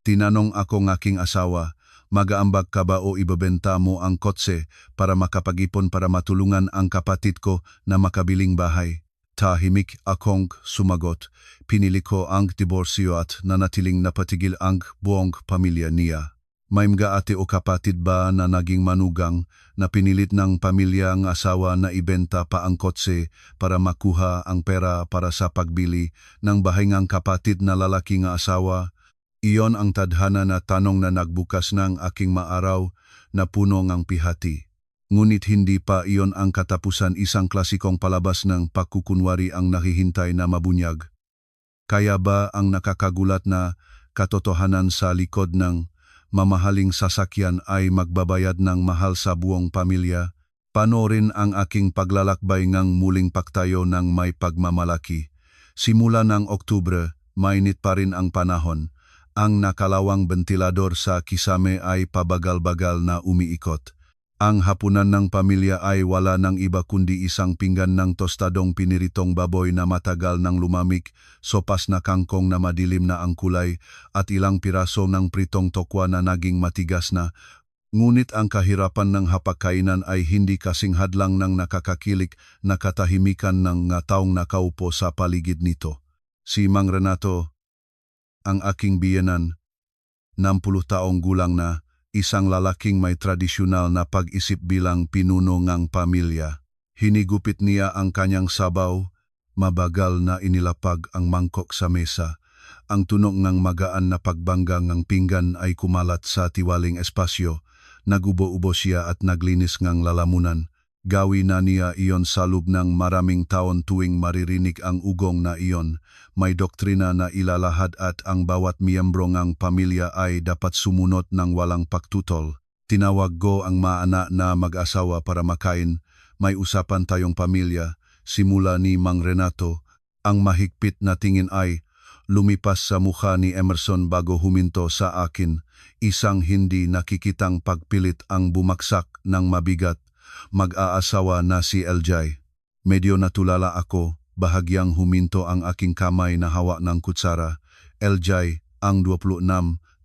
Tinanong ako ng aking asawa, mag-aambag ka ba o ibebenta mo ang kotse para makapag-ipon para matulungan ang kapatid ko na makabiling bahay? Tahimik akong sumagot. Pinili ko ang diborsyo at nanatiling napatigil ang buong pamilya niya. May mga ate o kapatid ba na naging manugang na pinilit ng pamilya ang asawa na ibenta pa ang kotse para makuha ang pera para sa pagbili ng bahay ng kapatid na lalaki ng asawa? Iyon ang tadhana na tanong na nagbukas ng aking maaraw na puno ng pihati. Ngunit hindi pa iyon ang katapusan, isang klasikong palabas ng pagkukunwari ang nahihintay na mabunyag. Kaya ba ang nakakagulat na katotohanan sa likod ng mamahaling sasakyan ay magbabayad ng mahal sa buong pamilya? Panoorin ang aking paglalakbay ng muling pagtayo ng may pagmamalaki. Simula ng Oktubre, mainit pa rin ang panahon. Ang nakalawang bentilador sa kisame ay pabagal-bagal na umiikot. Ang hapunan ng pamilya ay wala ng iba kundi isang pinggan ng tostadong piniritong baboy na matagal ng lumamig, sopas na kangkong na madilim na ang kulay, at ilang piraso ng pritong tokwa na naging matigas na. Ngunit ang kahirapan ng hapagkainan ay hindi kasing hadlang ng nakakakilig na katahimikan ng taong nakaupo sa paligid nito. Si Mang Renato, ang aking biyenan, 60 taong gulang na, isang lalaking may tradisyonal na pag-isip bilang pinuno ng pamilya. Hinigupit niya ang kanyang sabaw, mabagal na inilapag ang mangkok sa mesa. Ang tunog ng magaan na pagbangga ng pinggan ay kumalat sa tiwaling espasyo. Nagubo-ubo siya at naglinis ng lalamunan. Gawi na niya iyon sa loob ng maraming taon tuwing maririnig ang ugong na iyon. May doktrina na ilalahad at ang bawat miyembro ng pamilya ay dapat sumunod ng walang pagtutol. Tinawag ko ang maanak na mag-asawa para makain. May usapan tayong pamilya. Simula ni Mang Renato, ang mahigpit na tingin ay lumipas sa mukha ni Emerson bago huminto sa akin. Isang hindi nakikitang pagpilit ang bumaksak ng mabigat. Mag-aasawa na si LJ. Medyo natulala ako, bahagyang huminto ang aking kamay na hawak ng kutsara. LJ, ang 26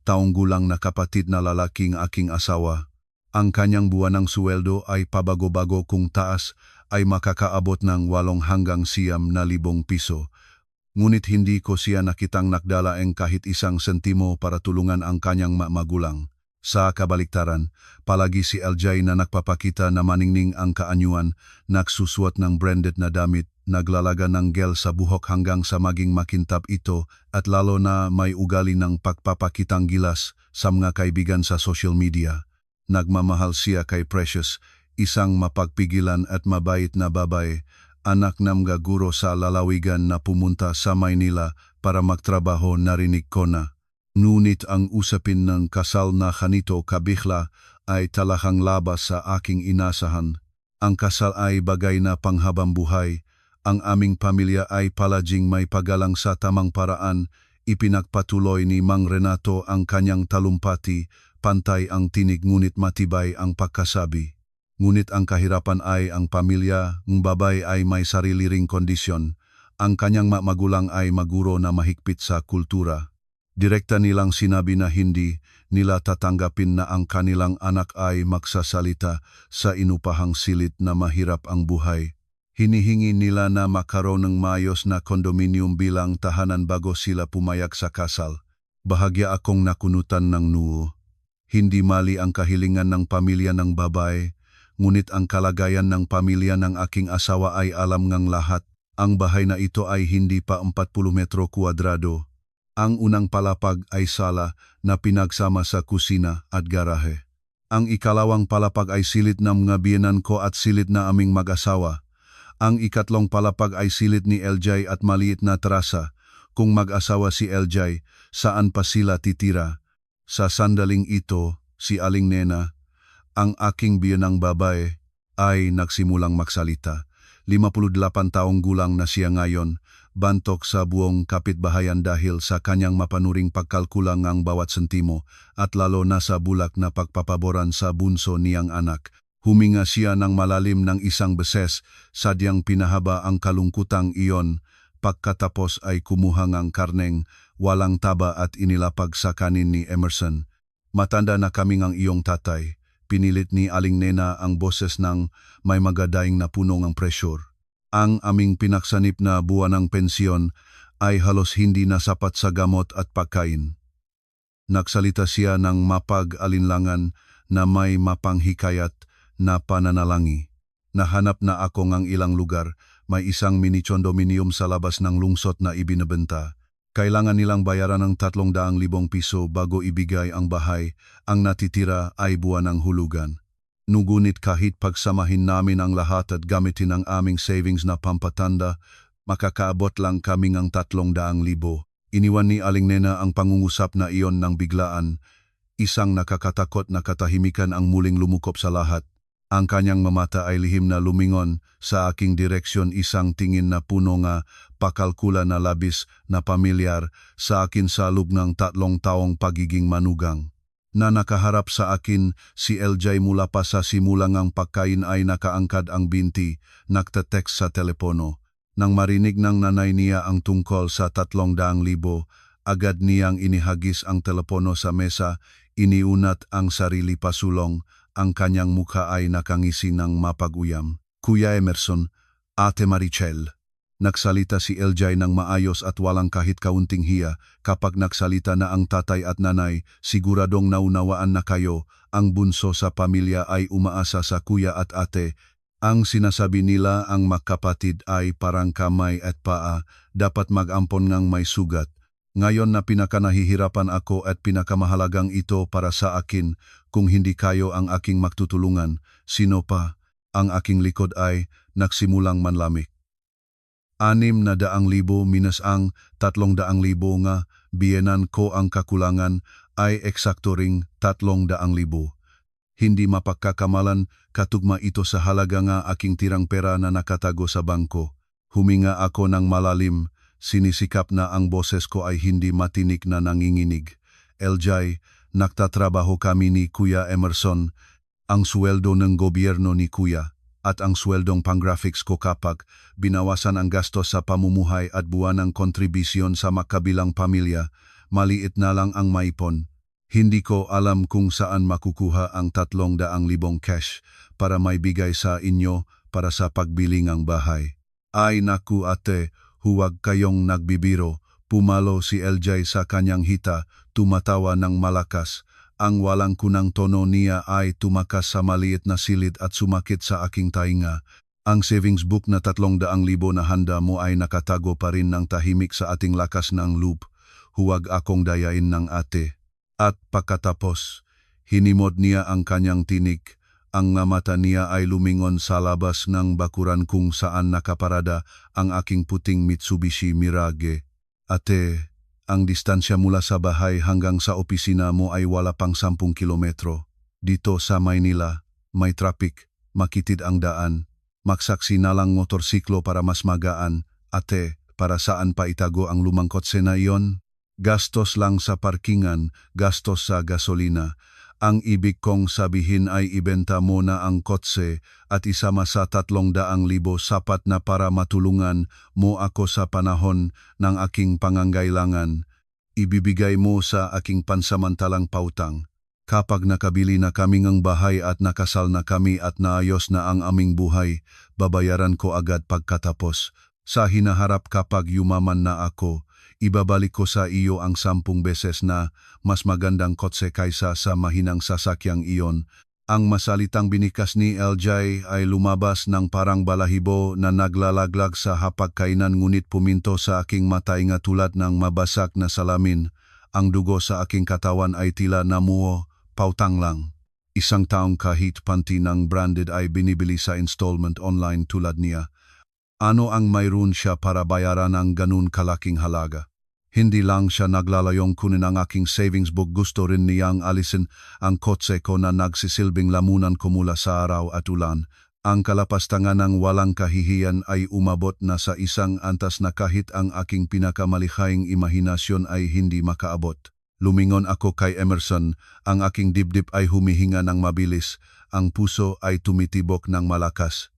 taong gulang na kapatid na lalaking aking asawa. Ang kanyang buwanang suweldo ay pabago-bago kung taas ay makakaabot ng 8 hanggang 9,000 piso. Ngunit hindi ko siya nakitang nakdalaeng kahit isang sentimo para tulungan ang kanyang magulang. Sa kabaliktaran, palagi si LJ na nagpapakita na maningning ang kaanyuan, nagsusuot ng branded na damit, naglalaga ng gel sa buhok hanggang sa maging makintab ito, at lalo na may ugali ng pagpapakitang gilas sa mga kaibigan sa social media. Nagmamahal siya kay Precious, isang mapagpigilan at mabait na babae, anak ng mga guro sa lalawigan na pumunta sa Maynila para magtrabaho. Narinig ko na. Ngunit ang usapin ng kasal na kanito kabihla ay talahang labas sa aking inasahan. Ang kasal ay bagay na panghabang buhay. Ang aming pamilya ay palaging may paggalang sa tamang paraan. Ipinagpatuloy ni Mang Renato ang kanyang talumpati, pantay ang tinig ngunit matibay ang pagkasabi. Ngunit ang kahirapan ay ang pamilya, ng babay ay may sarili ring kondisyon. Ang kanyang magulang ay maguro na mahigpit sa kultura. Direkta nilang sinabi na hindi nila tatanggapin na ang kanilang anak ay magsasalita sa inupahang silit na mahirap ang buhay. Hinihingi nila na makaroon ng maayos na kondominium bilang tahanan bago sila pumayag sa kasal. Bahagya akong nakunutan ng noo. Hindi mali ang kahilingan ng pamilya ng babae, ngunit ang kalagayan ng pamilya ng aking asawa ay alam ngang lahat. Ang bahay na ito ay hindi pa 40 metro kwadrado. Ang unang palapag ay sala na pinagsama sa kusina at garahe. Ang ikalawang palapag ay silid ng mga biyenan ko at silid na aming mag-asawa. Ang ikatlong palapag ay silid ni LJ at maliit na terasa. Kung mag-asawa si LJ, saan pa sila titira? Sa sandaling ito, si Aling Nena, ang aking biyenang babae, ay nagsimulang magsalita. 58 taong gulang na siya ngayon, bantok sa buong kapitbahayan dahil sa kanyang mapanuring pagkalkulang ng bawat sentimo at lalo na sa bulak na pagpapaboran sa bunso niyang anak. Huminga siya ng malalim ng isang beses, sadyang pinahaba ang kalungkutang iyon. pagkatapos ay kumuha ng karneng walang taba at inilapag sa kanin ni Emerson. Matanda na kami ng iyong tatay. Pinilit ni Aling Nena ang boses ng may magadaing na puno ng pressure. Ang aming pinaksanip na buwan ng pensyon ay halos hindi na sapat sa gamot at pagkain. Nagsalita siya ng mapag-alinlangan na may mapanghikayat na pananalangi. Nahanap na ako ng ilang lugar, may isang mini condominium sa labas ng lungsod na ibinebenta. Kailangan nilang bayaran ng 300,000 piso bago ibigay ang bahay, ang natitira ay buwan ng hulugan. Nugunit kahit pagsamahin namin ang lahat at gamitin ang aming savings na pampatanda, makakaabot lang kami ng 300,000. Iniwan ni Aling Nena ang pangungusap na iyon ng biglaan. Isang nakakatakot na katahimikan ang muling lumukop sa lahat. Ang kanyang mamata ay lihim na lumingon sa aking direksyon, isang tingin na puno nga pakalkula na labis na pamilyar sa akin sa loob ng 3 taong pagiging manugang. Na nakaharap sa akin si LJ mula pa sa simulang ang pagkain ay nakaangkad ang binti, nagtatext sa telepono. Nang marinig ng nanay niya ang tungkol sa 300,000, agad niyang inihagis ang telepono sa mesa, iniunat ang sarili pasulong. Ang kanyang mukha ay nakangisi ng mapag-uyam. Kuya Emerson, Ate Marichel. Nagsalita si LJ ng maayos at walang kahit kaunting hiya. Kapag nagsalita na ang tatay at nanay, siguradong naunawaan na kayo. Ang bunso sa pamilya ay umaasa sa kuya at ate. Ang sinasabi nila ang magkapatid ay parang kamay at paa, dapat mag-ampon ngang may sugat. Ngayon na pinakanahihirapan ako at pinakamahalagang ito para sa akin, kung hindi kayo ang aking magtutulungan, sino pa? Ang aking likod ay nagsimulang manlamig. 600,000 minus ang 300,000 nga, biyenan ko ang kakulangan ay eksakto ring 300,000. Hindi mapagkakamalan, katugma ito sa halaga nga aking tirang pera na nakatago sa bangko. Huminga ako ng malalim. Sinisikap na ang boses ko ay hindi matinik na nanginginig. LJ, nagtatrabaho kami ni Kuya Emerson. Ang sweldo ng gobyerno ni Kuya at ang sweldong pang-graphics ko kapag binawasan ang gastos sa pamumuhay at buwanang kontribisyon sa makabilang pamilya, maliit na lang ang maipon. Hindi ko alam kung saan makukuha ang 300,000 cash para maibigay sa inyo para sa pagbili ng bahay. Ay naku ate, huwag kayong nagbibiro. Pumalo si LJ sa kanyang hita, tumatawa ng malakas. Ang walang kunang tono niya ay tumakas sa maliit na silid at sumakit sa aking tainga. Ang savings book na 300,000 na handa mo ay nakatago pa rin ng tahimik sa ating lakas ng loop. Huwag akong dayain ng ate. At pagkatapos, hinimod niya ang kanyang tinig. Ang mata niya ay lumingon sa labas ng bakuran kung saan nakaparada ang aking puting Mitsubishi Mirage. Ate, ang distansya mula sa bahay hanggang sa opisina mo ay wala pang 10 kilometro. Dito sa Maynila, may traffic, makitid ang daan. Magsaksi na lang motorsiklo para mas magaan. Ate, para saan pa itago ang lumang kotse na iyon? Gastos lang sa parkingan, gastos sa gasolina. Ang ibig kong sabihin ay ibenta mo na ang kotse at isama sa 300,000 sapat na para matulungan mo ako sa panahon ng aking pangangailangan. Ibibigay mo sa aking pansamantalang pautang. Kapag nakabili na kami ng bahay at nakasal na kami at naayos na ang aming buhay, babayaran ko agad pagkatapos. Sa hinaharap kapag yumaman na ako, ibabalik ko sa iyo ang 10 beses na mas magandang kotse kaysa sa mahinang sasakyang iyon. Ang masalitang binikas ni LJ ay lumabas ng parang balahibo na naglalaglag sa hapagkainan ngunit puminto sa aking matay nga tulad ng mabasak na salamin. Ang dugo sa aking katawan ay tila namuo, pautang lang. Isang taong kahit panty ng branded ay binibili sa installment online tulad niya. Ano ang mayroon siya para bayaran ang ganun kalaking halaga? Hindi lang siya naglalayong kunin ang aking savings book, gusto rin niyang alisin ang kotse ko na nagsisilbing lamunan ko mula sa araw at ulan. Ang kalapastangan ng walang kahihiyan ay umabot na sa isang antas na kahit ang aking pinakamalihaying imahinasyon ay hindi makaabot. Lumingon ako kay Emerson, ang aking dibdib ay humihinga ng mabilis, ang puso ay tumitibok ng malakas.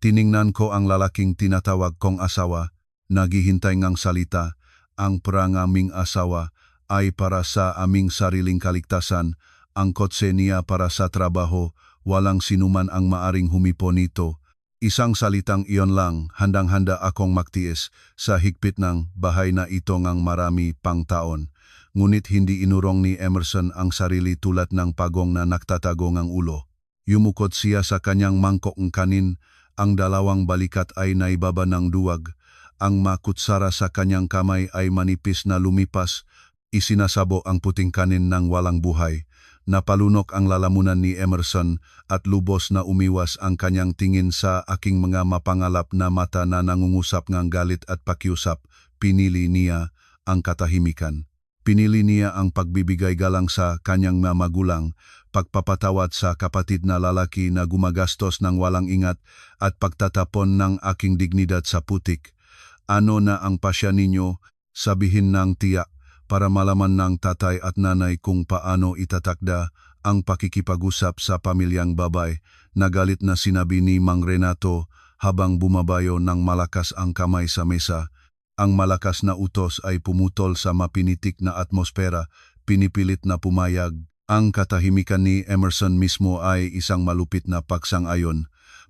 Tiningnan ko ang lalaking tinatawag kong asawa. naghihintay ngang salita, ang perang aming asawa ay para sa aming sariling kaligtasan, ang kotse niya para sa trabaho, walang sinuman ang maaring humipo nito. Isang salitang iyon lang, handang-handa akong magtiis sa higpit ng bahay na ito ngang marami pang taon. Ngunit hindi inurong ni Emerson ang sarili tulad ng pagong na nagtatago ng ulo. Yumukot siya sa kanyang mangkok ng kanin, ang dalawang balikat ay naibaba ng duwag. Ang makutsara sa kanyang kamay ay manipis na lumipas, isinasabo ang puting kanin ng walang buhay. Napalunok ang lalamunan ni Emerson at lubos na umiwas ang kanyang tingin sa aking mga mapangalap na mata na nangungusap ng galit at pakiusap. Pinili niya ang katahimikan. Pinili niya ang pagbibigay galang sa kanyang mga magulang, pagpapatawad sa kapatid na lalaki na gumagastos ng walang ingat at pagtatapon ng aking dignidad sa putik. Ano na ang pasya ninyo? Sabihin ng tiyak para malaman ng tatay at nanay kung paano itatakda ang pakikipag-usap sa pamilyang babay. Nagalit na sinabi ni Mang Renato habang bumabayo ng malakas ang kamay sa mesa. Ang malakas na utos ay pumutol sa mapinitik na atmosfera, pinipilit na pumayag. Ang katahimikan ni Emerson mismo ay isang malupit na pagsang-ayon.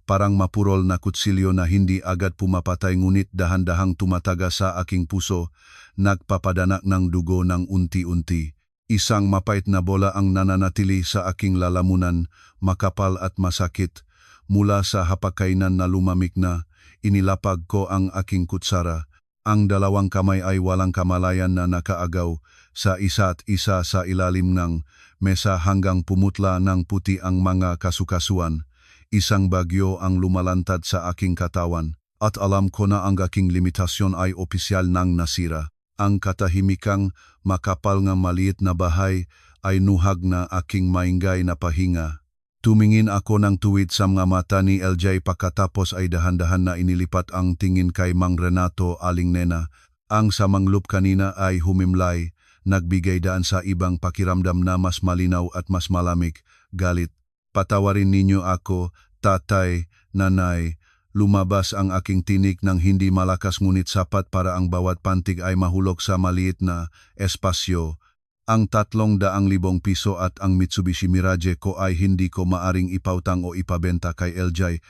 Parang mapurol na kutsilyo na hindi agad pumapatay ngunit dahan-dahang tumataga sa aking puso, nagpapadanak ng dugo ng unti-unti. Isang mapait na bola ang nananatili sa aking lalamunan, makapal at masakit. Mula sa hapagkainan na lumamig na, inilapag ko ang aking kutsara. Ang dalawang kamay ay walang kamalayan na nakaagaw sa isa't isa sa ilalim ng mesa hanggang pumutla ng puti ang mga kasukasuan. Isang bagyo ang lumalantad sa aking katawan at alam ko na ang aking limitasyon ay opisyal nang nasira. Ang katahimikang makapal nga maliit na bahay ay nuhag na aking maingay na pahinga. Tumingin ako ng tuwid sa mga mata ni LJ pagkatapos ay dahan-dahan na inilipat ang tingin kay Mang Renato Aling Nena. Ang samanglup kanina ay humimlay, nagbigay daan sa ibang pakiramdam na mas malinaw at mas malamig, galit. Patawarin ninyo ako, tatay, nanay. Lumabas ang aking tinik ng hindi malakas ngunit sapat para ang bawat pantig ay mahulog sa maliit na espasyo. Ang 300,000 piso at ang Mitsubishi Mirage ko ay hindi ko maaring ipautang o ipabenta kay LJ.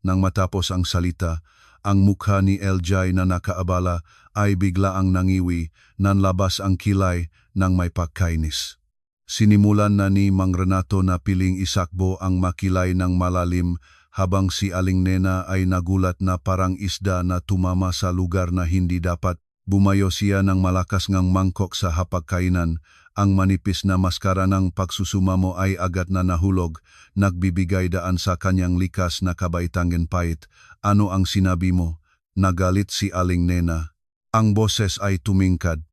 Nang matapos ang salita, ang mukha ni LJ na nakaabala ay bigla ang nangiwi, nanlabas ang kilay ng may pagkainis. Sinimulan na ni Mang Renato na piling isakbo ang makilay ng malalim habang si Aling Nena ay nagulat na parang isda na tumama sa lugar na hindi dapat. Bumayo siya ng malakas ngang mangkok sa hapagkainan. Ang manipis na maskara ng pagsusumamo ay agad na nahulog, nagbibigay daan sa kanyang likas na kabaitang pait. Ano ang sinabi mo? Nagalit si Aling Nena. Ang boses ay tumingkad.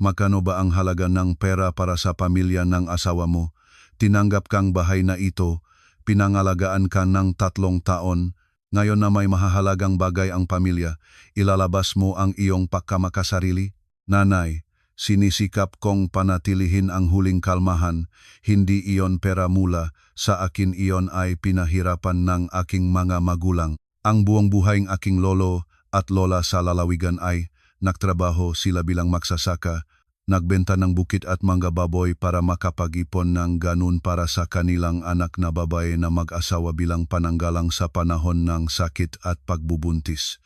Magkano ba ang halaga ng pera para sa pamilya ng asawa mo? Tinanggap kang bahay na ito, pinangalagaan ka ng 3 taon, ngayon na may mahahalagang bagay ang pamilya, ilalabas mo ang iyong pagkamakasarili? Nanay, sinisikap kong panatilihin ang huling kalmahan, hindi iyon pera mula, sa akin iyon ay pinahirapan ng aking mga magulang. Ang buong buhay ng aking lolo at lola sa lalawigan ay nagtrabaho sila bilang magsasaka, nagbenta ng bukit at mangga baboy para makapag-ipon ng ganun para sa kanilang anak na babae na mag-asawa bilang pananggalang sa panahon ng sakit at pagbubuntis.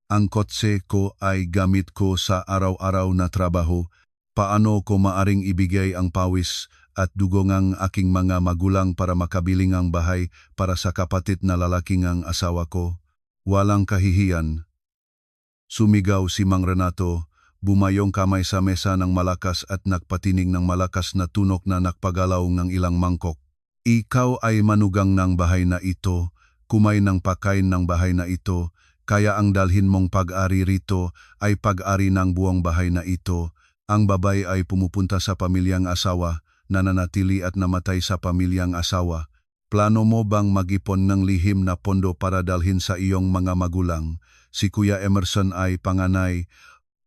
Ang kotse ko ay gamit ko sa araw-araw na trabaho. Paano ko maaring ibigay ang pawis at dugo ng aking mga magulang para makabiling ang bahay para sa kapatid na lalaking ang asawa ko? Walang kahihiyan. Sumigaw si Mang Renato. Bumayong kamay sa mesa ng malakas at nagpatinig ng malakas na tunok na nakpagalaw ng ilang mangkok. Ikaw ay manugang ng bahay na ito, kumay ng pakain ng bahay na ito, kaya ang dalhin mong pag-ari rito ay pag-ari ng buong bahay na ito. Ang babae ay pumupunta sa pamilyang asawa, nananatili at namatay sa pamilyang asawa. Plano mo bang mag-ipon ng lihim na pondo para dalhin sa iyong mga magulang? Si Kuya Emerson ay panganay,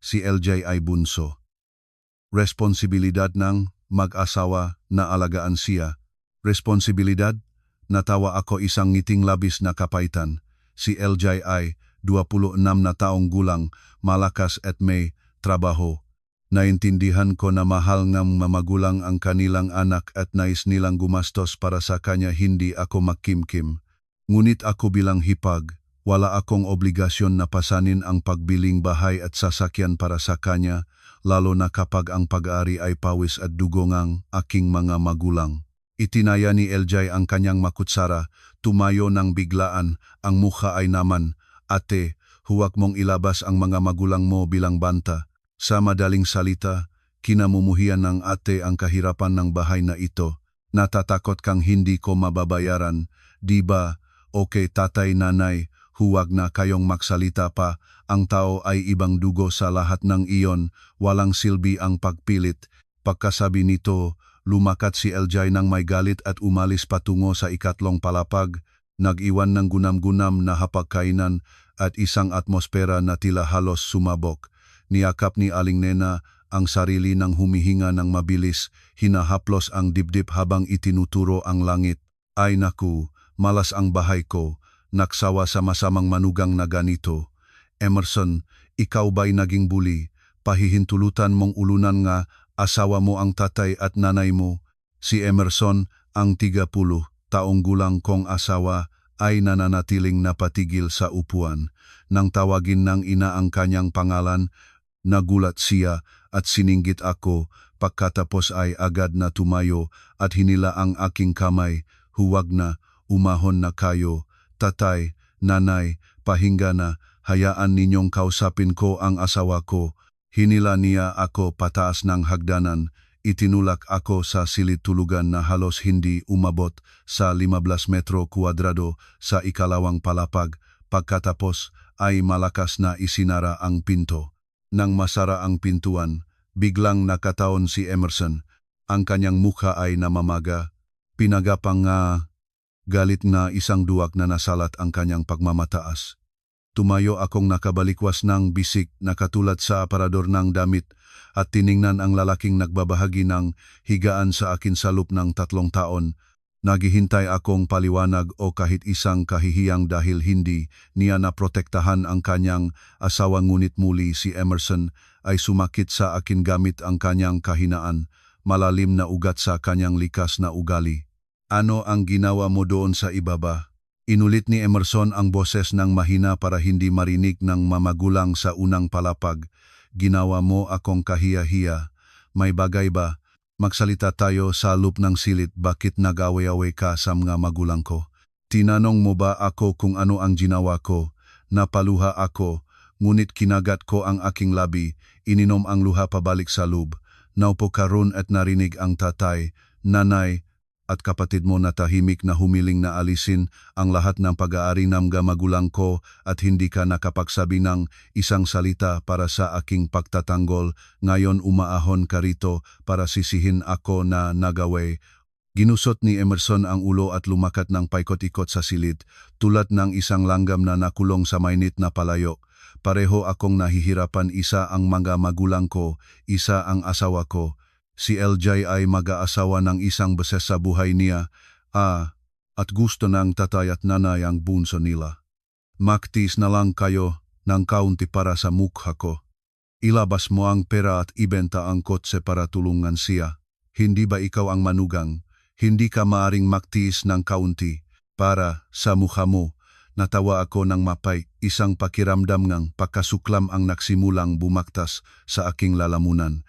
si LJ ay bunso. Responsibilidad ng mag-asawa na alagaan siya. Responsibilidad? Natawa ako, isang ngiting labis na kapaitan. Si LJ ay 26 na taong gulang, malakas at may trabaho. Naintindihan ko na mahal ng mamagulang ang kanilang anak at nais nilang gumastos para sa kanya, hindi ako makimkim. Ngunit ako bilang hipag, wala akong obligasyon na pasanin ang pagbiling bahay at sasakyan para sa kanya, lalo na kapag ang pag-aari ay pawis at dugo ng aking mga magulang. Itinaya ni LJ ang kanyang makutsara, tumayo ng biglaan, ang mukha ay naman, "Ate, huwag mong ilabas ang mga magulang mo bilang banta." Sa madaling salita, kinamumuhian ng ate ang kahirapan ng bahay na ito. "Natatakot kang hindi ko mababayaran, di ba? Okay tatay, nanay, huwag na kayong magsalita pa. Ang tao ay ibang dugo, sa lahat ng iyon, walang silbi ang pagpilit." Pagkasabi nito, lumakat si LJ nang may galit at umalis patungo sa ikatlong palapag, nag-iwan ng gunam-gunam na hapagkainan at isang atmosfera na tila halos sumabog. Niyakap ni Aling Nena ang sarili ng humihinga ng mabilis, hinahaplos ang dibdib habang itinuturo ang langit. "Ay naku, malas ang bahay ko, naksawa sa masamang manugang na ganito. Emerson, ikaw ba'y naging bully? Pahihintulutan mong ulunan nga asawa mo ang tatay at nanay mo." Si Emerson, ang 30 taong gulang kong asawa, ay nananatiling napatigil sa upuan. Nang tawagin ng ina ang kanyang pangalan, nagulat siya at sininggit ako, pagkatapos ay agad na tumayo at hinila ang aking kamay. "Huwag na, umahon na kayo. Tatay, nanay, pahinga na, hayaan ninyong kausapin ko ang asawa ko." Hinila niya ako pataas ng hagdanan, itinulak ako sa silid tulugan na halos hindi umabot sa 15 metro kuwadrado sa ikalawang palapag. Pagkatapos ay malakas na isinara ang pinto. Nang masara ang pintuan, biglang nakataon si Emerson. Ang kanyang mukha ay namamaga, pinagapang galit na isang duwag na nasalat ang kanyang pagmamataas. Tumayo akong nakabalikwas ng bisik na katulad sa aparador ng damit at tiningnan ang lalaking nagbabahagi ng higaan sa akin sa loob ng 3 taon. Naghihintay akong paliwanag o kahit isang kahihiyang dahil hindi niya naprotektahan ang kanyang asawa, ngunit muli si Emerson ay sumakit sa akin gamit ang kanyang kahinaan, malalim na ugat sa kanyang likas na ugali. "Ano ang ginawa mo doon sa ibaba?" Inulit ni Emerson ang boses ng mahina para hindi marinig ng mamagulang sa unang palapag. "Ginawa mo akong kahiya-hiya. May bagay ba? Magsalita tayo sa loob ng silid, bakit nag-away-away ka sa mga magulang ko? Tinanong mo ba ako kung ano ang ginawa ko?" Napaluha ako, ngunit kinagat ko ang aking labi, ininom ang luha pabalik sa loob. Naupo karon at narinig ang tatay, nanay, at kapatid mo na tahimik na humiling na alisin ang lahat ng pag-aari ng magulang ko at hindi ka nakapagsabi ng isang salita para sa aking pagtatanggol. Ngayon umaahon ka rito para sisihin ako na nagaway. Ginusot ni Emerson ang ulo at lumakat ng paikot-ikot sa silid, tulad ng isang langgam na nakulong sa mainit na palayok. Pareho akong nahihirapan, isa ang mga magulang ko, isa ang asawa ko. Si LJ ay mag-aasawa ng isang beses sa buhay niya, at gusto ng tatay at nanay ang bunso nila. Maktis na lang kayo ng kaunti para sa mukha ko. Ilabas mo ang pera at ibenta ang kotse para tulungan siya. Hindi ba ikaw ang manugang? Hindi ka maaring maktis ng kaunti para sa mukha mo. Natawa ako ng mapay, isang pakiramdam ng pagkasuklam ang nagsimulang bumaktas sa aking lalamunan.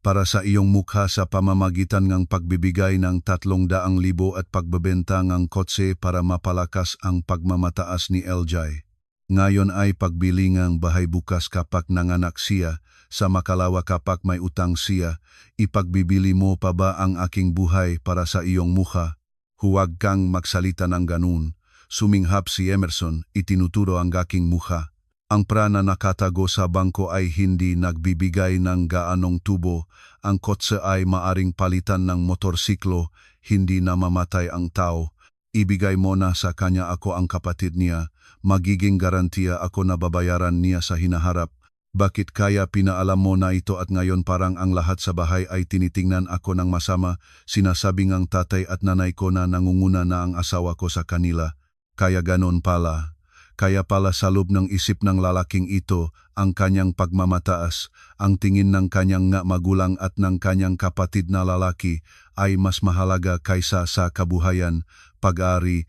Para sa iyong mukha sa pamamagitan ng pagbibigay ng 300,000 at pagbebenta ng kotse para mapalakas ang pagmamataas ni LJ. Ngayon ay pagbili ng bahay bukas kapag nanganak siya, sa makalawa kapag may utang siya. Ipagbibili mo pa ba ang aking buhay para sa iyong mukha? Huwag kang magsalita ng ganun. Suminghap si Emerson, itinuturo ang aking mukha. Ang prana nakatago sa bangko ay hindi nagbibigay ng gaanong tubo. Ang kotse ay maaring palitan ng motorsiklo, hindi namamatay ang tao. Ibigay mo na sa kanya, ako ang kapatid niya. Magiging garantiya ako na babayaran niya sa hinaharap. Bakit kaya pinaalam mo na ito at ngayon parang ang lahat sa bahay ay tinitingnan ako ng masama? Sinasabi ngang tatay at nanay ko na nangunguna na ang asawa ko sa kanila. Kaya ganon pala. Kaya pala sa loob ng isip ng lalaking ito ang kanyang pagmamataas, ang tingin ng kanyang magulang at ng kanyang kapatid na lalaki ay mas mahalaga kaysa sa kabuhayan, pag-ari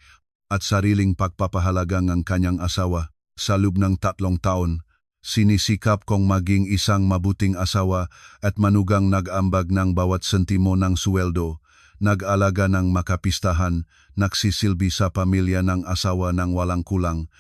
at sariling pagpapahalaga ng kanyang asawa. Sa loob ng 3 taon, sinisikap kong maging isang mabuting asawa at manugang nag-ambag ng bawat sentimo ng sweldo, nag-alaga ng makapistahan, nagsisilbi sa pamilya ng asawa ng walang kulang.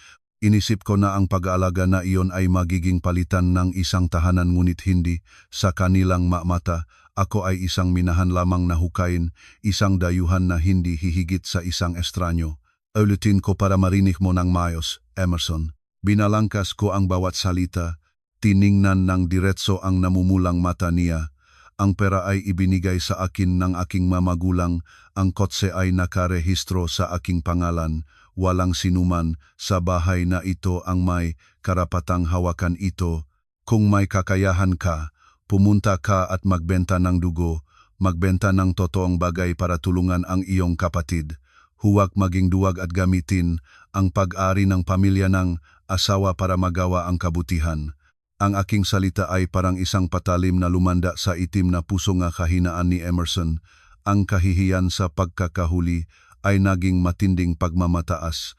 Inisip ko na ang pag-aalaga na iyon ay magiging palitan ng isang tahanan ngunit hindi. Sa kanilang mata, ako ay isang minahan lamang na hukayin, isang dayuhan na hindi hihigit sa isang estranyo. Ulitin ko para marinig mo ng maayos, Emerson. Binalangkas ko ang bawat salita, tiningnan ng diretso ang namumulang mata niya. Ang pera ay ibinigay sa akin ng aking mamagulang, ang kotse ay nakarehistro sa aking pangalan. Walang sinuman sa bahay na ito ang may karapatang hawakan ito. Kung may kakayahan ka, pumunta ka at magbenta ng dugo, magbenta ng totoong bagay para tulungan ang iyong kapatid. Huwag maging duwag at gamitin ang pag-ari ng pamilya ng asawa para magawa ang kabutihan. Ang aking salita ay parang isang patalim na lumanda sa itim na puso nga kahinaan ni Emerson. Ang kahihiyan sa pagkakahuli ay naging matinding pagmamataas.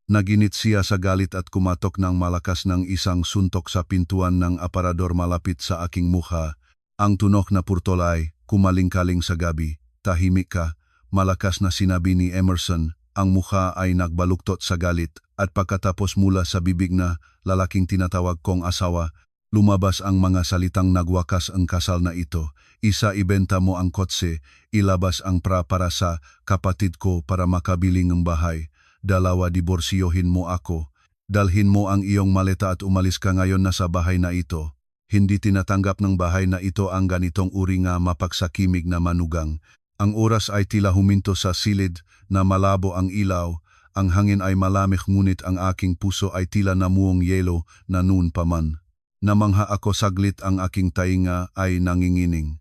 Naginit siya sa galit at kumatok ng malakas ng isang suntok sa pintuan ng aparador malapit sa aking mukha. Ang tunok na purtolay, kumaling-kaling sa gabi. Tahimik ka, malakas na sinabi ni Emerson. Ang mukha ay nagbaluktot sa galit at pagkatapos mula sa bibig na lalaking tinatawag kong asawa, lumabas ang mga salitang nagwakas ang kasal na ito. Isa, ibenta mo ang kotse, ilabas ang para sa kapatid ko para makabili ng bahay. 2, diborsyohin mo ako. Dalhin mo ang iyong maleta at umalis ka ngayon na sa bahay na ito. Hindi tinatanggap ng bahay na ito ang ganitong uri nga mapagsakimig na manugang. Ang oras ay tila huminto sa silid na malabo ang ilaw. Ang hangin ay malamig ngunit ang aking puso ay tila namuong yelo na noon pa man. Namangha ako saglit, ang aking tainga ay nangingining.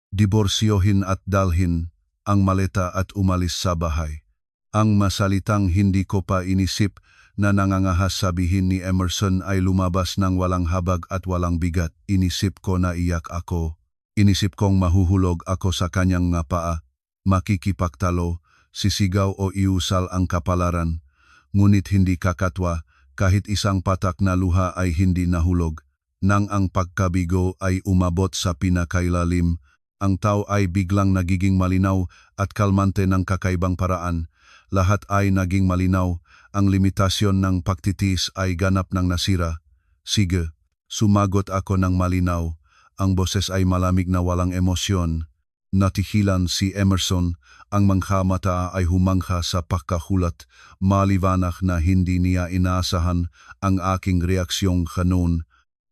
Diborsyohin at dalhin ang maleta at umalis sa bahay. Ang masalitang hindi ko pa inisip na nangangahas sabihin ni Emerson ay lumabas ng walang habag at walang bigat. Inisip ko na iyak ako. Inisip kong mahuhulog ako sa kanyang nga paa, makikipaktalo, sisigaw o iusal ang kapalaran. Ngunit hindi kakatwa, kahit isang patak na luha ay hindi nahulog. Nang ang pagkabigo ay umabot sa pinakailalim, ang tao ay biglang nagiging malinaw at kalmante ng kakaibang paraan. Lahat ay naging malinaw, ang limitasyon ng pagtitis ay ganap ng nasira. Sige, sumagot ako ng malinaw. Ang boses ay malamig na walang emosyon. Natihilan si Emerson, ang mga mata ay humangha sa pagkahulat, maliwanag na hindi niya inaasahan ang aking reaksyong kanon.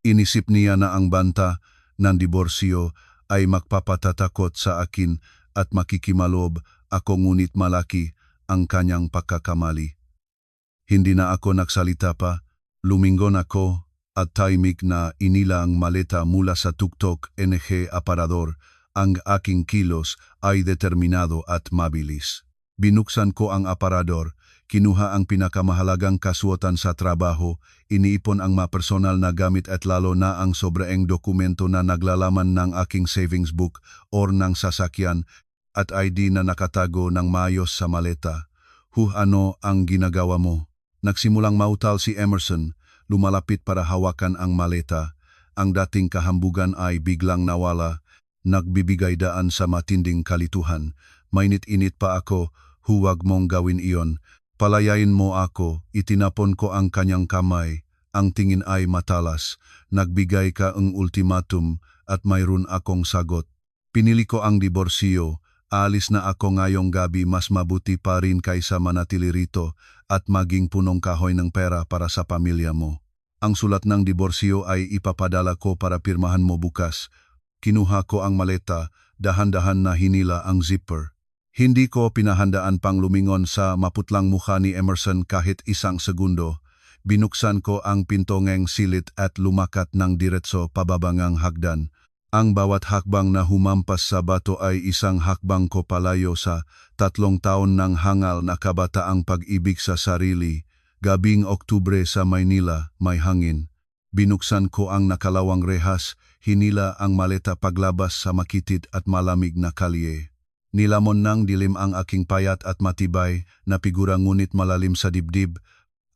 Inisip niya na ang banta ng diborsyo ay magpapatatakot sa akin at makikimalob ako, ngunit malaki ang kanyang pagkakamali. Hindi na ako nagsalita pa, lumingon ako at tahimik na inila ang maleta mula sa tuktok NG aparador. Ang aking kilos ay determinado at mabilis. Binuksan ko ang aparador, kinuha ang pinakamahalagang kasuotan sa trabaho, iniipon ang mga personal na gamit at lalo na ang sobraeng dokumento na naglalaman ng aking savings book or ng sasakyan at ID na nakatago ng maayos sa maleta. Ano ang ginagawa mo? Nagsimulang mautal si Emerson, lumalapit para hawakan ang maleta. Ang dating kahambugan ay biglang nawala, nagbibigay daan sa matinding kalituhan. Mainit-init pa ako, huwag mong gawin iyon. Palayain mo ako, itinapon ko ang kanyang kamay. Ang tingin ay matalas, nagbigay ka ng ultimatum at mayroon akong sagot. Pinili ko ang diborsyo, alis na ako ngayong gabi, mas mabuti pa rin kaysa manatili rito at maging punong kahoy ng pera para sa pamilya mo. Ang sulat ng diborsyo ay ipapadala ko para pirmahan mo bukas. Kinuha ko ang maleta, dahan-dahan na hinila ang zipper. Hindi ko pinahandaan pang lumingon sa maputlang mukha ni Emerson kahit isang segundo. Binuksan ko ang pintongeng silit at lumakat ng diretso pababangang hagdan. Ang bawat hakbang na humampas sa bato ay isang hakbang ko palayo sa 3 taon ng hangal na kabataang pag-ibig sa sarili. Gabing Oktubre sa Maynila, may hangin. Binuksan ko ang nakalawang rehas, hinila ang maleta paglabas sa makitid at malamig na kalye. Nilamon ng dilim ang aking payat at matibay na figura ngunit malalim sa dibdib.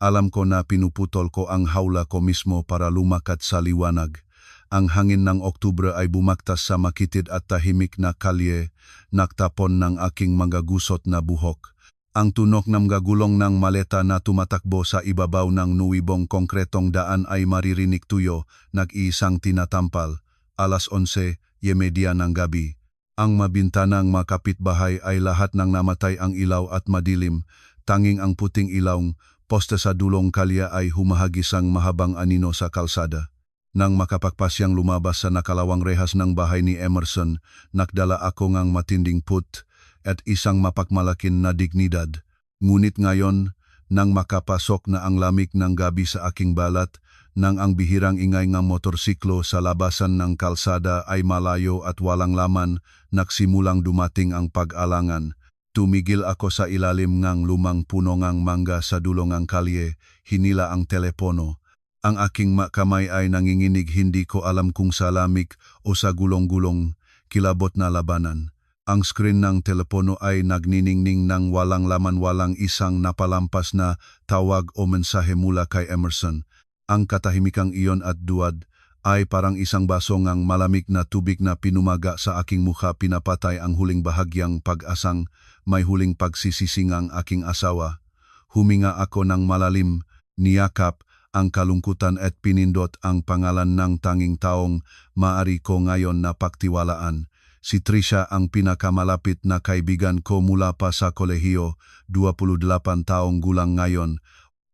Alam ko na pinuputol ko ang hawla ko mismo para lumakat sa liwanag. Ang hangin ng Oktubre ay bumaktas sa makitid at tahimik na kalye, nagtapon ng aking mga gusot na buhok. Ang tunog ng gagulong ng maleta na tumatakbo sa ibabaw ng nuwibong konkretong daan ay maririnig tuyo, nag-iisang tinatampal. Alas 11:30 ng gabi. Ang mabintanang makapitbahay ay lahat ng namatay ang ilaw at madilim. Tanging ang puting ilawng poste sa dulong kalya ay humahagisang mahabang anino sa kalsada. Nang makapagpasyang lumabas sa nakalawang rehas ng bahay ni Emerson, nakdala ako ngang matinding put at isang mapagmalakin na dignidad. Ngunit ngayon, nang makapasok na ang lamig ng gabi sa aking balat, nang ang bihirang ingay ng motorsiklo sa labasan ng kalsada ay malayo at walang laman, nagsimulang dumating ang pag-alangan. Tumigil ako sa ilalim ng lumang puno ng mangga sa dulong ng kalye, hinila ang telepono. Ang aking kamay ay nanginginig, hindi ko alam kung sa lamig o sa gulong-gulong, kilabot na labanan. Ang screen ng telepono ay nagniningning ng walang laman, walang isang napalampas na tawag o mensahe mula kay Emerson. Ang katahimikang iyon at duwad ay parang isang baso ng malamig na tubig na pinumaga sa aking mukha, pinapatay ang huling bahagyang pag-asang may huling pagsisising ang aking asawa. Huminga ako ng malalim, niyakap ang kalungkutan at pinindot ang pangalan ng tanging taong maaari ko ngayon na pagtiwalaan. Si Trisha, ang pinakamalapit na kaibigan ko mula pa sa kolehiyo, 28 taong gulang ngayon.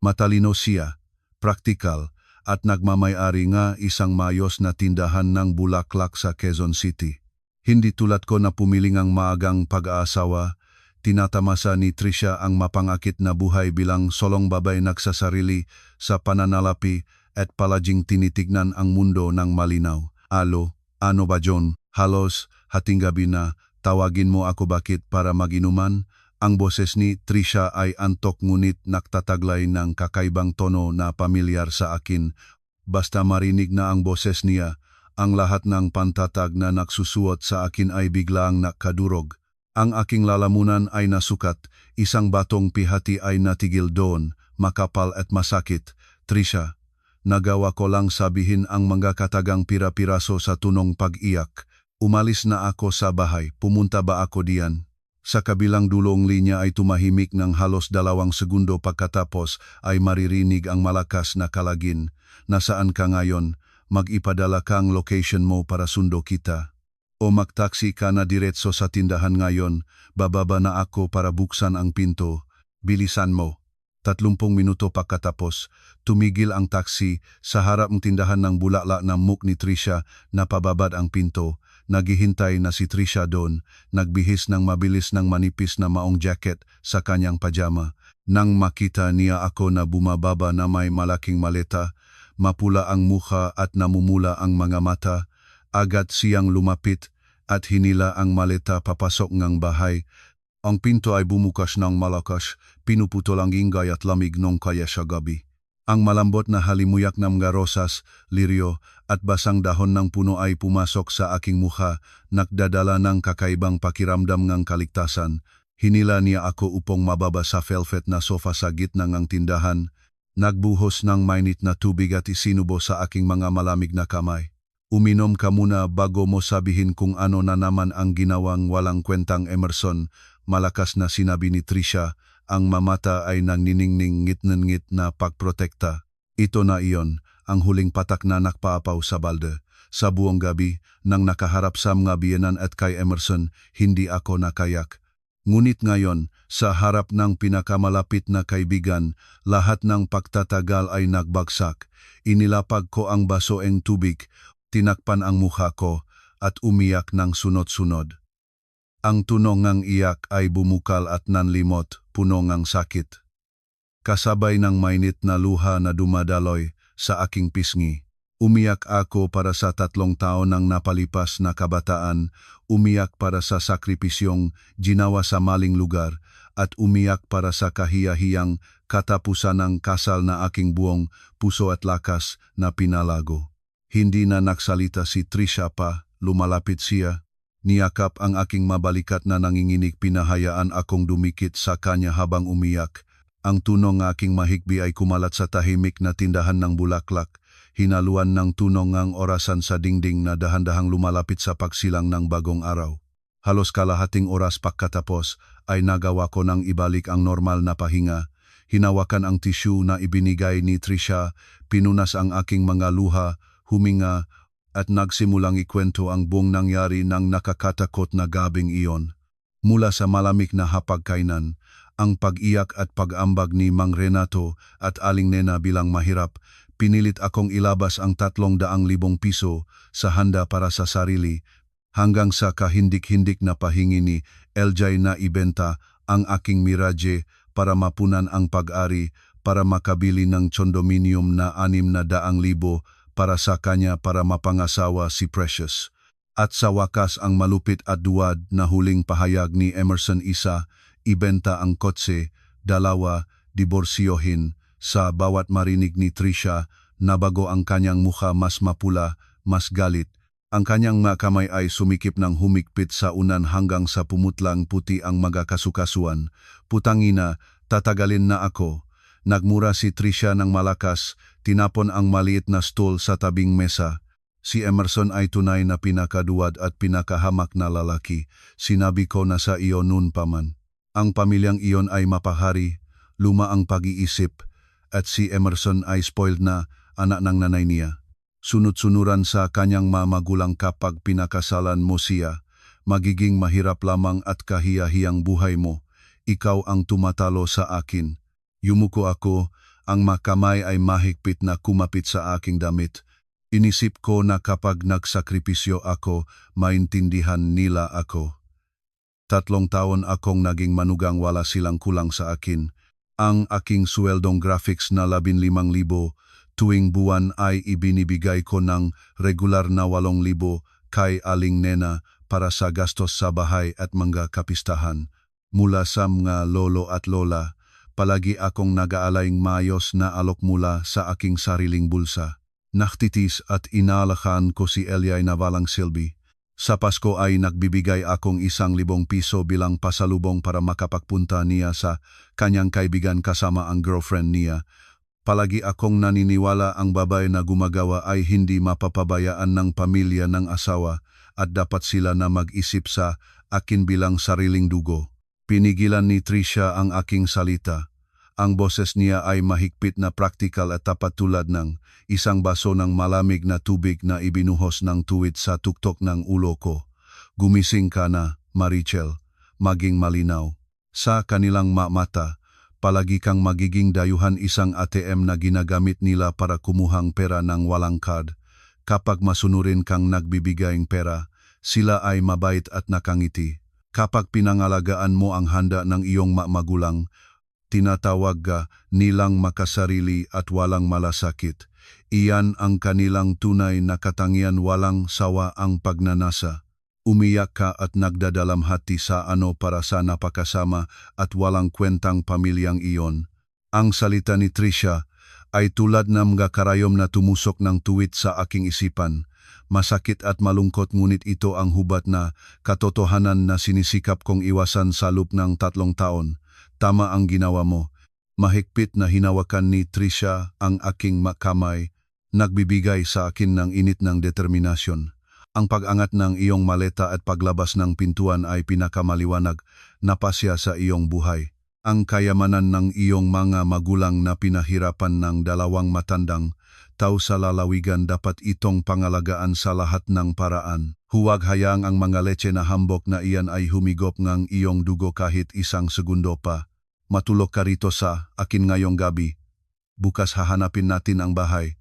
Matalino siya, praktikal, at nagmamay-ari nga isang mayos na tindahan ng bulaklak sa Quezon City. Hindi tulad ko na pumiling ang maagang pag-aasawa. Tinatamasa ni Trisha ang mapangakit na buhay bilang solong babay nagsasarili sa pananalapi at palaging tinitignan ang mundo ng malinaw. Alo, ano ba John? Halos hating gabi na, tawagin mo ako bakit para maginuman? Ang boses ni Trisha ay antok ngunit nagtataglay ng kakaibang tono na pamilyar sa akin. Basta marinig na ang boses niya, ang lahat ng pantatag na nagsusuot sa akin ay biglang nakadurog. Ang aking lalamunan ay nasukat, isang batong pihati ay natigil doon, makapal at masakit. Trisha, nagawa ko lang sabihin ang mga katagang pira-piraso sa tunong pag-iyak. Umalis na ako sa bahay, pumunta ba ako diyan? Sa kabilang dulong linya ay tumahimik ng halos 2 segundo, pagkatapos ay maririnig ang malakas na kalagin. Nasaan ka ngayon? Mag-ipadala kang location mo para sundo kita. O magtaksi ka na diretso sa tindahan ngayon, bababa na ako para buksan ang pinto. Bilisan mo. 30 minuto pagkatapos, tumigil ang taksi sa harap ng tindahan ng bulaklak na muk ni Trisha na pababad ang pinto. Naghihintay na si Trisha doon, nagbihis ng mabilis ng manipis na maong jacket sa kanyang pajama. Nang makita niya ako na bumababa na may malaking maleta, mapula ang mukha at namumula ang mga mata, agad siyang lumapit at hinila ang maleta papasok ng bahay. Ang pinto ay bumukas ng malakas, pinuputol ang ingay at lamig nung kaya sa gabi. Ang malambot na halimuyak ng mga rosas, liryo at basang dahon ng puno ay pumasok sa aking mukha, nagdadala ng kakaibang pakiramdam ng kaligtasan. Hinila niya ako upong mababa sa velvet na sofa sa gitna ng tindahan. Nagbuhos ng mainit na tubig at isinubo sa aking mga malamig na kamay. Uminom ka muna bago mo sabihin kung ano na naman ang ginawang walang kwentang Emerson, malakas na sinabi ni Trisha. Ang mamata ay nangniningning ngit-ngit na pagprotekta. Ito na iyon, ang huling patak na nakpaapaw sa balde. Sa buong gabi, nang nakaharap sa mga biyenan at kay Emerson, hindi ako nakayak. Ngunit ngayon, sa harap ng pinakamalapit na kaibigan, lahat ng pagtatagal ay nagbagsak. Inilapag ko ang basoeng tubig, tinakpan ang mukha ko, at umiyak ng sunod-sunod. Ang tunog ng iyak ay bumukal at nanlimot, puno ng sakit. Kasabay ng mainit na luha na dumadaloy sa aking pisngi. Umiyak ako para sa 3 taon ng napalipas na kabataan, umiyak para sa sakripisyong ginawa sa maling lugar, at umiyak para sa kahiyahiyang katapusan ng kasal na aking buong puso at lakas na pinalago. Hindi na nagsalita si Trisha pa, lumalapit siya. Niyakap ang aking mabalikat na nanginginig, pinahayaan akong dumikit sa kanya habang umiyak. Ang tunong aking mahigbi ay kumalat sa tahimik na tindahan ng bulaklak. Hinaluan ng tunong ang orasan sa dingding na dahan-dahang lumalapit sa pagsilang ng bagong araw. Halos kalahating oras pagkatapos ay nagawa ko nang ibalik ang normal na pahinga. Hinawakan ang tissue na ibinigay ni Trisha, pinunas ang aking mga luha, huminga, at nagsimulang ikwento ang buong nangyari ng nakakatakot na gabing iyon. Mula sa malamig na hapagkainan, ang pag-iyak at pag-ambag ni Mang Renato at Aling Nena bilang mahirap, pinilit akong ilabas ang 300,000 piso sa handa para sa sarili, hanggang sa kahindik-hindik na pahingi ni LJ na ibenta ang aking Mirage para mapunan ang pag-ari, para makabili ng condominium na 600,000 para sa kanya para mapangasawa si Precious. At sa wakas ang malupit at duwad na huling pahayag ni Emerson, isa, ibenta ang kotse, 2, diborsyohin. Sa bawat marinig ni Trisha, nabago ang kanyang mukha, mas mapula, mas galit. Ang kanyang mga kamay ay sumikip ng humigpit sa unan hanggang sa pumutlang puti ang magkasukasuan. Putangina, tatagalin na ako. Nagmura si Trisha ng malakas, tinapon ang maliit na stool sa tabing mesa. Si Emerson ay tunay na pinakaduwad at pinakahamak na lalaki. Sinabi ko na sa iyo noon pa man. Ang pamilyang iyon ay mapahari, luma ang pag-iisip, at si Emerson ay spoiled na anak ng nanay niya. Sunod-sunuran sa kanyang magulang. Kapag pinakasalan mo siya, magiging mahirap lamang at kahiya-hiyang buhay mo. Ikaw ang tumatalo sa akin. Yumuko ako, ang makamay ay mahigpit na kumapit sa aking damit. Inisip ko na kapag nagsakripisyo ako, maintindihan nila ako. 3 taon akong naging manugang, wala silang kulang sa akin. Ang aking sweldong graphics na 15,000 tuwing buwan ay ibinibigay ko ng regular na 8,000 kay Aling Nena para sa gastos sa bahay at mga kapistahan. Mula sa mga lolo at lola, palagi akong nag-aalaing mayos na alok mula sa aking sariling bulsa. Naktitis at inalakan ko si Elyay na walang silbi. Sa Pasko ay nagbibigay akong 1,000 piso bilang pasalubong para makapagpunta niya sa kanyang kaibigan kasama ang girlfriend niya. Palagi akong naniniwala ang babae na gumagawa ay hindi mapapabayaan ng pamilya ng asawa at dapat sila na mag-isip sa akin bilang sariling dugo. Pinigilan ni Trisha ang aking salita. Ang boses niya ay mahigpit na praktikal at tapat, tulad ng isang baso ng malamig na tubig na ibinuhos ng tuwid sa tuktok ng ulo ko. Gumising ka na, Marichel. Maging malinaw. Sa kanilang mata, palagi kang magiging dayuhan, isang ATM na ginagamit nila para kumuhang pera ng walang card. Kapag masunurin kang nagbibigayng pera, sila ay mabait at nakangiti. Kapag pinangalagaan mo ang handa ng iyong magulang, tinatawag ka nilang makasarili at walang malasakit. Iyan ang kanilang tunay na katangian, walang sawa ang pagnanasa. Umiyak ka at nagdadalamhati sa para sa napakasama at walang kwentang pamilyang iyon. Ang salita ni Trisha ay tulad ng mga karayom na tumusok ng tuwid sa aking isipan. Masakit at malungkot, ngunit ito ang hubat na katotohanan na sinisikap kong iwasan sa loob ng 3 taon. Tama ang ginawa mo. Mahigpit na hinawakan ni Trisha ang aking kamay, nagbibigay sa akin ng init ng determinasyon. Ang pag-angat ng iyong maleta at paglabas ng pintuan ay pinakamaliwanag na pasya sa iyong buhay. Ang kayamanan ng iyong mga magulang na pinahirapan ng 2 matandang tao sa lalawigan, dapat itong pangalagaan sa lahat ng paraan. Huwag hayaang ang mga leche na hambok na iyan ay humigop ng iyong dugo kahit 1 segundo pa. Matulog ka rito sa akin ngayong gabi. Bukas hahanapin natin ang bahay.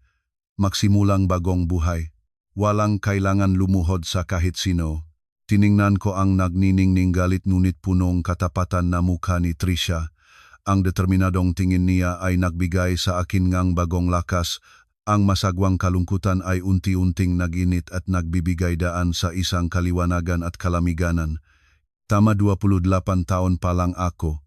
Magsimulang bagong buhay. Walang kailangan lumuhod sa kahit sino. Tiningnan ko ang nagniningning galit ngunit punong katapatan na mukha ni Trisha. Ang determinadong tingin niya ay nagbigay sa akin ng bagong lakas. Ang masagwang kalungkutan ay unti-unting naginit at nagbibigay daan sa isang kaliwanagan at kalamiganan. Tama 28 taon pa lang ako.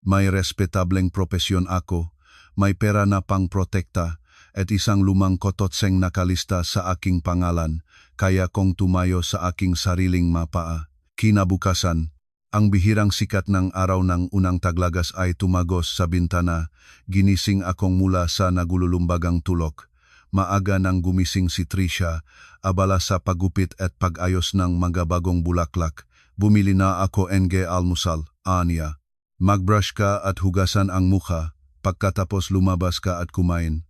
May respetableng propesyon ako, may pera na pang protekta, at isang lumang kototseng nakalista sa aking pangalan, kaya kong tumayo sa aking sariling mapaa. Kinabukasan, ang bihirang sikat ng araw ng unang taglagas ay tumagos sa bintana, ginising akong mula sa nagululumbagang tulog. Maaga nang gumising si Tricia, abala sa paggupit at pag-ayos ng mga bagong bulaklak. Bumili na ako ng almusal, aniya. Magbrush ka at hugasan ang mukha, pagkatapos lumabas ka at kumain.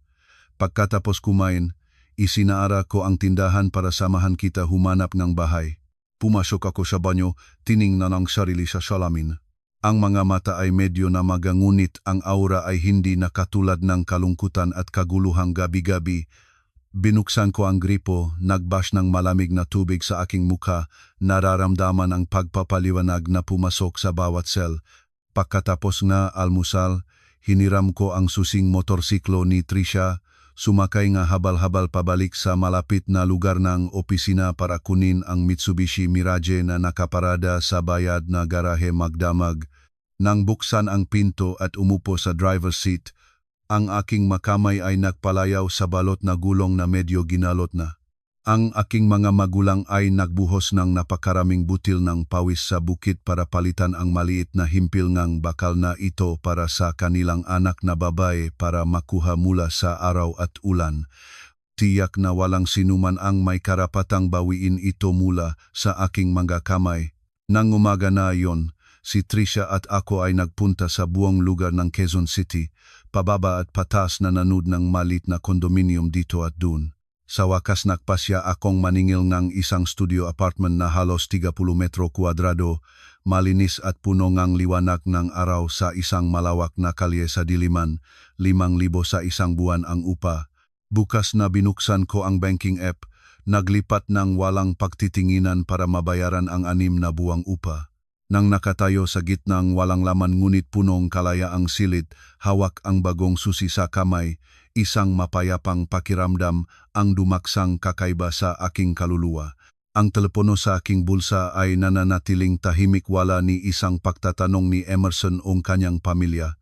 Pagkatapos kumain, isinaara ko ang tindahan para samahan kita humanap ng bahay. Pumasok ako sa banyo, tiningnan ang sarili sa salamin. Ang mga mata ay medyo na magangunit, ang aura ay hindi na katulad ng kalungkutan at kaguluhang gabi-gabi. Binuksan ko ang gripo, nagbash ng malamig na tubig sa aking mukha, nararamdaman ang pagpapaliwanag na pumasok sa bawat sel. Pagkatapos nga almusal, hiniram ko ang susing motorsiklo ni Tricia, sumakay nga habal-habal pabalik sa malapit na lugar ng opisina para kunin ang Mitsubishi Mirage na nakaparada sa bayad na garahe magdamag. Nang buksan ang pinto at umupo sa driver's seat, ang aking makamay ay nagpalayaw sa balot na gulong na medyo ginalot na. Ang aking mga magulang ay nagbuhos ng napakaraming butil ng pawis sa bukid para palitan ang maliit na himpil ng bakal na ito para sa kanilang anak na babae para makuha mula sa araw at ulan. Tiyak na walang sinuman ang may karapatang bawiin ito mula sa aking mga kamay. Nang umaga na iyon, si Tricia at ako ay nagpunta sa buong lugar ng Quezon City, pababa at patas na nanood ng malit na kondominium dito at dun. Sa wakas nagpasya akong maningil ng isang studio apartment na halos 30 metro kwadrado, malinis at puno ngang liwanag ng araw sa isang malawak na kalye sa Diliman, 5,000 sa isang buwan ang upa. Bukas na binuksan ko ang banking app, naglipat ng walang pagtitinginan para mabayaran ang 6 na buwang upa. Nang nakatayo sa gitnang walang laman ngunit punong kalaya ang silid, hawak ang bagong susi sa kamay, isang mapayapang pakiramdam ang dumaksang kakaiba sa aking kaluluwa. Ang telepono sa aking bulsa ay nananatiling tahimik, wala ni isang pagtatanong ni Emerson o kanyang pamilya.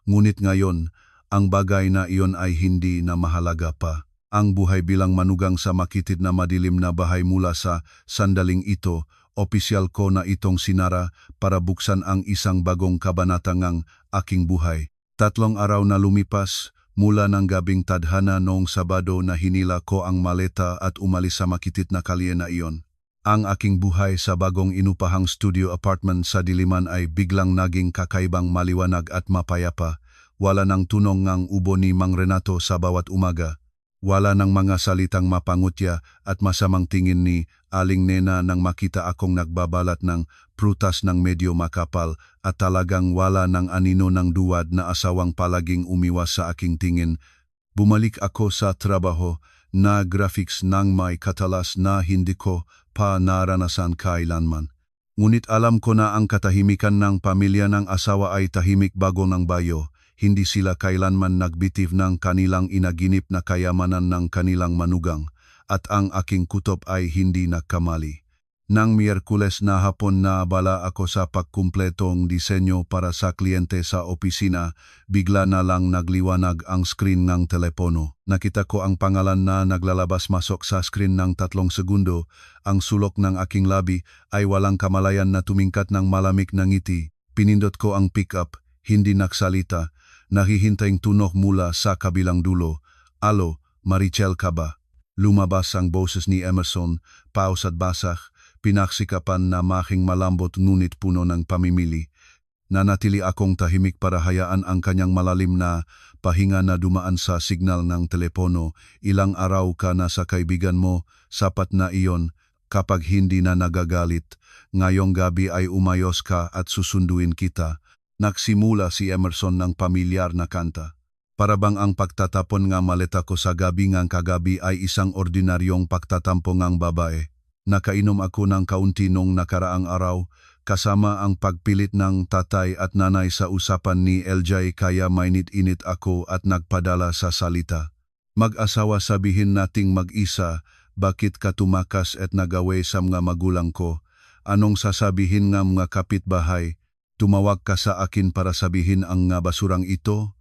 Ngunit ngayon, ang bagay na iyon ay hindi na mahalaga pa. Ang buhay bilang manugang sa makitid na madilim na bahay mula sa sandaling ito, opisyal ko na itong sinara para buksan ang isang bagong kabanata ng aking buhay. 3 araw na lumipas, mula ng gabing tadhana noong Sabado na hinila ko ang maleta at umalis sa makitid na kalye na iyon. Ang aking buhay sa bagong inupahang studio apartment sa Diliman ay biglang naging kakaibang maliwanag at mapayapa. Wala nang tunong ngang ubo ni Mang Renato sa bawat umaga. Wala nang mga salitang mapangutya at masamang tingin ni Aling Nena nang makita akong nagbabalat ng prutas ng medyo makapal, at talagang wala nang anino ng duwad na asawang palaging umiwas sa aking tingin. Bumalik ako sa trabaho na graphics ng may katalas na hindi ko pa naranasan kailanman. Ngunit alam ko na ang katahimikan ng pamilya ng asawa ay tahimik bago ng bayo. Hindi sila kailanman nagbitiw ng kanilang inaginip na kayamanan ng kanilang manugang, at ang aking kutob ay hindi nagkamali. Nang Miyerkules na hapon na abala ako sa pagkumpletong disenyo para sa kliyente sa opisina, bigla na lang nagliwanag ang screen ng telepono. Nakita ko ang pangalan na naglalabas-masok sa screen ng 3 segundo. Ang sulok ng aking labi ay walang kamalayan na tumingkat ng malamig na ngiti. Pinindot ko ang pick-up, hindi nagsalita. Nahihintayng tunog mula sa kabilang dulo. Alo, Marichel ka ba? Lumabas ang boses ni Emerson, paus at basak, pinaksikapan na making malambot ngunit puno ng pamimili. Nanatili akong tahimik para hayaan ang kanyang malalim na pahinga na dumaan sa signal ng telepono. Ilang araw ka na sa kaibigan mo, sapat na iyon. Kapag hindi na nagagalit, ngayong gabi ay umayos ka at susunduin kita. Nagsimula si Emerson ng pamilyar na kanta. Parabang ang pagtatapon nga maleta ko sa gabi ngang kagabi ay isang ordinaryong pagtatampo ngang babae. Nakainom ako ng kaunti nung nakaraang araw, kasama ang pagpilit ng tatay at nanay sa usapan ni LJ, kaya mainit-init ako at nagpadala sa salita. Mag-asawa, sabihin nating mag-isa, bakit ka tumakas at nagawe sa mga magulang ko? Anong sasabihin ng mga kapitbahay? Tumawag ka sa akin para sabihin ang nga basurang ito.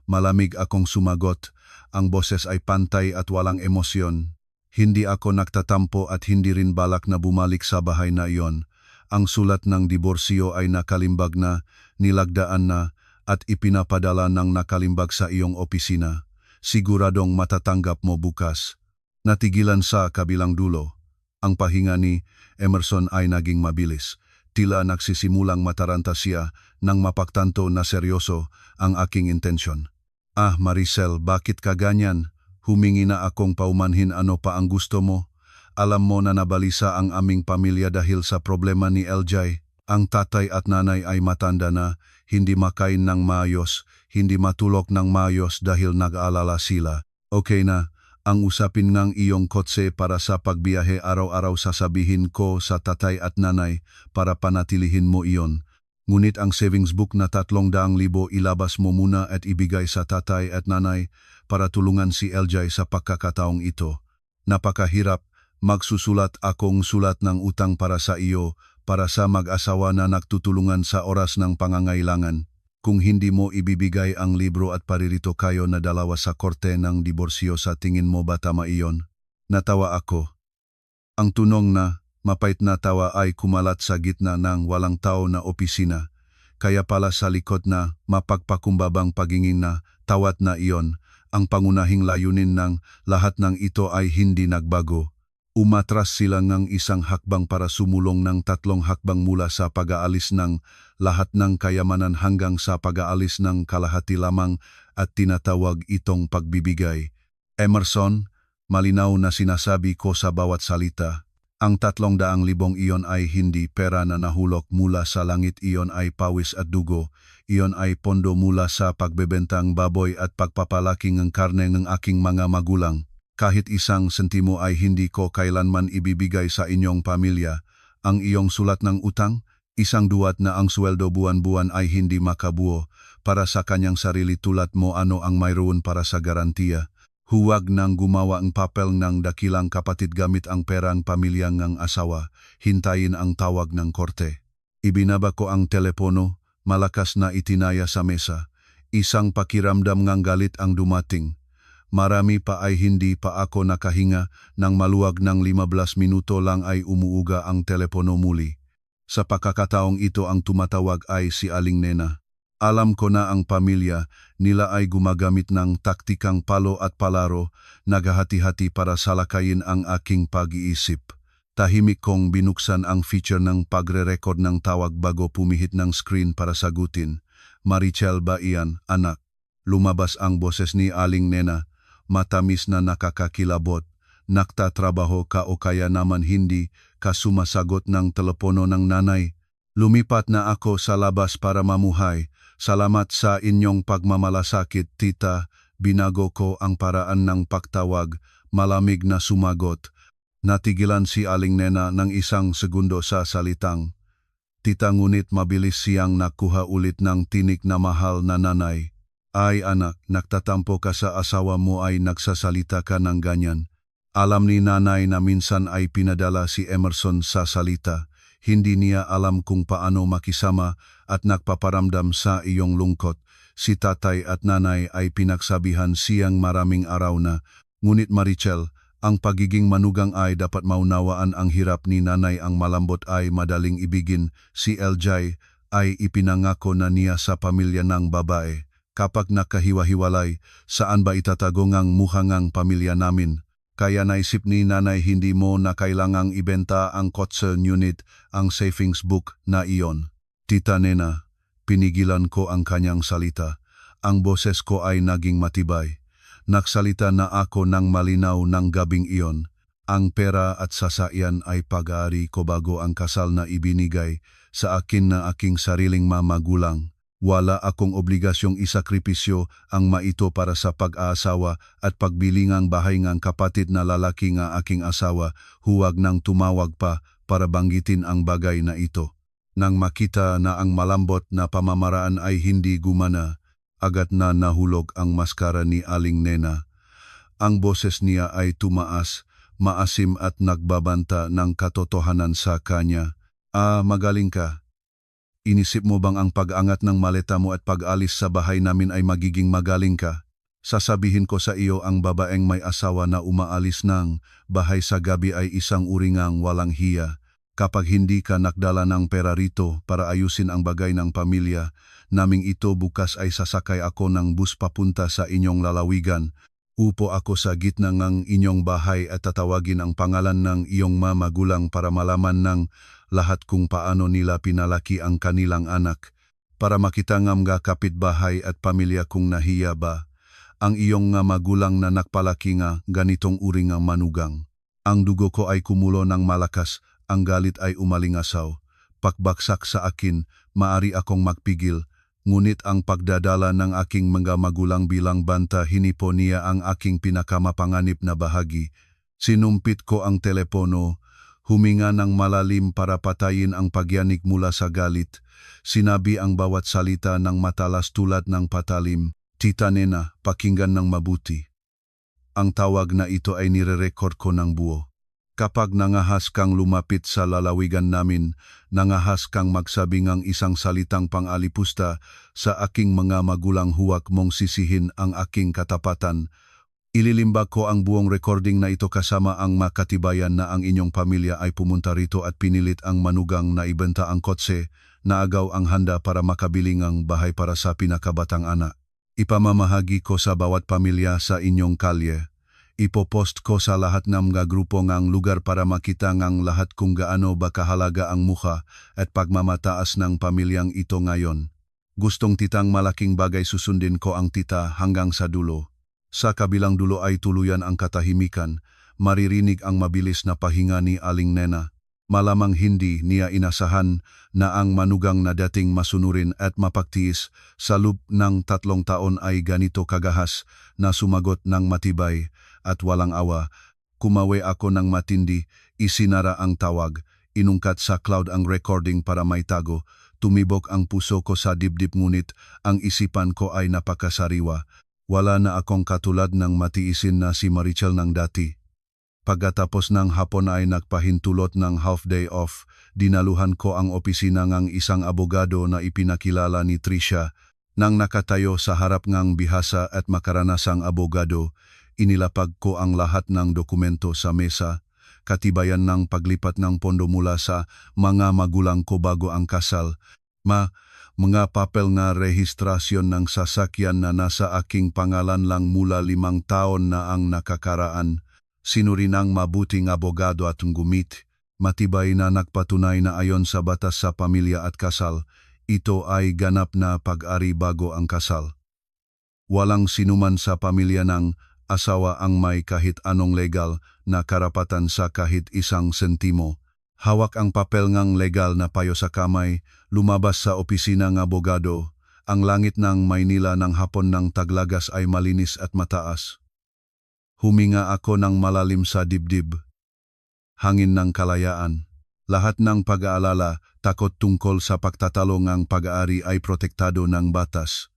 Malamig akong sumagot. Ang boses ay pantay at walang emosyon. Hindi ako nagtatampo at hindi rin balak na bumalik sa bahay na iyon. Ang sulat ng diborsyo ay nakalimbag na, nilagdaan na, at ipinapadala ng nakalimbag sa iyong opisina. Siguradong matatanggap mo bukas. Natigilan sa kabilang dulo. Ang pahinga ni Emerson ay naging mabilis. Tila nagsisimulang mataranta siya nang mapagtanto na seryoso ang aking intensyon. Ah, Maricel, bakit ka ganyan? Humingi na akong paumanhin ano pa ang gusto mo. Alam mo na nabalisa ang aming pamilya dahil sa problema ni LJ. Ang tatay at nanay ay matanda na, hindi makain ng maayos, hindi matulog ng maayos dahil nag-aalala sila. Okay na, ang usapin ng iyong kotse para sa pagbiyahe araw-araw sasabihin ko sa tatay at nanay para panatilihin mo iyon. Ngunit ang savings book na 300,000 ilabas mo muna at ibigay sa tatay at nanay para tulungan si LJ sa pagkakataong ito. Napakahirap, magsusulat akong sulat ng utang para sa iyo, para sa mag-asawa na nagtutulungan sa oras ng pangangailangan. Kung hindi mo ibibigay ang libro at paririto kayo na dalawa sa korte ng diborsyo sa tingin mo ba tama iyon? Natawa ako. Ang tunong na, mapait na tawa ay kumalat sa gitna ng walang tao na opisina. Kaya pala sa likod na mapagpakumbabang pagingin na tawat na iyon, ang pangunahing layunin ng lahat ng ito ay hindi nagbago. Umatras sila ng isang hakbang para sumulong ng 3 hakbang mula sa pag-aalis ng lahat ng kayamanan hanggang sa pag-aalis ng kalahati lamang at tinatawag itong pagbibigay. Emerson, malinaw na sinasabi ko sa bawat salita. Ang 300,000 iyon ay hindi pera na nahulog mula sa langit, iyon ay pawis at dugo. Iyon ay pondo mula sa pagbebentang baboy at pagpapalaking ng karne ng aking mga magulang. Kahit isang sentimo ay hindi ko kailanman ibibigay sa inyong pamilya. Ang iyong sulat ng utang, isang duwat na ang sweldo buwan-buwan ay hindi makabuo para sa kanyang sarili tulad mo ano ang mayroon para sa garantiya. Huwag nang gumawa ang papel ng dakilang kapatid gamit ang perang pamilyang ng asawa. Hintayin ang tawag ng korte. Ibinaba ko ang telepono, malakas na itinaya sa mesa. Isang pakiramdam ng galit ang dumating. Marami pa ay hindi pa ako nakahinga nang maluwag ng 15 minuto lang ay umuuga ang telepono muli. Sa pagkakataong ito ang tumatawag ay si Aling Nena. Alam ko na ang pamilya nila ay gumagamit ng taktikang palo at palaro, naghahati-hati para salakayin ang aking pag-iisip. Tahimik kong binuksan ang feature ng pagre-record ng tawag bago pumihit ng screen para sagutin. Maricel ba iyan, anak? Lumabas ang boses ni Aling Nena. Matamis na nakakakilabot, naktatrabaho ka o kaya naman hindi ka sumasagot ng telepono ng nanay. Lumipat na ako sa labas para mamuhay. Salamat sa inyong pagmamalasakit, tita. Binago ko ang paraan ng pagtawag, malamig na sumagot. Natigilan si Aling Nena ng isang segundo sa salitang. Tita, ngunit mabilis siyang nakuha ulit ng tinik na mahal na nanay. Ay anak, nagtatampo ka sa asawa mo ay nagsasalita ka ng ganyan. Alam ni nanay na minsan ay pinadala si Emerson sa salita. Hindi niya alam kung paano makisama at nagpaparamdam sa iyong lungkot. Si tatay at nanay ay pinagsabihan siyang maraming araw na. Ngunit Maricel, ang pagiging manugang ay dapat maunawaan ang hirap ni nanay, ang malambot ay madaling ibigin. Si LJ ay ipinangako na niya sa pamilya ng babae. Kapag nakahiwa-hiwalay, saan ba itatago ngang muhangang pamilya namin? Kaya naisip ni nanay hindi mo na kailangang ibenta ang kotse unit, ang savings book na iyon. Tita Nena, pinigilan ko ang kanyang salita. Ang boses ko ay naging matibay. Nagsalita na ako ng malinaw ng gabing iyon. Ang pera at sasakyan ay pag-aari ko bago ang kasal na ibinigay sa akin na aking sariling mamagulang. Wala akong obligasyong isakripisyo ang maito para sa pag-aasawa at pagbilingang bahay ng kapatid na lalaki nga aking asawa. Huwag nang tumawag pa para banggitin ang bagay na ito. Nang makita na ang malambot na pamamaraan ay hindi gumana, agad na nahulog ang maskara ni Aling Nena. Ang boses niya ay tumaas, maasim at nagbabanta ng katotohanan sa kanya. Ah, magaling ka. Inisip mo bang ang pag-angat ng maleta mo at pag-alis sa bahay namin ay magiging magaling ka? Sasabihin ko sa iyo ang babaeng may asawa na umaalis ng bahay sa gabi ay isang uringang walang hiya. Kapag hindi ka nakdala ng pera rito para ayusin ang bagay ng pamilya, naming ito bukas ay sasakay ako ng bus papunta sa inyong lalawigan. Upo ako sa gitna ng inyong bahay at tatawagin ang pangalan ng iyong magulang para malaman ng lahat kung paano nila pinalaki ang kanilang anak. Para makita ng mga kapitbahay at pamilya kung nahiya ba ang iyong magulang na nakpalaki nga ganitong uri nga manugang. Ang dugo ko ay kumulo ng malakas, ang galit ay umalingasaw. Pakbaksak sa akin, maari akong magpigil, ngunit ang pagdadala ng aking mga magulang bilang banta hinipo niya ang aking pinakamapanganib na bahagi. Sinumpit ko ang telepono, huminga ng malalim para patayin ang pagyanig mula sa galit. Sinabi ang bawat salita ng matalas tulad ng patalim. Tita Nena, pakinggan ng mabuti. Ang tawag na ito ay nire-record ko ng buo. Kapag nangahas kang lumapit sa lalawigan namin, nangahas kang magsabing ang isang salitang pang-alipusta sa aking mga magulang, huwag mong sisihin ang aking katapatan. Ililimbag ko ang buong recording na ito kasama ang makatibayan na ang inyong pamilya ay pumunta rito at pinilit ang manugang na ibenta ang kotse, na agaw ang handa para makabiling ang bahay para sa pinakabatang anak. Ipamamahagi ko sa bawat pamilya sa inyong kalye. Ipopost ko sa lahat ng mga grupo ngang lugar para makita ngang lahat kung gaano ba kahalaga ang mukha at pagmamataas ng pamilyang ito ngayon. Gustong titang malaking bagay, susundin ko ang tita hanggang sa dulo. Sa kabilang dulo ay tuluyan ang katahimikan, maririnig ang mabilis na pahinga ni Aling Nena. Malamang hindi niya inasahan na ang manugang na dating masunurin at mapagtiis sa loob ng 3 taon ay ganito kagahas na sumagot ng matibay at walang awa. Kumawi ako ng matindi, isinara ang tawag, inungkat sa cloud ang recording para may tago. Tumibok ang puso ko sa dibdib ngunit ang isipan ko ay napakasariwa. Wala na akong katulad ng matiisin na si Marichel ng dati. Pagkatapos ng hapon ay nagpahintulot ng half day off, dinaluhan ko ang opisina ng isang abogado na ipinakilala ni Tricia. Nang nakatayo sa harap ng bihasa at makaranasang abogado, inilapag ko ang lahat ng dokumento sa mesa, katibayan ng paglipat ng pondo mula sa mga magulang ko bago ang kasal, mga papel nga rehistrasyon ng sasakyan na nasa aking pangalan lang mula 5 taon na ang nakakaraan. Sinuri ng mabuting abogado at gumit, matibay na nagpatunay na ayon sa batas sa pamilya at kasal, ito ay ganap na pag-ari bago ang kasal. Walang sinuman sa pamilya ng asawa ang may kahit anong legal na karapatan sa kahit isang sentimo. Hawak ang papel ngang legal na payo sa kamay, lumabas sa opisina ng abogado. Ang langit ng Maynila ng hapon ng Taglagas ay malinis at mataas. Huminga ako ng malalim sa dibdib. Hangin ng kalayaan. Lahat ng pag-aalala, takot tungkol sa pagtatalo ng pag-aari ay protektado ng batas.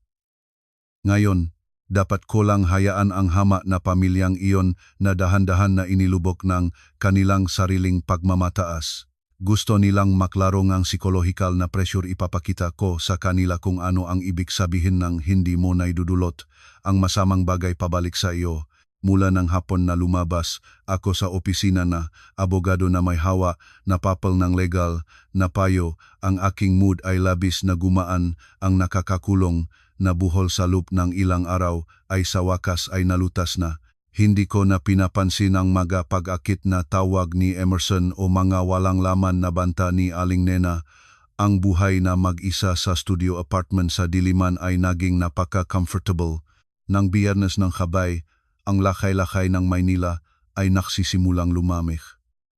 Ngayon, dapat ko lang hayaan ang hama na pamilyang iyon na dahan-dahan na inilubok ng kanilang sariling pagmamataas. Gusto nilang maklaro ng psikolohikal na pressure, ipapakita ko sa kanila kung ano ang ibig sabihin ng hindi mo naidudulot ang masamang bagay pabalik sa iyo. Mula ng hapon na lumabas ako sa opisina na abogado na may hawa na papel ng legal na payo, ang aking mood ay labis na gumaan, ang nakakakulong na buhol sa loob ng ilang araw ay sa wakas ay nalutas na. Hindi ko na pinapansin ang mga pag-akit na tawag ni Emerson o mga walang laman na banta ni Aling Nena. Ang buhay na mag-isa sa studio apartment sa Diliman ay naging napaka-comfortable. Nang Biyernes ng Habay, ang lakay-lakay ng Maynila ay nagsisimulang lumamig.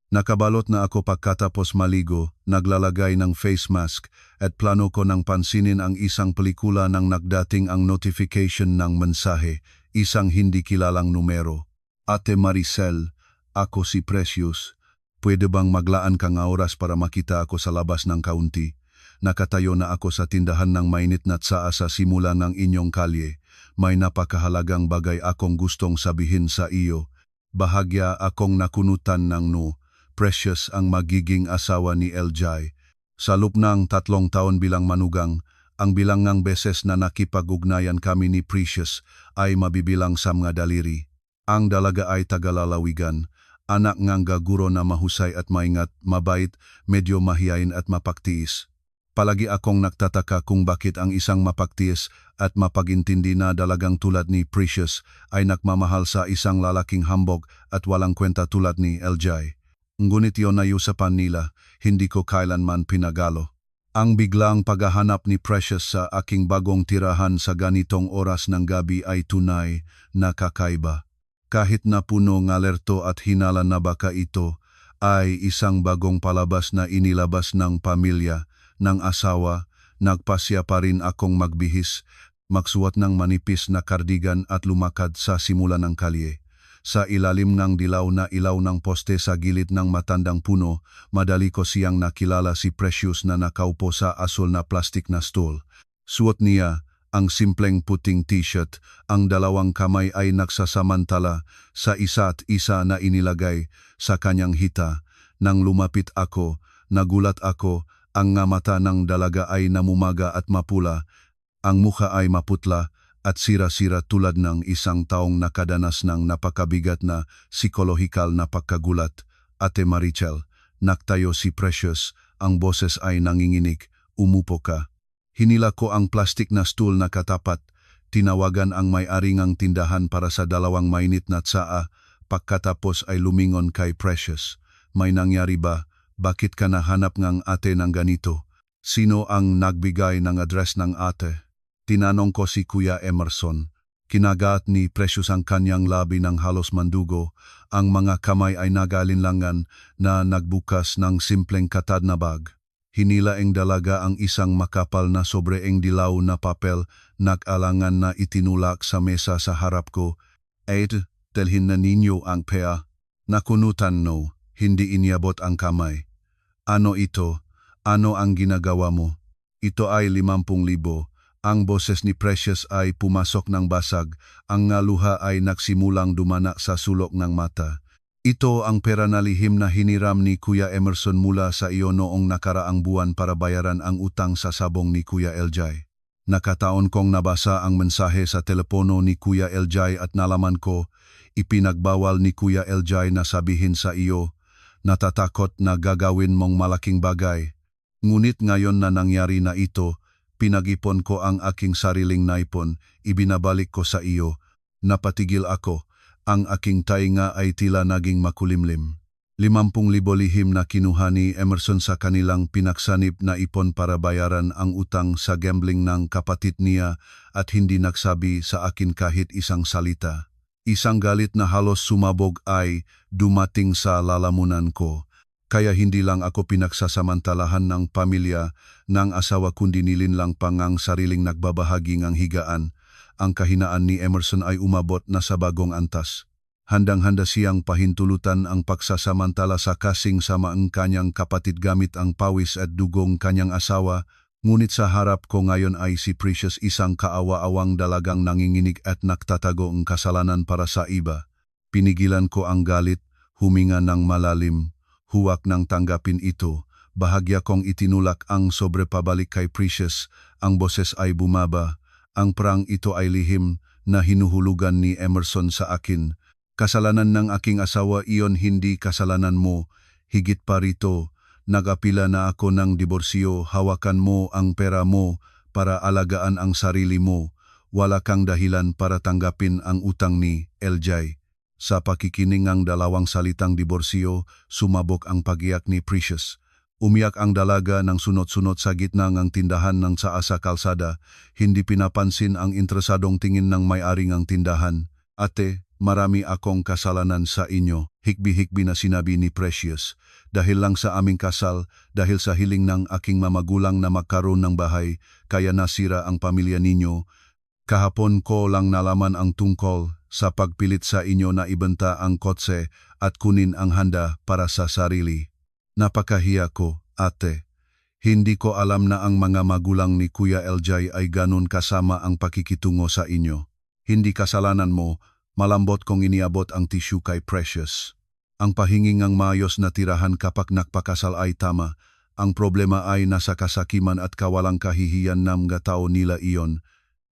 Nakabalot na ako pagkatapos maligo, naglalagay ng face mask at plano ko nang pansinin ang isang pelikula nang nagdating ang notification ng mensahe, isang hindi kilalang numero. Ate Maricel, ako si Precious. Pwede bang maglaan ka ng oras para makita ako sa labas ng kaunti? Nakatayo na ako sa tindahan ng mainit na tsaa sa simula ng inyong kalye. May napakahalagang bagay akong gustong sabihin sa iyo. Bahagya akong nakunutan ng Precious ang magiging asawa ni Eljay. Sa loob ng 3 taon bilang manugang, ang bilangang beses na nakipag-ugnayan kami ni Precious ay mabibilang sa mga daliri. Ang dalaga ay tagalalawigan, anak ngang gaguro na mahusay at maingat, mabait, medyo mahiyain at mapagtiis. Palagi akong nagtataka kung bakit ang isang mapagtiis at mapagintindi na dalagang tulad ni Precious ay nakmamahal sa isang lalaking hambog at walang kwenta tulad ni LJ. Ngunit yun ay usapan nila, hindi ko kailanman pinagalo. Ang biglang paghahanap ni Precious sa aking bagong tirahan sa ganitong oras ng gabi ay tunay na kakaiba. Kahit na puno ng alerto at hinala na baka ito ay isang bagong palabas na inilabas ng pamilya, ng asawa, nagpasya pa rin akong magbihis, magsuot ng manipis na kardigan at lumakad sa simula ng kalye. Sa ilalim ng dilaw na ilaw ng poste sa gilid ng matandang puno, madali ko siyang nakilala si Precious na nakaupo sa asul na plastik na stool. Suot niya ang simpleng puting t-shirt, ang dalawang kamay ay nagsasamantala sa isa't isa na inilagay sa kanyang hita. Nang lumapit ako, nagulat ako, ang nga mata ng dalaga ay namumaga at mapula, ang mukha ay maputla at sira-sira tulad ng isang taong nakadanas ng napakabigat na psikolohikal na pagkagulat. Ate Marichel, naktayo si Precious, ang boses ay nanginginig, umupo ka. Hinila ko ang plastik na stool na katapat, tinawagan ang may-ari ng tindahan para sa 2 mainit na tsaa, pagkatapos ay lumingon kay Precious. May nangyari ba? Bakit ka nahanap ng ate ng ganito? Sino ang nagbigay ng address ng ate? Tinanong ko si Kuya Emerson. Kinagat ni Precious ang kanyang labi ng halos mandugo, ang mga kamay ay nagalinlangan na nagbukas ng simpleng katad na bag. Hinilaing dalaga ang isang makapal na sobreeng dilaw na papel, nag-alangan na itinulak sa mesa sa harap ko. Ed, telhin na ninyo ang pea. Nakunutan no, hindi inyabot ang kamay. Ano ito? Ano ang ginagawa mo? Ito ay 50,000. Ang boses ni Precious ay pumasok ng basag, ang luha ay nagsimulang dumana sa sulok ng mata. Ito ang pera na lihim na hiniram ni Kuya Emerson mula sa iyo noong nakaraang buwan para bayaran ang utang sa sabong ni Kuya LJ. Nakataon kong nabasa ang mensahe sa telepono ni Kuya LJ at nalaman ko, ipinagbawal ni Kuya LJ na sabihin sa iyo, natatakot na gagawin mong malaking bagay. Ngunit ngayon na nangyari na ito, pinag-ipon ko ang aking sariling naipon, ibinabalik ko sa iyo. Napatigil ako, ang aking tainga ay tila naging makulimlim. 50,000 lihim na kinuha ni Emerson sa kanilang pinaksanip na ipon para bayaran ang utang sa gambling ng kapatid niya at hindi nagsabi sa akin kahit isang salita. Isang galit na halos sumabog ay dumating sa lalamunan ko. Kaya hindi lang ako pinagsasamantalahan ng pamilya ng asawa kundi nilinlang pang ang sariling nagbabahagi ng higaan. Ang kahinaan ni Emerson ay umabot na sa bagong antas. Handang-handa siyang pahintulutan ang pagsasamantala sa kasing sama ang kanyang kapatid gamit ang pawis at dugong kanyang asawa, ngunit sa harap ko ngayon ay si Precious, isang kaawa-awang dalagang nanginginig at nagtatago ang kasalanan para sa iba. Pinigilan ko ang galit, huminga ng malalim. Huwag nang tanggapin ito, bahagya kong itinulak ang sobrepabalik kay Precious, ang boses ay bumaba, ang prang ito ay lihim na hinuhulugan ni Emerson sa akin. Kasalanan ng aking asawa iyon, hindi kasalanan mo, higit pa rito, nagapila na ako ng diborsyo, hawakan mo ang pera mo para alagaan ang sarili mo, wala kang dahilan para tanggapin ang utang ni LJ. Sa pakikinig ng 2 salitang diborsyo, sumabog ang pagiyak ni Precious. Umiyak ang dalaga ng sunod-sunod sa gitna ng tindahan ng tsaa sa kalsada, hindi pinapansin ang interesadong tingin ng may-ari ng tindahan. Ate, marami akong kasalanan sa inyo, hikbi-hikbi na sinabi ni Precious. Dahil lang sa aming kasal, dahil sa hiling ng aking mamagulang na magkaroon ng bahay, kaya nasira ang pamilya ninyo. Kahapon ko lang nalaman ang tungkol sa pagpilit sa inyo na ibenta ang kotse at kunin ang handa para sa sarili. Napakahiya ko, ate. Hindi ko alam na ang mga magulang ni Kuya LJ ay ganun kasama ang pakikitungo sa inyo. Hindi kasalanan mo, malambot kong iniabot ang tissue kay Precious. Ang pahinging ng maayos na tirahan kapag nagpakasal ay tama, Ang problema ay nasa kasakiman at kawalang kahihiyan ng mga tao nila iyon.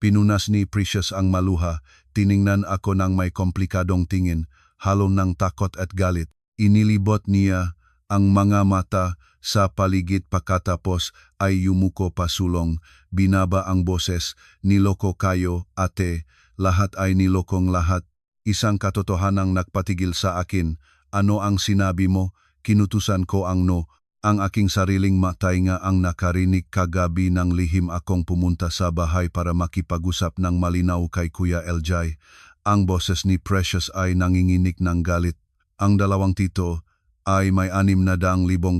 Pinunas ni Precious ang maluha, tiningnan ako ng may komplikadong tingin, halo ng takot at galit. Inilibot niya ang mga mata sa paligid pagkatapos ay yumuko pasulong, binaba ang boses, niloko kayo, ate, lahat ay nilokong lahat. Isang katotohanang nagpatigil sa akin, ano ang sinabi mo? Kinutusan ko ang no. Ang aking sariling matay nga ang nakarinig kagabi ng lihim akong pumunta sa bahay para makipag-usap ng malinaw kay Kuya LJ. Ang boses ni Precious ay nanginginig ng galit. Ang dalawang tito ay may 600,000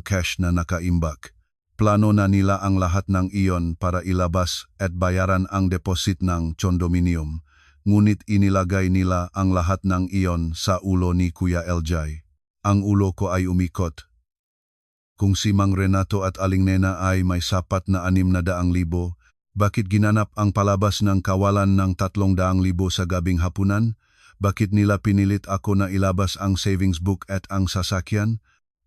cash na nakaimbak. Plano na nila ang lahat ng iyon para ilabas at bayaran ang deposit ng condominium. Ngunit inilagay nila ang lahat ng iyon sa ulo ni Kuya LJ. Ang ulo ko ay umikot. Kung si Mang Renato at Aling Nena ay may sapat na 600,000, bakit ginanap ang palabas ng kawalan ng 300,000 sa gabing hapunan? Bakit nila pinilit ako na ilabas ang savings book at ang sasakyan?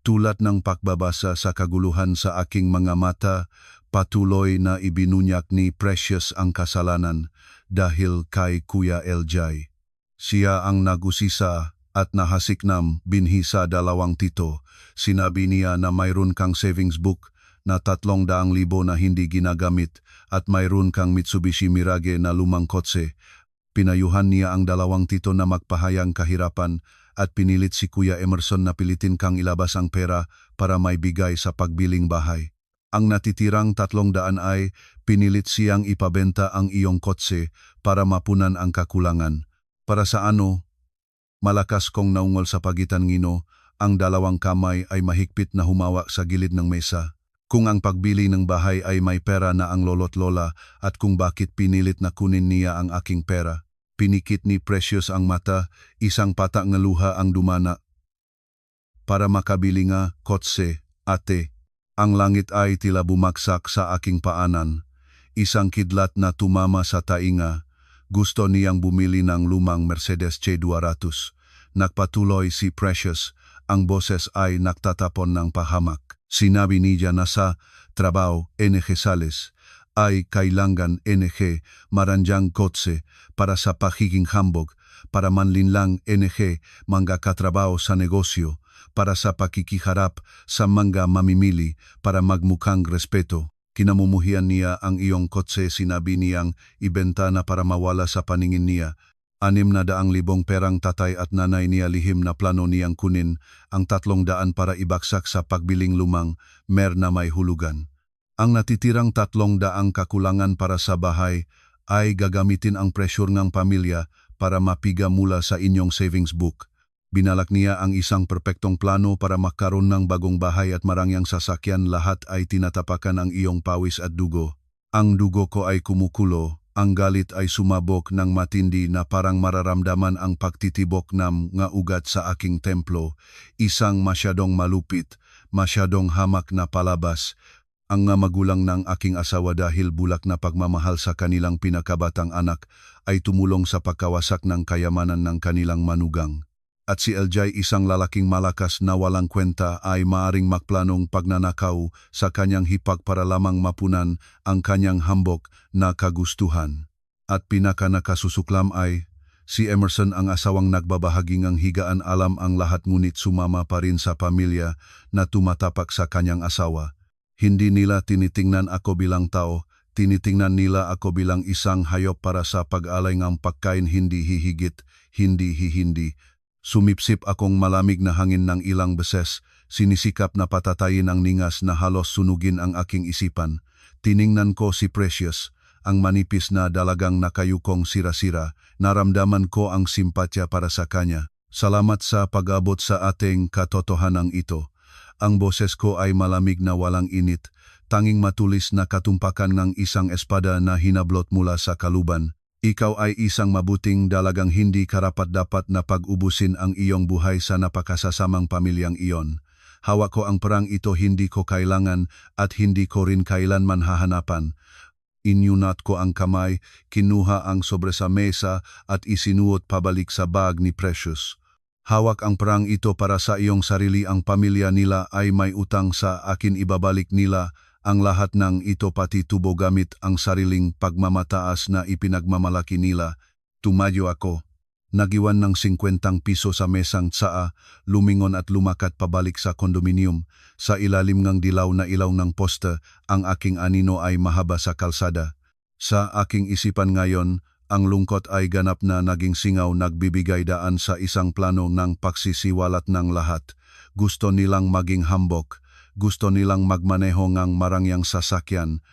Tulad ng pagbabasa sa kaguluhan sa aking mga mata, patuloy na ibinunyak ni Precious ang kasalanan dahil kay Kuya LJ. Siya ang nagusisa at nahasiknam binhi sa dalawang tito. Sinabi niya na mayroon kang savings book na 300,000 na hindi ginagamit at mayroon kang Mitsubishi Mirage na lumang kotse. Pinayuhan niya ang dalawang tito na magpahayang kahirapan at pinilit si Kuya Emerson na pilitin kang ilabas ang pera para may bigay sa pagbiling bahay. Ang natitirang 300 ay pinilit siyang ipabenta ang iyong kotse para mapunan ang kakulangan. Para sa ano? Malakas kong naungol sa pagitan ngino, ang dalawang kamay ay mahigpit na humawak sa gilid ng mesa. Kung ang pagbili ng bahay ay may pera na ang lolo't lola at kung bakit pinilit na kunin niya ang aking pera. Pinikit ni Precious ang mata, isang patak na luha ang dumana. Para makabili nga, kotse, ate. Ang langit ay tila bumagsak sa aking paanan. Isang kidlat na tumama sa tainga. Gusto niyang bumili ng lumang Mercedes C200. Nagpatuloy si Precious, ang boses ay nagtatapon ng pahamak. Sinabi niya na sa trabaho NG Sales ay kailangan NG maranjang kotse para sa pagiging hambog, para manlinlang NG mga katrabaho sa negosyo, para sa pakikiharap sa mga mamimili, para magmukhang respeto. Kinamumuhian niya ang iyong kotse, sinabi niyang ibenta na para mawala sa paningin niya. 600,000 perang tatay at nanay niya lihim na plano niyang kunin, ang 300 para ibaksak sa pagbiling lumang mer na may hulugan. Ang natitirang 300 kakulangan para sa bahay ay gagamitin ang pressure ng pamilya para mapiga mula sa inyong savings book. Binalak niya ang isang perpektong plano para magkaroon ng bagong bahay at marangyang sasakyan, lahat ay tinatapakan ang iyong pawis at dugo. Ang dugo ko ay kumukulo. Ang galit ay sumabog ng matindi na parang mararamdaman ang pagtitibok ng nga ugat sa aking templo. Isang masyadong malupit, masyadong hamak na palabas. Ang nga magulang ng aking asawa dahil bulak na pagmamahal sa kanilang pinakabatang anak ay tumulong sa pagkawasak ng kayamanan ng kanilang manugang. At si LJ, isang lalaking malakas na walang kwenta, ay maaring magplanong pagnanakaw sa kanyang hipag para lamang mapunan ang kanyang hambok na kagustuhan. At pinaka-nakasusuklam ay si Emerson, ang asawang nagbabahaging ang higaan, alam ang lahat ngunit sumama pa rin sa pamilya na tumatapak sa kanyang asawa. Hindi nila tinitingnan ako bilang tao, tinitingnan nila ako bilang isang hayop para sa pag-alay ng pagkain, hindi hihigit, hindi. Sumipsip akong malamig na hangin ng ilang beses, sinisikap na patatayin ang ningas na halos sunugin ang aking isipan. Tiningnan ko si Precious, ang manipis na dalagang nakayukong sira-sira, naramdaman ko ang simpatya para sa kanya. Salamat sa pag-abot sa ating katotohanan ito. Ang boses ko ay malamig na walang init, tanging matulis na katumpakan ng isang espada na hinablot mula sa kaluban. Ikaw ay isang mabuting dalagang, hindi karapat-dapat na pag-ubusin ang iyong buhay sa napakasasamang pamilyang iyon. Hawak ko ang perang ito, hindi ko kailangan at hindi ko rin kailanman hahanapan. Inyunat ko ang kamay, kinuha ang sobre sa mesa at isinuot pabalik sa bag ni Precious. Hawak ang perang ito para sa iyong sarili, ang pamilya nila ay may utang sa akin, ibabalik nila ang lahat ng ito pati tubo gamit ang sariling pagmamataas na ipinagmamalaki nila. Tumayo ako. Nagiwan ng 50 piso sa mesang tsaa, lumingon at lumakat pabalik sa kondominium. Sa ilalim ng dilaw na ilaw ng poste, ang aking anino ay mahaba sa kalsada. Sa aking isipan ngayon, ang lungkot ay ganap na naging singaw, nagbibigay daan sa isang plano ng pagsisiwalat ng lahat. Gusto nilang maging hambok, gusto nilang magmaneho ng marangyang sasakyan.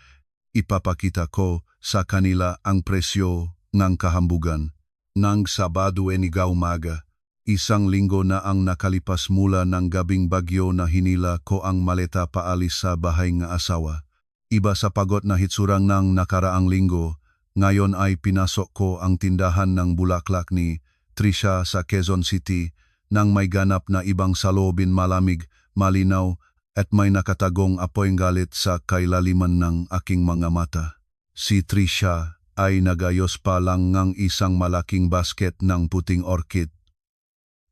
Ipapakita ko sa kanila ang presyo ng kahambugan. Nang Sabado umaga, isang linggo na ang nakalipas mula ng gabing bagyo na hinila ko ang maleta paalis sa bahay ng asawa. Iba sa pagod na hitsurang ng nakaraang linggo, ngayon ay pinasok ko ang tindahan ng bulaklak ni Trisha sa Quezon City nang may ganap na ibang saloobin, malamig, malinaw at may nakatagong apoy galit sa kailaliman ng aking mga mata. Si Trisha ay nagayos pa lang ng isang malaking basket ng puting orchid.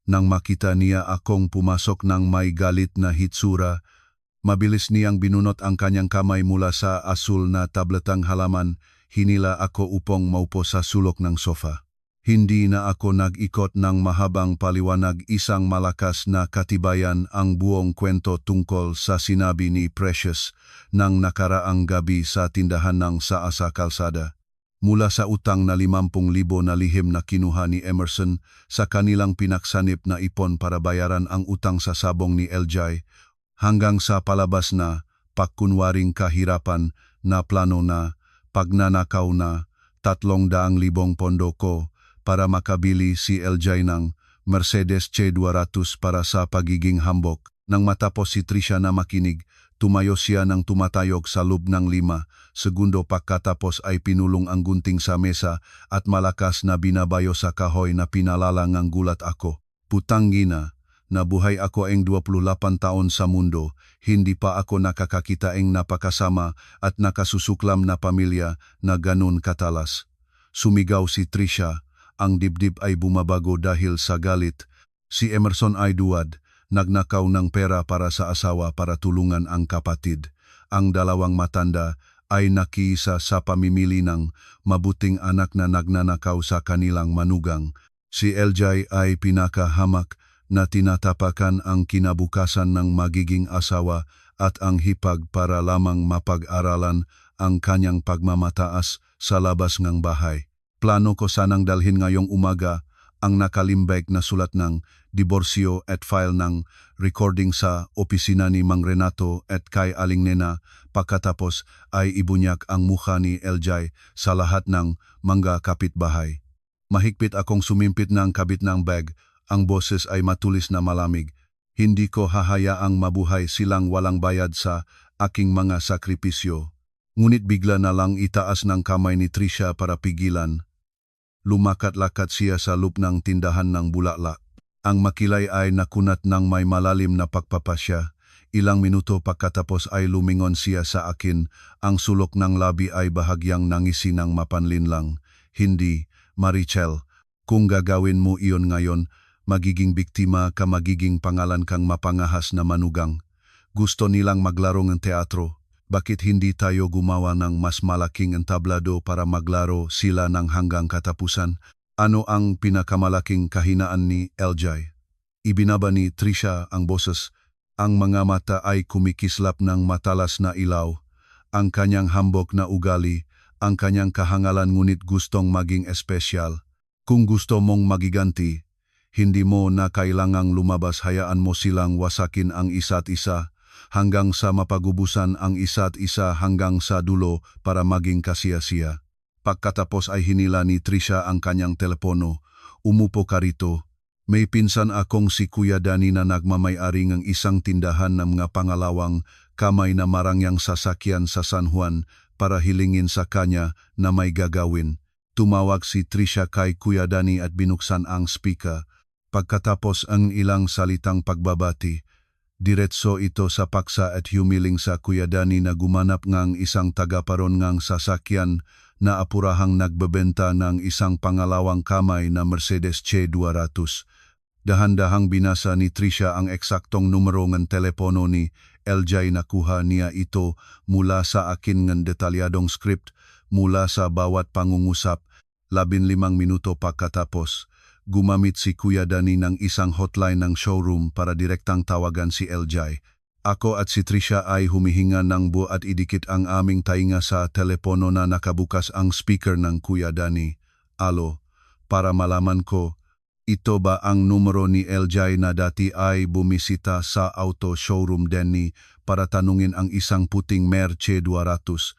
Nang makita niya akong pumasok ng may galit na hitsura, mabilis niyang binunot ang kanyang kamay mula sa asul na tabletang halaman. Hinila ako upong maupo sa sulok ng sofa. Hindi na ako nag-ikot ng mahabang paliwanag, isang malakas na katibayan ang buong kwento tungkol sa sinabi ni Precious ng nakaraang gabi sa tindahan ng saa sa kalsada. Mula sa utang na 50,000 na lihim na kinuha ni Emerson sa kanilang pinaksanip na ipon para bayaran ang utang sa sabong ni LJ, hanggang sa palabas na pagkunwaring kahirapan na plano na pagnanakaw na 300,000 pondo ko para makabili si LJ ng Mercedes C200 para sa pagiging hambok. Nang matapos si Trisha na makinig, tumayo siya ng tumatayog sa loob ng 5 segundo pagkatapos ay pinulong ang gunting sa mesa at malakas na binabayo sa kahoy na pinalala ng gulat ako. Putanggina, nabuhay ako ang 28 taon sa mundo, hindi pa ako nakakakita ang napakasama at nakasusuklam na pamilya na ganun katalas. Sumigaw si Trisha, ang dibdib ay bumabago dahil sa galit. Si Emerson ay duwad, nagnakaw ng pera para sa asawa para tulungan ang kapatid. Ang dalawang matanda ay nakiisa sa pamimili ng mabuting anak na nagnanakaw sa kanilang manugang. Si LJ ay pinakahamak na tinatapakan ang kinabukasan ng magiging asawa at ang hipag para lamang mapag-aralan ang kanyang pagmamataas sa labas ng bahay. Plano ko sanang dalhin ngayong umaga ang nakalimbag na sulat ng diborsyo at file ng recording sa opisina ni Mang Renato at kay Aling Nena, pagkatapos ay ibunyak ang mukha ni LJ sa lahat ng mga kapitbahay. Mahigpit akong sumimpit ng kabit ng bag, ang boses ay matulis na malamig. Hindi ko hahayaang mabuhay silang walang bayad sa aking mga sakripisyo. Ngunit bigla na lang itaas ng kamay ni Trisha para pigilan. Lumakat-lakat siya sa loob ng tindahan ng bulaklak. Ang makilay ay nakunat ng may malalim na pagpapasya. Ilang minuto pagkatapos ay lumingon siya sa akin. Ang sulok ng labi ay bahagyang nangisi ng mapanlinlang. Hindi, Marichel, kung gagawin mo iyon ngayon, magiging biktima ka, magiging pangalan kang mapangahas na manugang. Gusto nilang maglaro ng teatro. Bakit hindi tayo gumawa ng mas malaking entablado para maglaro sila ng hanggang katapusan? Ano ang pinakamalaking kahinaan ni LJ? Ibinaba ni Trisha ang boses. Ang mga mata ay kumikislap ng matalas na ilaw. Ang kanyang hambok na ugali, ang kanyang kahangalan, ngunit gustong maging espesyal. Kung gusto mong magiganti, hindi mo na kailangang lumabas, hayaan mo silang wasakin ang isa't isa hanggang sa mapagubusan ang isa't isa hanggang sa dulo para maging kasiyasiya. Pagkatapos ay hinila ni Trisha ang kanyang telepono. Umupo ka rito. May pinsan akong si Kuya Danny na nagmamay-ari ng isang tindahan ng mga pangalawang kamay na marangyang sasakyan sa San Juan para hilingin sa kanya na may gagawin. Tumawag si Trisha kay Kuya Danny at binuksan ang speaker. Pagkatapos ang ilang salitang pagbabati, diretso ito sa paksa at humiling sa Kuya Danny na gumanap ngang isang tagaparon ngang sasakyan na apurahang nagbebenta ng isang pangalawang kamay na Mercedes C200. Dahan-dahang binasa ni Trisha ang eksaktong numero ng telepono ni LJ. Nakuha niya ito mula sa akin ng detalyadong script mula sa bawat pangungusap. 15 minuto pagkatapos, gumamit si Kuya Danny ng isang hotline ng showroom para direktang tawagan si LJ. Ako at si Trisha ay humihinga ng buo at idikit ang aming tainga sa telepono na nakabukas ang speaker ng Kuya Danny. Alo, para malaman ko, ito ba ang numero ni LJ na dati ay bumisita sa auto showroom Danny para tanungin ang isang puting Merce 200?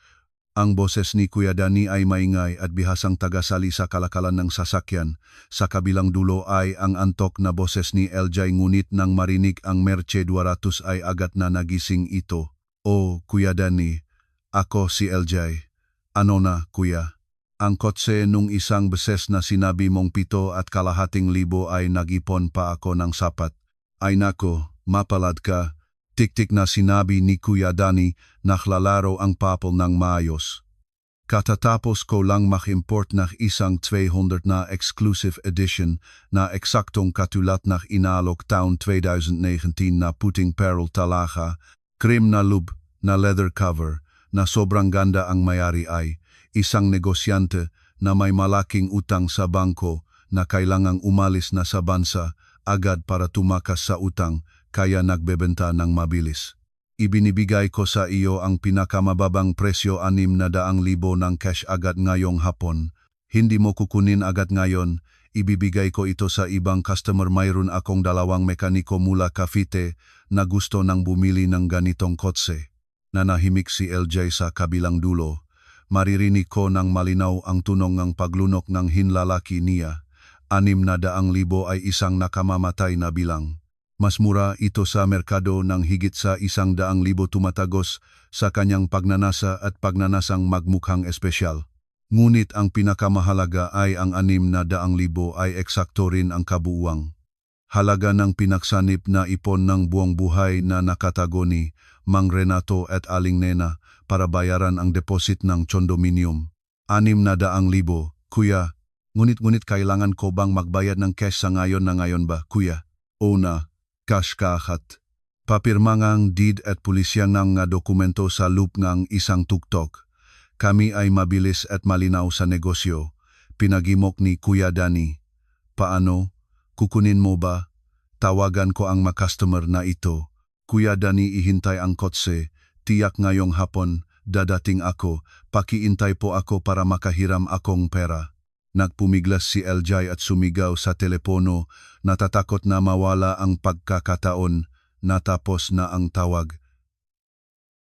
Ang boses ni Kuya Danny ay maingay at bihasang tagasali sa kalakalan ng sasakyan. Sa kabilang dulo ay ang antok na boses ni LJ, ngunit nang marinig ang Merce 200 ay agad na nagising ito. "Oh, Kuya Danny, ako si LJ. Ano na, Kuya? Ang kotse nung isang beses na sinabi mong 7,500 ay nag-ipon pa ako ng sapat." "Ay nako, mapalad ka." Tik-tik na sinabi ni Kuya Danny, "Naklalaro ang papel ng maayos. Katatapos ko lang mag-import ng isang 200 na exclusive edition na eksaktong katulad ng inalok taon 2019 na puting pearl talaga, cream na lube, na leather cover, na sobrang ganda. Ang mayari ay isang negosyante na may malaking utang sa bangko na kailangang umalis na sa bansa agad para tumakas sa utang, kaya nagbebenta ng mabilis. Ibinibigay ko sa iyo ang pinakamababang presyo, 600,000 ng cash agad ngayong hapon. Hindi mo kukunin agad ngayon, ibibigay ko ito sa ibang customer. Mayroon akong 2 mekaniko mula Cavite na gusto nang bumili ng ganitong kotse." Nanahimik si LJ sa kabilang dulo. Maririnig ko ng malinaw ang tunog ng paglunok ng hinlalaki niya. 600,000 ay isang nakamamatay na bilang. Mas mura ito sa merkado ng higit sa 100,000, tumatagos sa kanyang pagnanasa at pagnanasang magmukhang espesyal. Ngunit ang pinakamahalaga ay ang 600,000 ay eksakto rin ang kabuuang halaga ng pinaksanip na ipon ng buong buhay na nakatago ni Mang Renato at Aling Nena para bayaran ang deposit ng condominium. 600,000, Kuya. Ngunit kailangan ko bang magbayad ng cash sa ngayon na ngayon ba, Kuya? O na, cash kahat. Papirma ngang deed at pulisya ng nga dokumento sa loop ngang isang tuktok. Kami ay mabilis at malinaw sa negosyo. Pinagimok ni Kuya Danny. "Paano? Kukunin mo ba? Tawagan ko ang customer na ito." "Kuya Danny, ihintay ang kotse. Tiyak ngayong hapon, dadating ako. Pakiintay po ako para makahiram akong pera." Nagpumiglas si LJ at sumigaw sa telepono, natatakot na mawala ang pagkakataon. Natapos na ang tawag.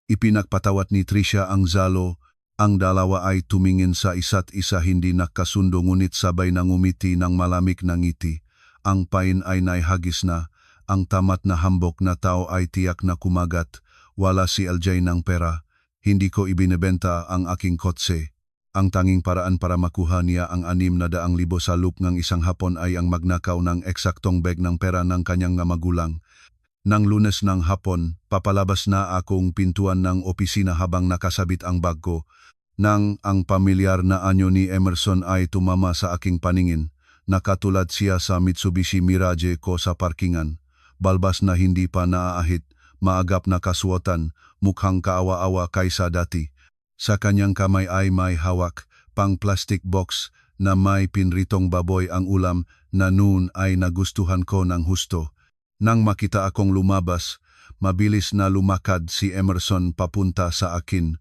Ipinagpatawat ni Trisha ang zalo. Ang dalawa ay tumingin sa isa't isa, hindi nakasundo, ngunit sabay nang umiti ng malamig na ngiti. Ang pain ay naihagis na. Ang tamat na hambok na tao ay tiyak na kumagat. Wala si LJ ng pera. "Hindi ko ibinebenta ang aking kotse. Ang tanging paraan para makuha niya ang 600,000 sa loop ng isang hapon ay ang magnakaw ng eksaktong bag ng pera ng kanyang magulang." Nang Lunes ng hapon, papalabas na akong pintuan ng opisina habang nakasabit ang bag ko. Nang ang pamilyar na anyo ni Emerson ay tumama sa aking paningin, nakatulad siya sa Mitsubishi Mirage ko sa parkingan. Balbas na hindi pa naaahit, maagap na kasuotan, mukhang kaawa-awa kaysa dati. Sa kanyang kamay ay may hawak pang plastic box na may pinritong baboy ang ulam na noon ay nagustuhan ko ng husto. Nang makita akong lumabas, mabilis na lumakad si Emerson papunta sa akin.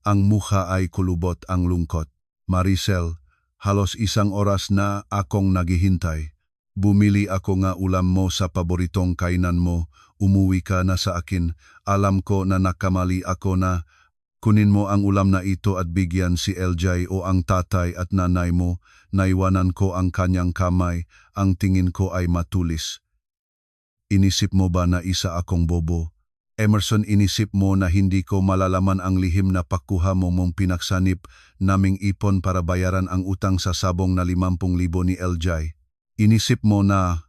Ang mukha ay kulubot ang lungkot. "Maricel, halos 1 oras na akong naghihintay. Bumili ako nga ulam mo sa paboritong kainan mo. Umuwi ka na sa akin. Alam ko na nakamali ako na. Kunin mo ang ulam na ito at bigyan si LJ o ang tatay at nanay mo." Naiwanan ko ang kanyang kamay. Ang tingin ko ay matulis. "Inisip mo ba na isa akong bobo? Emerson, inisip mo na hindi ko malalaman ang lihim na pagkuha mo mong pinaksanip naming ipon para bayaran ang utang sa sabong na 50,000 ni LJ? Inisip mo na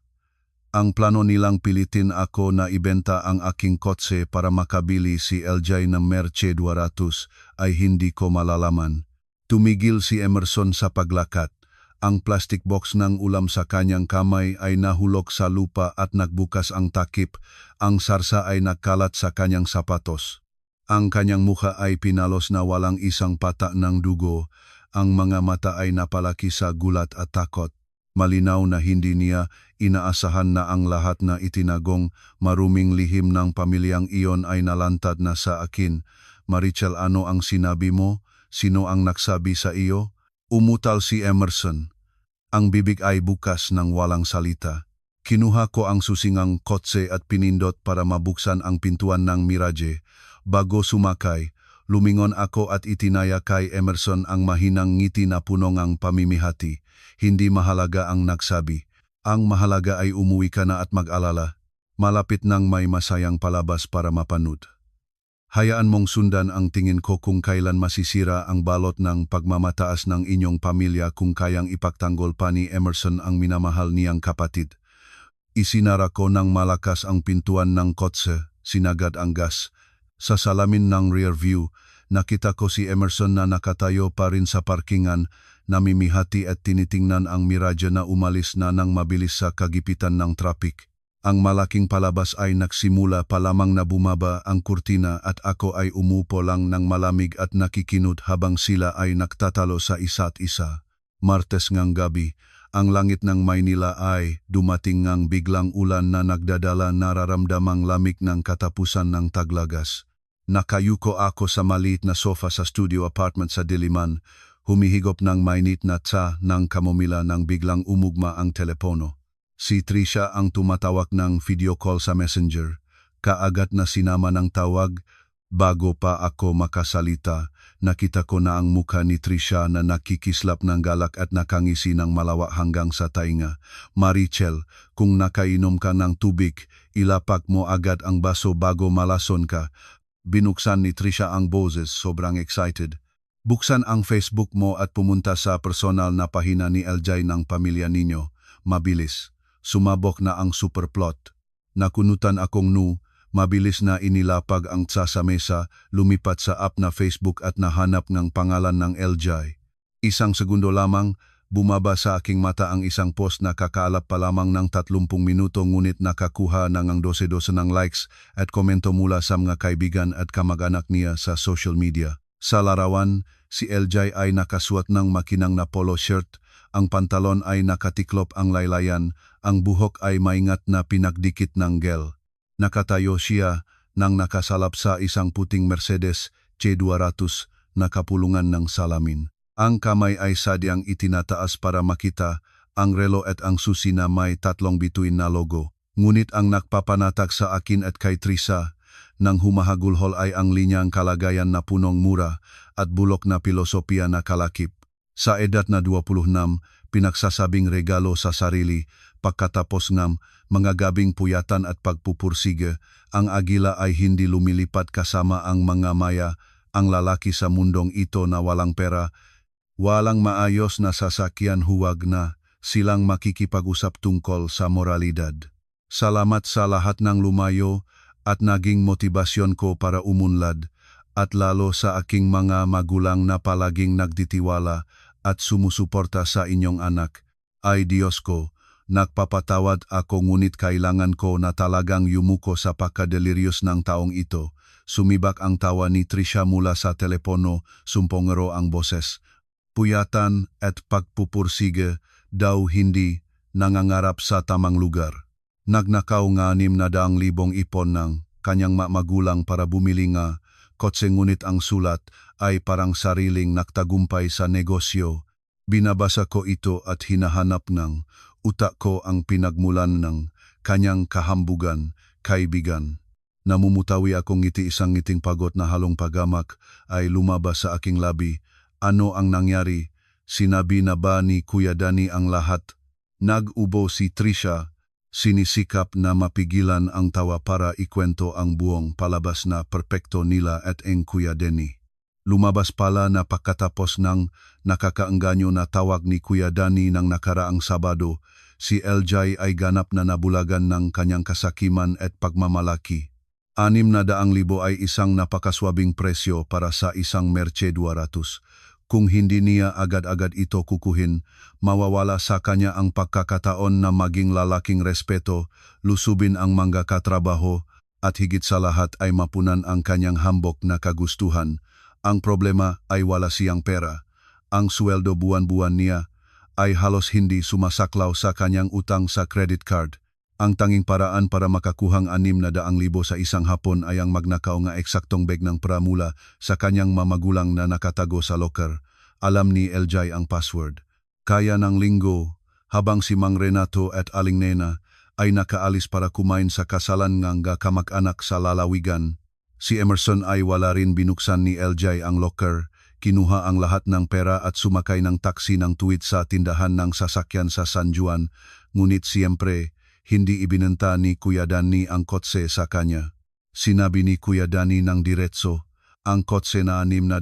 ang plano nilang pilitin ako na ibenta ang aking kotse para makabili si LJ ng Merce 200 ay hindi ko malalaman." Tumigil si Emerson sa paglakat. Ang plastic box ng ulam sa kanyang kamay ay nahulog sa lupa at nagbukas ang takip. Ang sarsa ay nagkalat sa kanyang sapatos. Ang kanyang mukha ay pinalos na walang isang pata ng dugo. Ang mga mata ay napalaki sa gulat at takot. Malinaw na hindi niya inaasahan na ang lahat na itinagong maruming lihim ng pamilyang iyon ay nalantad na sa akin. Marichel, ano ang sinabi mo? Sino ang nagsabi sa iyo? Umutal si Emerson. Ang bibig ay bukas ng walang salita. Kinuha ko ang susingang kotse at pinindot para mabuksan ang pintuan ng Mirage. Bago sumakay, lumingon ako at itinaya kay Emerson ang mahinang ngiti na punong ang pamimihati. Hindi mahalaga ang nagsabi. Ang mahalaga ay umuwi ka na at mag-alala. Malapit nang may masayang palabas para mapanood. Hayaan mong sundan ang tingin ko kung kailan masisira ang balot ng pagmamataas ng inyong pamilya kung kayang ipagtanggol pa ni Emerson ang minamahal niyang kapatid. Isinara ko ng malakas ang pintuan ng kotse, sinagad ang gas. Sa salamin ng rear view, nakita ko si Emerson na nakatayo pa rin sa parkingan, namimihati at tinitingnan ang Mirage na umalis na nang mabilis sa kagipitan ng traffic. Ang malaking palabas ay nagsimula pa lamang na bumaba ang kurtina at ako ay umupo lang ng malamig at nakikinot habang sila ay nagtatalo sa isa't isa. Martes ngang gabi, ang langit ng Maynila ay dumating ngang biglang ulan na nagdadala nararamdamang lamig ng katapusan ng taglagas. Nakayuko ako sa maliit na sofa sa studio apartment sa Diliman, humihigop ng mainit na tsa ng kamomila nang biglang umugma ang telepono. Si Trisha ang tumatawag ng video call sa messenger. Kaagad na sinama ng tawag. Bago pa ako makasalita, nakita ko na ang mukha ni Trisha na nakikislap ng galak at nakangisi ng malawak hanggang sa tainga. Marichel, kung nakainom ka ng tubig, ilapak mo agad ang baso bago malason ka. Binuksan ni Trisha ang boses, sobrang excited. Buksan ang Facebook mo at pumunta sa personal na pahina ni LJ ng pamilya ninyo. Mabilis. Sumabok na ang superplot. Nakunutan akong mabilis na inilapag ang tsa sa mesa, lumipat sa app na Facebook at nahanap ng pangalan ng LJ. Isang segundo lamang, bumaba sa aking mata ang isang post na kakaalap pa lamang ng 30 minuto ngunit nakakuha ng ang 12-12 ng likes at komento mula sa mga kaibigan at kamag-anak niya sa social media. Sa larawan, si LJ ay nakasuot ng makinang na polo shirt, ang pantalon ay nakatiklop ang laylayan, ang buhok ay maingat na pinagdikit ng gel. Nakatayo siya nang nakasalap sa isang puting Mercedes C200 na kapulungan ng salamin. Ang kamay ay sadyang itinataas para makita ang relo at ang susi na may 3 bituin na logo. Ngunit ang nagpapanatag sa akin at kay Trisha nang humahagulhol ay ang linyang kalagayan na punong mura at bulok na pilosopiya na kalakip. Sa edad na 26, pinagsasabing regalo sa sarili, pagkatapos ng mga gabing puyatan at pagpupursige, ang agila ay hindi lumilipat kasama ang mga maya, ang lalaki sa mundong ito na walang pera, walang maayos na sasakyan, huwag na silang makikipag-usap tungkol sa moralidad. Salamat sa lahat ng lumayo at naging motibasyon ko para umunlad, at lalo sa aking mga magulang na palaging nagtitiwala at sumusuporta sa inyong anak. Ay Diyos ko, nagpapatawad ako ngunit kailangan ko na talagang yumuko sa pagkadeliryos ng taong ito. Sumibak ang tawa ni Trisha mula sa telepono, sumpongero ang boses. Puyatan at pagpupursige daw hindi nangangarap sa tamang lugar. Nagnakaw nga 600,000 ipon ng kanyang magulang para bumili nga kotse ngunit ang sulat ay parang sariling nagtagumpay sa negosyo. Binabasa ko ito at hinahanap ng utak ko ang pinagmulan ng kanyang kahambugan, kaibigan. Namumutawi akong ngiti, isang ngiting pagod na halong pagamak ay lumabas sa aking labi. Ano ang nangyari? Sinabi na ba ni Kuya Danny ang lahat? Nag-ubo si Trisha. Sinisikap na mapigilan ang tawa para ikwento ang buong palabas na perpekto nila at ang Kuya Danny. Lumabas pala na pagkatapos ng nakakaengganyo na tawag ni Kuya Danny ng nakaraang Sabado, si LJ ay ganap na nabulagan ng kanyang kasakiman at pagmamalaki. 600,000 ay isang napakaswabing presyo para sa isang Merce 200. Kung hindi niya agad-agad ito kukuhin, mawawala sa kanya ang pagkakataon na maging lalaking respeto, lusubin ang mga katrabaho, at higit sa lahat ay mapunan ang kanyang hambok na kagustuhan. Ang problema ay wala siyang pera. Ang sweldo buwan-buwan niya ay halos hindi sumasaklaw sa kanyang utang sa credit card. Ang tanging paraan para makakuhang 600,000 sa isang hapon ay ang magnakaw nga eksaktong bag ng pera mula sa kanyang mamagulang na nakatago sa locker. Alam ni LJ ang password. Kaya ng linggo, habang si Mang Renato at Aling Nena ay nakaalis para kumain sa kasalan ng kamag-anak sa lalawigan, si Emerson ay wala rin binuksan ni LJ ang locker, kinuha ang lahat ng pera at sumakay ng taxi ng tuwid sa tindahan ng sasakyan sa San Juan, ngunit siyempre, hindi ibinenta ni Kuya Danny ang kotse sa kanya. Sinabi ni Kuya Danny ng diretso, ang kotse na 600,000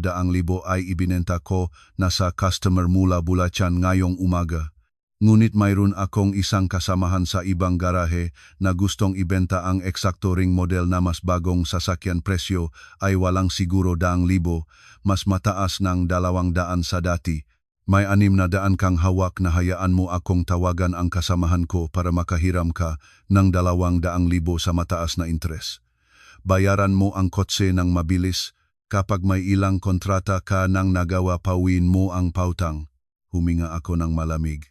ay ibinenta ko na sa customer mula Bulacan ngayong umaga. Ngunit mayroon akong isang kasamahan sa ibang garahe na gustong ibenta ang eksakto ring model na mas bagong sasakyan, presyo ay walang siguro 200,000, mas mataas ng 200 sa dati. May 600 kang hawak na hayaan mo akong tawagan ang kasamahan ko para makahiram ka ng 200,000 sa mataas na interes. Bayaran mo ang kotse ng mabilis, kapag may ilang kontrata ka nang nagawa pawin mo ang pautang. Huminga ako ng malamig.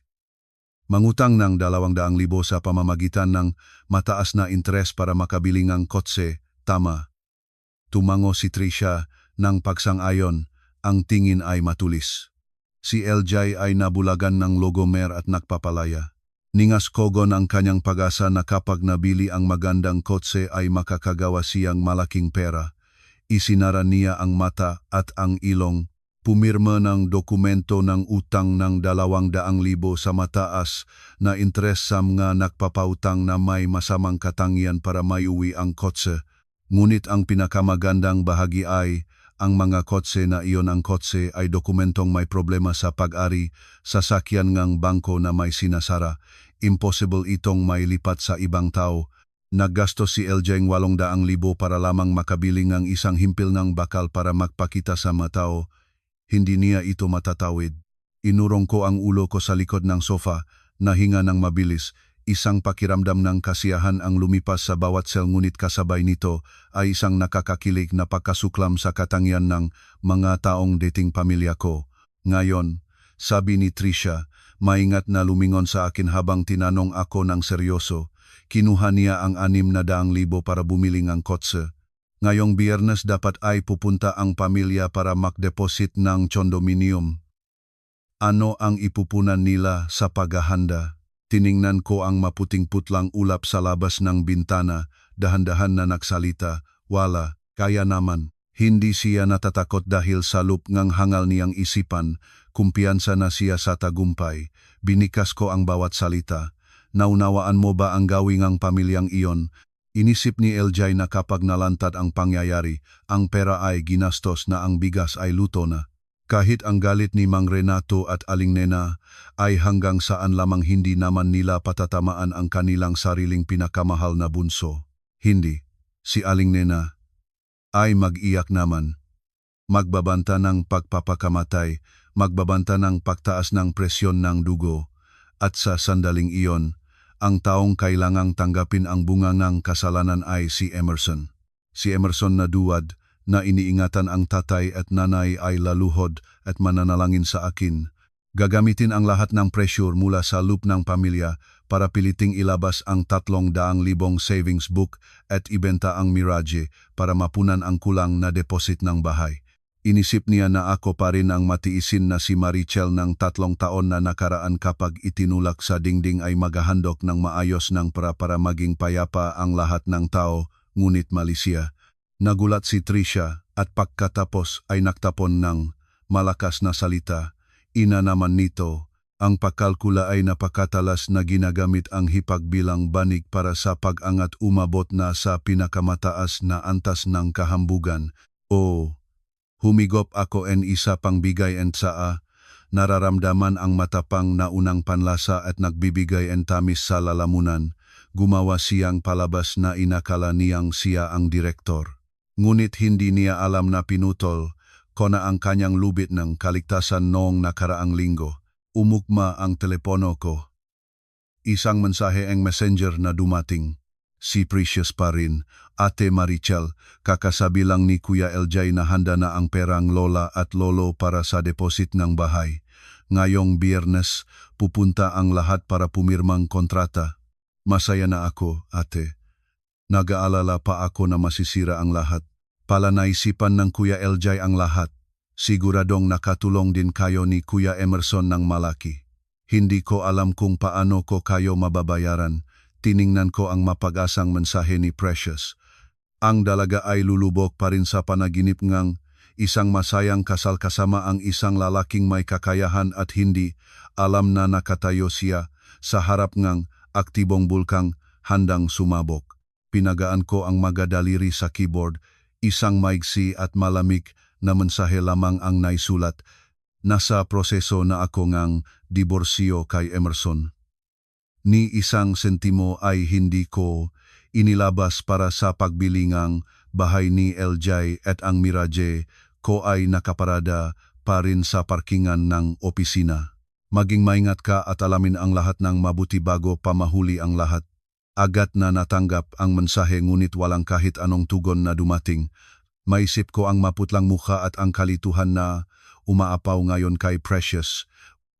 Mangutang ng 200,000 sa pamamagitan ng mataas na interes para makabili ng kotse, tama. Tumango si Tricia ng pagsang-ayon, ang tingin ay matulis. Si LJ ay nabulagan ng logomer at nakpapalaya. Ningas kogon ang kanyang pag-asa na kapag nabili ang magandang kotse ay makakagawa siyang malaking pera. Isinara niya ang mata at ang ilong, pumirma ng dokumento ng utang ng 200,000 sa mataas na interes sa mga nakpapautang na may masamang katangian para maiuwi ang kotse. Ngunit ang pinakamagandang bahagi ay, ang mga kotse na iyon ang kotse ay dokumentong may problema sa pag-ari, sasakyan ngang bangko na may sinasara, impossible itong may lipat sa ibang tao. Naggastos si LJ ng 800,000 para lamang makabili ng isang himpil ng bakal para magpakita sa mga tao. Hindi niya ito matatawid. Inurong ko ang ulo ko sa likod ng sofa, nahinga ng mabilis. Isang pakiramdam ng kasiyahan ang lumipas sa bawat sel, ngunit kasabay nito ay isang nakakakilig na pagkasuklam sa katangian ng mga taong dating pamilya ko. Ngayon, sabi ni Tricia, maingat na lumingon sa akin habang tinanong ako ng seryoso. Kinuha niya ang 600,000 para bumili ng kotse. Ngayong Biyernes dapat ay pupunta ang pamilya para mag-deposit ng condominium. Ano ang ipupunan nila sa paghahanda? Tiningnan ko ang maputing-putlang ulap sa labas ng bintana, dahan-dahan na nagsalita, wala, kaya naman. Hindi siya natatakot dahil salup ngang hangal niyang isipan, kumpiyansa na siya sa tagumpay. Binikas ko ang bawat salita. Naunawaan mo ba ang gawing ang pamilyang iyon? Inisip ni LJ na kapag nalantad ang pangyayari, ang pera ay ginastos na, ang bigas ay luto na. Kahit ang galit ni Mang Renato at Aling Nena ay hanggang saan lamang hindi naman nila patatamaan ang kanilang sariling pinakamahal na bunso. Hindi. Si Aling Nena ay mag-iyak naman. Magbabanta ng pagpapakamatay, magbabanta ng pagtaas ng presyon ng dugo. At sa sandaling iyon, ang taong kailangang tanggapin ang bunga ng kasalanan ay si Emerson. Si Emerson na duwad, na iniingatan ang tatay at nanay ay laluhod at mananalangin sa akin. Gagamitin ang lahat ng pressure mula sa loop ng pamilya para piliting ilabas ang 300,000 savings book at ibenta ang Mirage para mapunan ang kulang na deposit ng bahay. Inisip niya na ako pa rin ang matiisin na si Marichel ng 3 taon na nakaraan kapag itinulak sa dingding ay maghahandok ng maayos ng para maging payapa ang lahat ng tao, ngunit mali siya. Nagulat si Tricia at pagkatapos ay nagtapon ng malakas na salita. Ina naman nito, ang pagkalkula ay napakatalas na ginagamit ang hipag bilang banig para sa pag-angat, umabot na sa pinakamataas na antas ng kahambugan. Humigop ako en isa pang bigay en saa, nararamdaman ang matapang na unang panlasa at nagbibigay en tamis sa lalamunan. Gumawa siyang palabas na inakala niyang siya ang direktor. Ngunit hindi niya alam na pinutol ko na ang kanyang lubid ng kaligtasan noong nakaraang linggo. Umukma ang telepono ko. Isang mensahe ang messenger na dumating. Si Precious pa rin, Ate Marichel, kakasabi lang ni Kuya LJ na handa na ang perang lola at lolo para sa deposit ng bahay. Ngayong Biyernes, pupunta ang lahat para pumirmang kontrata. Masaya na ako, ate. Nag-aalala pa ako na masisira ang lahat. Pala naisipan ng Kuya LJ ang lahat. Siguradong nakatulong din kayo ni Kuya Emerson ng malaki. Hindi ko alam kung paano ko kayo mababayaran. Tiningnan ko ang mapag-asang mensahe ni Precious. Ang dalaga ay lulubog pa rin sa panaginip ngang isang masayang kasal kasama ang isang lalaking may kakayahan at hindi alam na nakatayo siya sa harap ngang aktibong bulkang handang sumabog. Pinagaan ko ang magadaliri sa keyboard, isang maigsi at malamig na mensahe lamang ang naisulat. Nasa proseso na ako ngang diborsyo kay Emerson. Ni isang sentimo ay hindi ko inilabas para sa pagbilingang bahay ni LJ at ang Mirage ko ay nakaparada pa rin sa parkingan ng opisina. Maging maingat ka at alamin ang lahat ng mabuti bago pa mahuli ang lahat. Agad na natanggap ang mensahe ngunit walang kahit anong tugon na dumating. Maisip ko ang maputlang mukha at ang kalituhan na umaapaw ngayon kay Precious.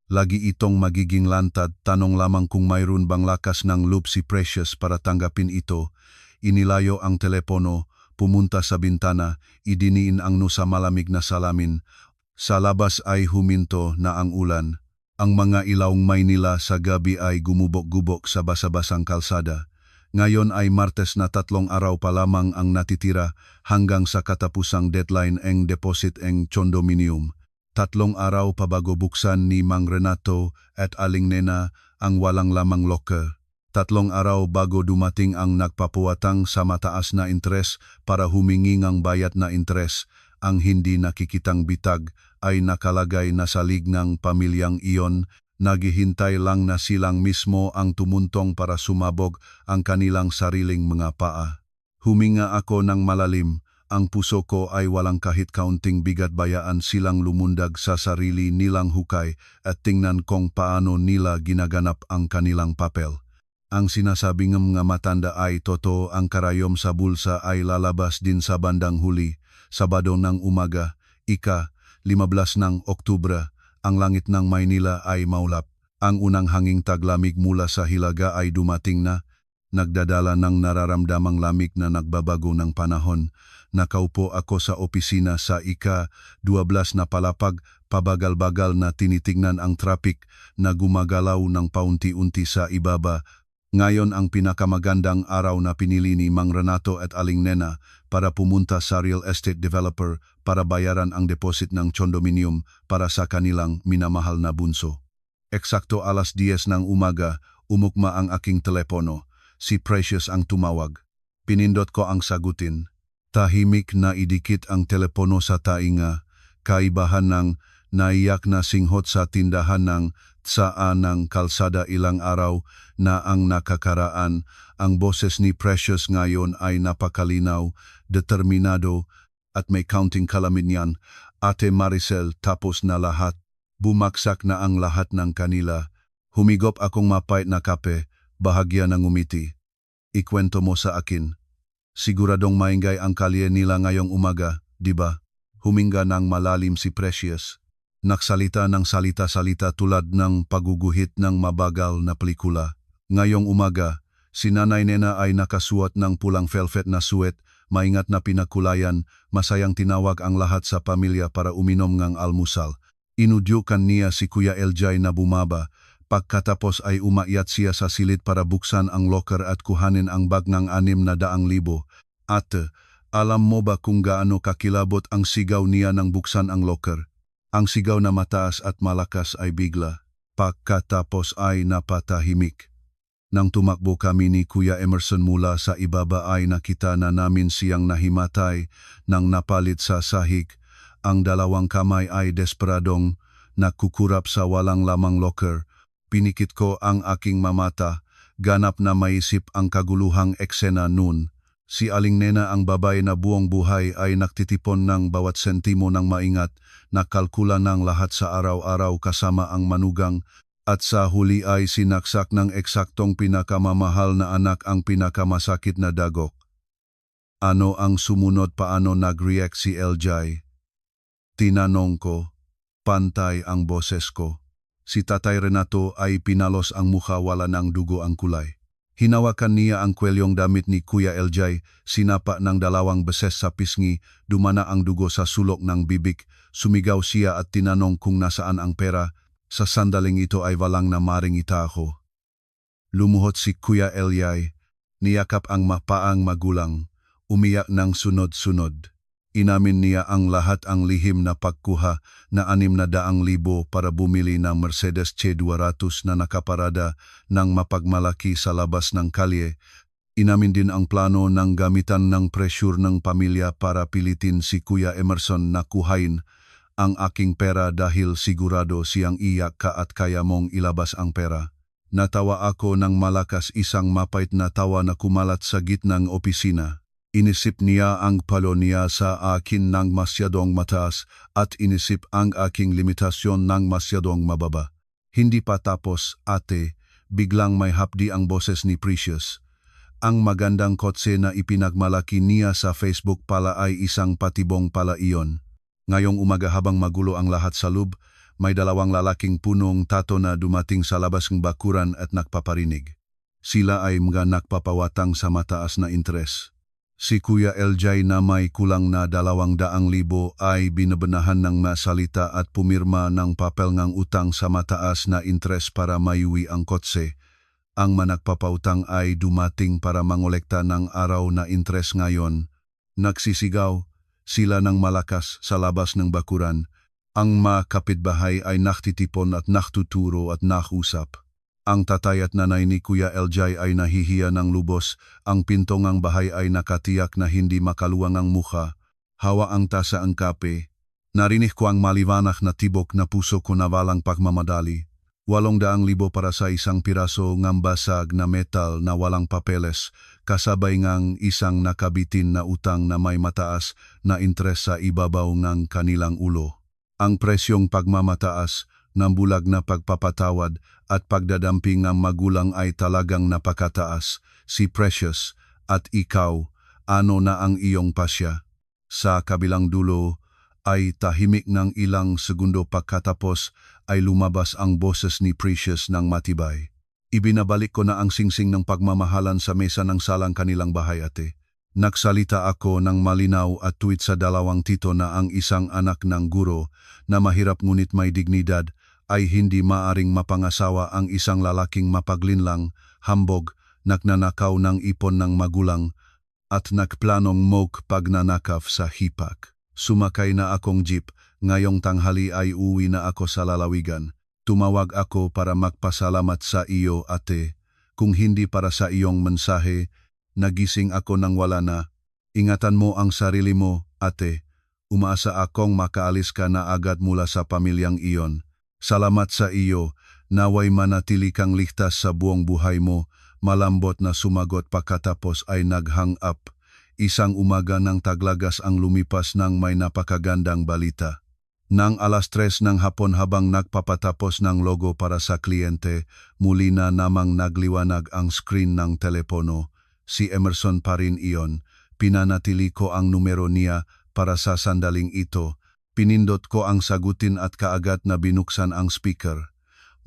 Lagi itong magiging lantad, tanong lamang kung mayroon bang lakas ng loob si Precious para tanggapin ito. Inilayo ang telepono, pumunta sa bintana, idiniin ang nusa malamig na salamin. Sa labas ay huminto na ang ulan. Ang mga ilawng Maynila sa gabi ay gumubok-gubok sa basa-basang kalsada. Ngayon ay Martes na 3 araw pa lamang ang natitira hanggang sa katapusang deadline ang deposit ang condominium. 3 araw pa bago buksan ni Mang Renato at Aling Nena ang walang lamang locker. 3 araw bago dumating ang nagpapuwatang sa mataas na interes para humingi ng bayad na interes. Ang hindi nakikitang bitag ay nakalagay na sa lig ng pamilyang iyon. Naghihintay lang na silang mismo ang tumuntong para sumabog ang kanilang sariling mga paa. Huminga ako ng malalim. Ang puso ko ay walang kahit kaunting bigat, bayaan silang lumundag sa sarili nilang hukay at tingnan kung paano nila ginaganap ang kanilang papel. Ang sinasabing mga matanda ay totoo, ang karayom sa bulsa ay lalabas din sa bandang huli. Sabado ng umaga, ika-15 ng Oktubre, ang langit ng Maynila ay maulap. Ang unang hanging taglamig mula sa hilaga ay dumating na, nagdadala ng nararamdamang lamig na nagbabago ng panahon. Nakaupo ako sa opisina sa ika-12 na palapag, pabagal-bagal na tinitignan ang traffic na gumagalaw ng paunti-unti sa ibaba. Ngayon ang pinakamagandang araw na pinili ni Mang Renato at Aling Nena para pumunta sa real estate developer para bayaran ang deposit ng condominium para sa kanilang minamahal na bunso. Eksakto 10:00 ng umaga, umukma ang aking telepono. Si Precious ang tumawag. Pinindot ko ang sagutin. Tahimik na idikit ang telepono sa tainga, kaibahan ng naiyak na singhot sa tindahan ng tsaan ng kalsada ilang araw na ang nakakaraan. Ang boses ni Precious ngayon ay napakalinaw, determinado at may counting kalaminyan. Ate Maricel, tapos na lahat. Bumaksak na ang lahat ng kanila. Humigop akong mapait na kape, bahagya ng umiti. Ikwento mo sa akin. Siguradong maingay ang kalye nila ngayong umaga, di ba? Huminga ng malalim si Precious. Nagsalita ng salita-salita tulad ng paguguhit ng mabagal na pelikula. Ngayong umaga, si Nanay Nena ay nakasuot ng pulang velvet na suwet, maingat na pinakulayan, masayang tinawag ang lahat sa pamilya para uminom ng almusal. Inudyukan niya si Kuya LJ na bumaba. Pagkatapos ay umakyat siya sa silid para buksan ang locker at kuhanin ang bag ng 600,000. Ate, alam mo ba kung gaano kakilabot ang sigaw niya nang buksan ang locker? Ang sigaw na mataas at malakas ay bigla. Pagkatapos ay napatahimik. Nang tumakbo kami ni Kuya Emerson mula sa ibaba ay nakita na namin siyang nahimatay nang napalit sa sahig. Ang dalawang kamay ay desperadong nakukurap sa walang lamang locker. Pinikit ko ang aking mamata, ganap na maisip ang kaguluhang eksena noon. Si Aling Nena ang babae na buong buhay ay naktitipon ng bawat sentimo ng maingat, nakalkula ng lahat sa araw-araw kasama ang manugang, at sa huli ay sinaksak ng eksaktong pinakamamahal na anak ang pinakamasakit na dagok. Ano ang sumunod, paano nag-react si LJ? Tinanong ko, pantay ang boses ko. Si Tatay Renato ay pinalos ang mukha, wala ng dugo ang kulay. Hinawakan niya ang kwelyong damit ni Kuya LJ, sinapa ng 2 beses sa pisngi, dumana ang dugo sa sulok ng bibig, sumigaw siya at tinanong kung nasaan ang pera. Sa sandaling ito ay walang na maringita ako. Lumuhot si Kuya LJ, niyakap ang mapaang magulang, umiyak ng sunod-sunod. Inamin niya ang lahat, ang lihim na pagkuha na 600,000 para bumili ng Mercedes C200 na nakaparada ng mapagmalaki sa labas ng kalye. Inamin din ang plano ng gamitan ng pressure ng pamilya para pilitin si Kuya Emerson na kuhain ang aking pera dahil sigurado siyang iyak ka at kaya mong ilabas ang pera. Natawa ako ng malakas, isang mapait na tawa na kumalat sa gitnang opisina. Inisip niya ang palo niya sa akin ng masyadong mataas at inisip ang aking limitasyon ng masyadong mababa. Hindi pa tapos, ate, biglang may hapdi ang boses ni Precious. Ang magandang kotse na ipinagmalaki niya sa Facebook pala ay isang patibong pala iyon. Ngayong umaga habang magulo ang lahat sa loob, may 2 lalaking punong tato na dumating sa labas ng bakuran at nakpaparinig. Sila ay mga nakpapawatang sa mataas na interes. Si Kuya LJ na may kulang na 200,000 ay binabenahan ng masalita at pumirma ng papel ng utang sa mataas na interes para maiuwi ang kotse. Ang managpapautang ay dumating para mangolekta ng araw na interes ngayon. Nagsisigaw sila ng malakas sa labas ng bakuran. Ang mga kapitbahay ay naktitipon at naktuturo at nakusap. Ang tatay at nanay ni Kuya LJ ay nahihiya ng lubos, ang pintong ang bahay ay nakatiyak na hindi makaluwang ang mukha. Hawa ang tasa ang kape. Narinig ko ang maliwanag na tibok na puso ko na walang pagmamadali. 800,000 para sa isang piraso ng basag na metal na walang papeles, kasabay ngang isang nakabitin na utang na may mataas na interes sa ibabaw ng kanilang ulo. Ang presyong pagmamataas ng bulag na pagpapatawad at pagdadamping ng magulang ay talagang napakataas. Si Precious, at ikaw, ano na ang iyong pasya? Sa kabilang dulo ay tahimik ng ilang segundo, pagkatapos ay lumabas ang boses ni Precious ng matibay. Ibinabalik ko na ang singsing ng pagmamahalan sa mesa ng salang kanilang bahay, ate. Nagsalita ako ng malinaw at tuwid sa 2 tito na ang isang anak ng guro na mahirap ngunit may dignidad ay hindi maaring mapangasawa ang isang lalaking mapaglinlang, hambog, nagnanakaw ng ipon ng magulang, at nagplanong pagnanakaw sa hipak. Sumakay na akong jeep, ngayong tanghali ay uwi na ako sa lalawigan. Tumawag ako para magpasalamat sa iyo, ate. Kung hindi para sa iyong mensahe, nagising ako nang wala na. Ingatan mo ang sarili mo, ate. Umaasa akong makaalis ka na agad mula sa pamilyang iyon. Salamat sa iyo, naway manatili kang ligtas sa buong buhay mo. Malambot na sumagot pagkatapos ay nag-hang up. Isang umaga ng taglagas ang lumipas ng may napakagandang balita. Nang 3:00 ng hapon habang nagpapatapos ng logo para sa kliyente, muli na namang nagliwanag ang screen ng telepono. Si Emerson pa rin iyon. Pinanatili ko ang numero niya para sa sandaling ito. Pinindot ko ang sagutin at kaagad na binuksan ang speaker.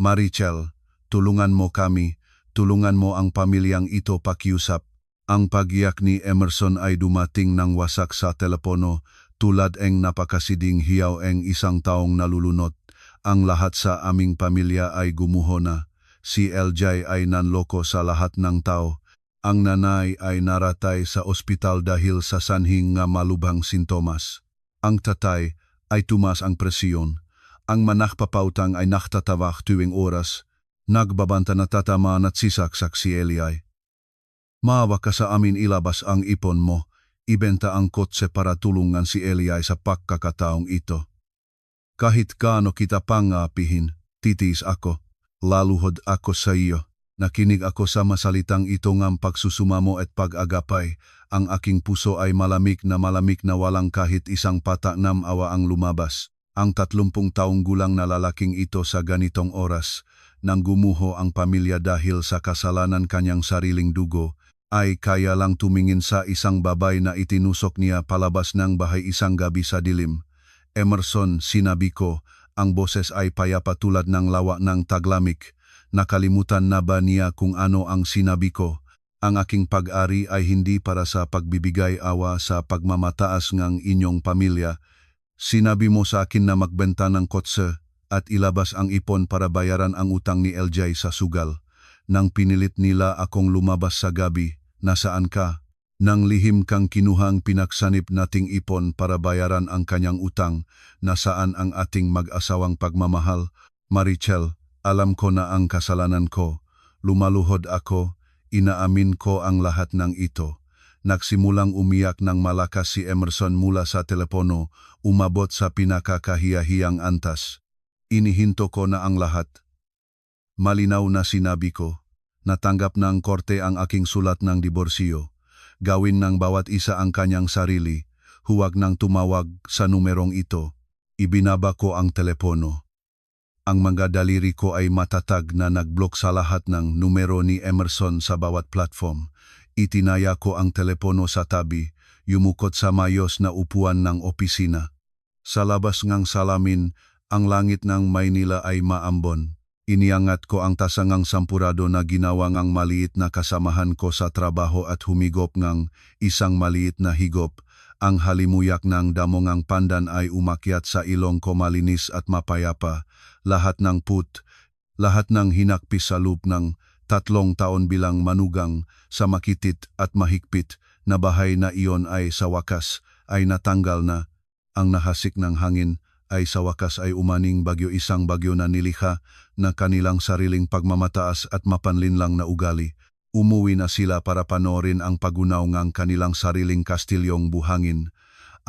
Marichel, tulungan mo kami, tulungan mo ang pamilyang ito pakiusap. Ang pagiyak ni Emerson ay dumating ng wasak sa telepono, tulad ng napakasiding hiyaw ng isang taong nalulunod. Ang lahat sa aming pamilya ay gumuho na. Si LJ ay nanloko sa lahat ng tao. Ang nanay ay naratay sa ospital dahil sa sanhing nga malubhang sintomas. Ang tatay ay tumas ang presyon. Ang manakpapautang ay naktatawag tuwing oras. Nagbabanta na tatamaan at sisaksak si Eli. Maawa ka sa amin, ilabas ang ipon mo. Ibenta ang kotse para tulungan si Eli sa pagkakataong ito. Kahit gaano kita pangapihin, titiis ako. Laluhod ako sa iyo. Nakinig ako sa masalitang ito ng pagsusumamo at pag-agapay. Ang aking puso ay malamig na walang kahit isang patak ng awa ang lumabas. Ang 30 taong gulang na lalaking ito sa ganitong oras, nang gumuho ang pamilya dahil sa kasalanan kanyang sariling dugo, ay kaya lang tumingin sa isang babay na itinusok niya palabas ng bahay isang gabi sa dilim. Emerson, sinabi ko, ang boses ay payapa tulad ng lawa ng taglamig. Nakalimutan na ba niya kung ano ang sinabi ko? Ang aking pag-ari ay hindi para sa pagbibigay awa sa pagmamataas ng inyong pamilya. Sinabi mo sa akin na magbenta ng kotse at ilabas ang ipon para bayaran ang utang ni LJ sa sugal. Nang pinilit nila akong lumabas sa gabi, nasaan ka? Nang lihim kang kinuhang pinaksanip nating ipon para bayaran ang kanyang utang, nasaan ang ating mag-asawang pagmamahal? Marichel, alam ko na ang kasalanan ko. Lumaluhod ako, inaamin ko ang lahat ng ito. Nagsimulang umiyak ng malakas si Emerson mula sa telepono, umabot sa pinakakahiyahiyang antas. Inihinto ko na ang lahat. Malinaw na sinabi ko, natanggap ng korte ang aking sulat ng diborsyo. Gawin ng bawat isa ang kanyang sarili, huwag nang tumawag sa numerong ito. Ibinaba ko ang telepono. Ang mga daliri ko ay matatag na nag-block sa lahat ng numero ni Emerson sa bawat platform. Itinaya ko ang telepono sa tabi, yumukot sa mayos na upuan ng opisina. Sa labas ngang salamin, ang langit ng Maynila ay maambon. Iniangat ko ang tasangang sampurado na ginawa ngang maliit na kasamahan ko sa trabaho at humigop ngang isang maliit na higop. Ang halimuyak ng damongang pandan ay umakyat sa ilong ko malinis at mapayapa. Lahat ng lahat ng hinakpis sa loop ng 3 taon bilang manugang sa makitit at mahigpit na bahay na iyon ay sa wakas ay natanggal na. Ang nahasik ng hangin ay sa wakas ay umaning bagyo, isang bagyo na nilikha na kanilang sariling pagmamataas at mapanlinlang na ugali. Umuwi na sila para panoorin ang pagunaw ng kanilang sariling kastilyong buhangin.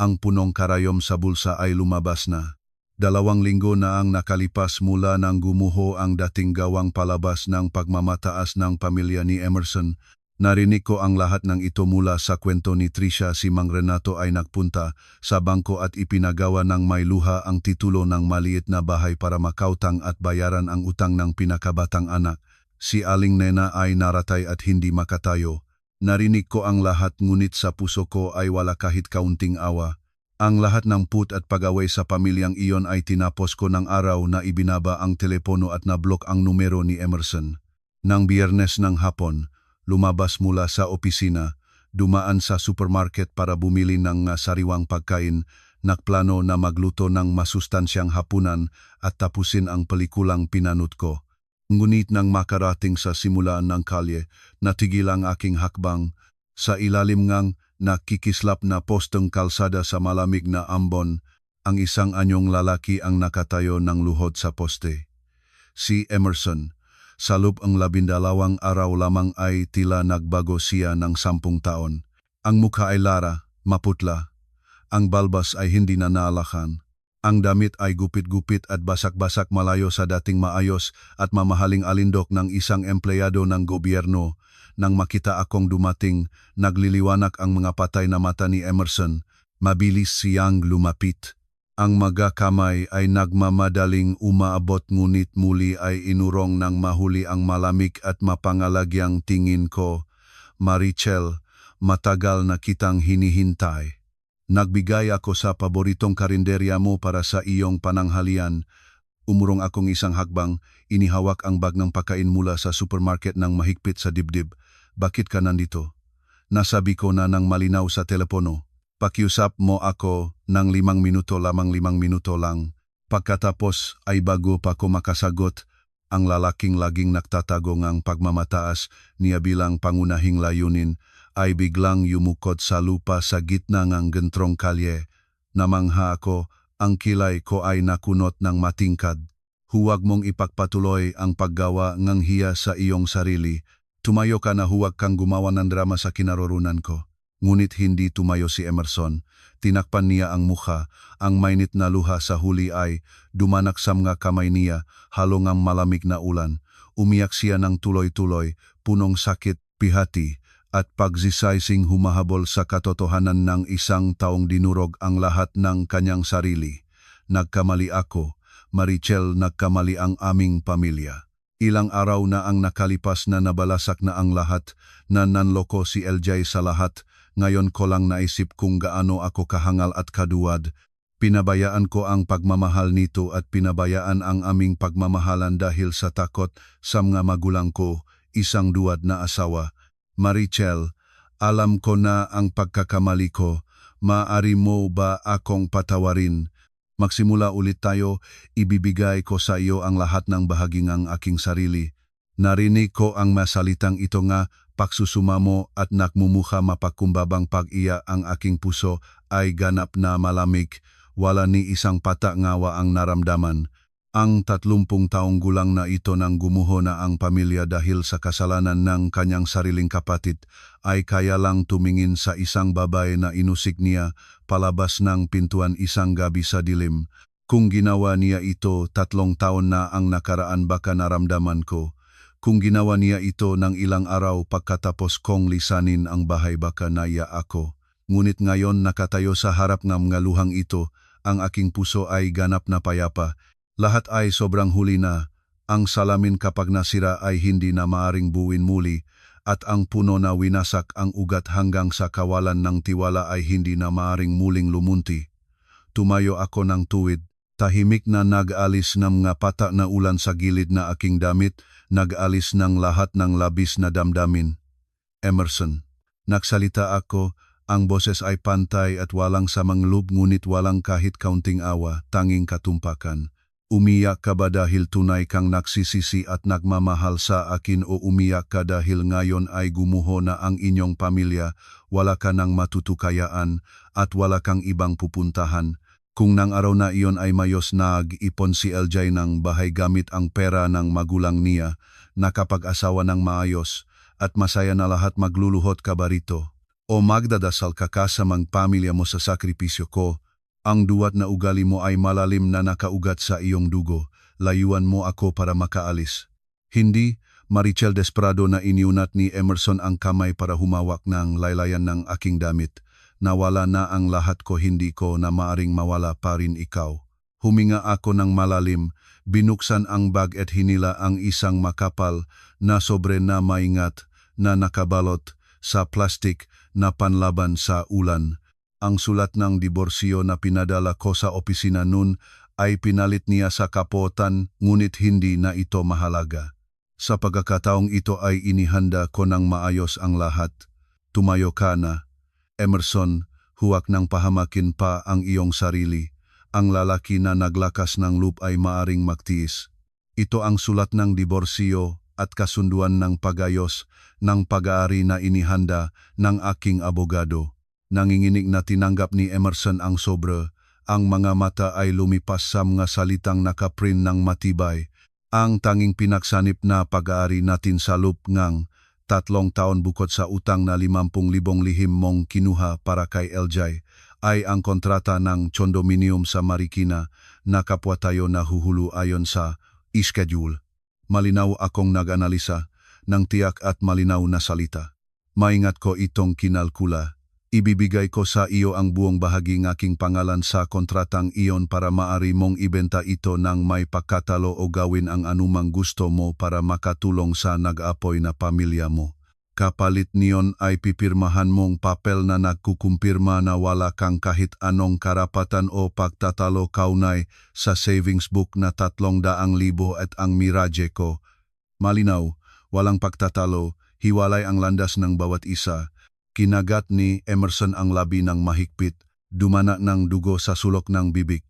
Ang punong karayom sa bulsa ay lumabas na. 2 linggo na ang nakalipas mula nang gumuho ang dating gawang palabas ng pagmamataas ng pamilya ni Emerson. Narinig ko ang lahat ng ito mula sa kwento ni Tricia. Si Mang Renato ay nagpunta sa bangko at ipinagawa ng may luha ang titulo ng maliit na bahay para makautang at bayaran ang utang ng pinakabatang anak. Si Aling Nena ay naratay at hindi makatayo. Narinig ko ang lahat ngunit sa puso ko ay wala kahit kaunting awa. Ang lahat ng put at pag-away sa pamilyang iyon ay tinapos ko ng araw na ibinaba ang telepono at nablok ang numero ni Emerson. Nang Biyernes ng hapon, lumabas mula sa opisina, dumaan sa supermarket para bumili ng sariwang pagkain, nagplano na magluto ng masustansyang hapunan at tapusin ang pelikulang pinanood ko. Ngunit nang makarating sa simulaan ng kalye, natigil ang aking hakbang. Sa ilalim ngang nakikislap na posteng kalsada sa malamig na ambon, ang isang anyong lalaki ang nakatayo ng luhod sa poste. Si Emerson. Sa loob ang 12 araw lamang ay tila nagbago siya ng 10 taon. Ang mukha ay lara, maputla. Ang balbas ay hindi na naalakan. Ang damit ay gupit-gupit at basak-basak, malayo sa dating maayos at mamahaling alindok ng isang empleyado ng gobyerno. Nang makita akong dumating, nagliliwanag ang mga patay na mata ni Emerson. Mabilis siyang lumapit. Ang mga kamay ay nagmamadaling umaabot ngunit muli ay inurong ng mahuli ang malamig at mapangalagyang tingin ko. Marichel, matagal na kitang hinihintay. Nagbigay ako sa paboritong karinderya mo para sa iyong pananghalian. Umurong akong isang hakbang, inihawak ang bag ng pagkain mula sa supermarket ng mahigpit sa dibdib. Bakit ka nandito? Nasabi ko na ng malinaw sa telepono. Pakiusap mo ako ng 5 minuto lamang, 5 minuto lang. Pagkatapos ay bago pa ko makasagot, ang lalaking laging nagtatago ng pagmamataas niya bilang pangunahing layunin ay biglang yumukod sa lupa sa gitna ng gentrong kalye. Namangha ako, ang kilay ko ay nakunot ng matingkad. Huwag mong ipagpatuloy ang paggawa ng hiya sa iyong sarili. Tumayo ka na, huwag kang gumawa ng drama sa kinaroroonan ko. Ngunit hindi tumayo si Emerson. Tinakpan niya ang mukha, ang mainit na luha sa huli ay dumanak sa mga kamay niya, halong ang malamig na ulan. Umiyak siya ng tuloy-tuloy, punong sakit, pihati, at pagsisaysing humahabol sa katotohanan ng isang taong dinurog ang lahat ng kanyang sarili. Nagkamali ako, Marichel, nagkamali ang aming pamilya. Ilang araw na ang nakalipas na nabalasak na ang lahat, na nanloko si LJ sa lahat. Ngayon ko lang naisip kung gaano ako kahangal at kaduwad. Pinabayaan ko ang pagmamahal nito at pinabayaan ang aming pagmamahalan dahil sa takot sa mga magulang ko, isang duwad na asawa. Marichel, alam ko na ang pagkakamali ko. Maaari mo ba akong patawarin? Magsimula ulit tayo, ibibigay ko sa iyo ang lahat ng bahagi ng aking sarili. Narinig ko ang masalitang ito nga, pagsusuma mo at nakmumuha mapakumbabang pag-iya ang aking puso ay ganap na malamig, wala ni isang pata ngawa ang naramdaman. Ang 30 taong gulang na ito nang gumuho na ang pamilya dahil sa kasalanan ng kanyang sariling kapatid, ay kaya lang tumingin sa isang babae na inusik niya palabas ng pintuan isang gabi sa dilim. Kung ginawa niya ito 3 taon na ang nakaraan baka naramdaman ko. Kung ginawa niya ito ng ilang araw pagkatapos kong lisanin ang bahay baka naiya ako. Ngunit ngayon nakatayo sa harap ng mga luhang ito, ang aking puso ay ganap na payapa. Lahat ay sobrang huli na. Ang salamin kapag nasira ay hindi na maaring buuin muli, at ang puno na winasak ang ugat hanggang sa kawalan ng tiwala ay hindi na maaring muling lumunti. Tumayo ako ng tuwid. Tahimik na nag-alis ng mga pata na ulan sa gilid na aking damit, nag-alis ng lahat ng labis na damdamin. Emerson. Nagsalita ako, ang boses ay pantay at walang samang loob ngunit walang kahit kaunting awa, tanging katumpakan. Umiyak ka ba dahil tunay kang nagsisisi at nagmamahal sa akin o umiyak ka dahil ngayon ay gumuho na ang inyong pamilya, wala ka ng matutukayaan at wala kang ibang pupuntahan? Kung nang araw na iyon ay mayos nag-ipon si LJ ng bahay gamit ang pera ng magulang niya, nakapag-asawa ng maayos, at masaya na lahat, magluluhod ka ba rito? O magdadasal ka kasamang pamilya mo sa sakripisyo ko? Ang duwat na ugali mo ay malalim na nakaugat sa iyong dugo, layuan mo ako para makaalis. Hindi, Marichel. Desperado na iniunat ni Emerson ang kamay para humawak ng laylayan ng aking damit. Nawala na ang lahat ko, hindi ko na maaring mawala pa rin ikaw. Huminga ako ng malalim, binuksan ang bag at hinila ang isang makapal na sobre na maingat na nakabalot sa plastik na panlaban sa ulan. Ang sulat ng diborsyo na pinadala ko sa opisina nun ay pinalit niya sa kapotan, ngunit hindi na ito mahalaga. Sa pagkakataong ito ay inihanda ko ng maayos ang lahat. Tumayo ka na. Emerson, huwag nang pahamakin pa ang iyong sarili. Ang lalaki na naglakas ng loob ay maaring magtiis. Ito ang sulat ng diborsyo at kasunduan ng pagayos ng pag-aari na inihanda ng aking abogado. Nanginginig na tinanggap ni Emerson ang sobre. Ang mga mata ay lumipas sa mga salitang nakaprint ng matibay. Ang tanging pinaksanip na pag-aari natin sa loob ng 3 taon bukod sa utang na 50,000 lihim mong kinuha para kay LJ, ay ang kontrata ng condominium sa Marikina na kapwa tayo na huhulu ayon sa schedule. Malinaw akong nag-analisa ng tiyak at malinaw na salita. Maingat ko itong kinalkula. Ibibigay ko sa iyo ang buong bahagi ng aking pangalan sa kontratang iyon para maaari mong ibenta ito ng may pagkatalo o gawin ang anumang gusto mo para makatulong sa nag-apoy na pamilya mo. Kapalit niyon ay pipirmahan mong papel na nagkukumpirma na wala kang kahit anong karapatan o pagtatalo kaunay sa savings book na 300,000 at ang Mirage ko. Malinaw, walang pagtatalo, hiwalay ang landas ng bawat isa. Kinagat ni Emerson ang labi ng mahigpit, dumana ng dugo sa sulok ng bibig.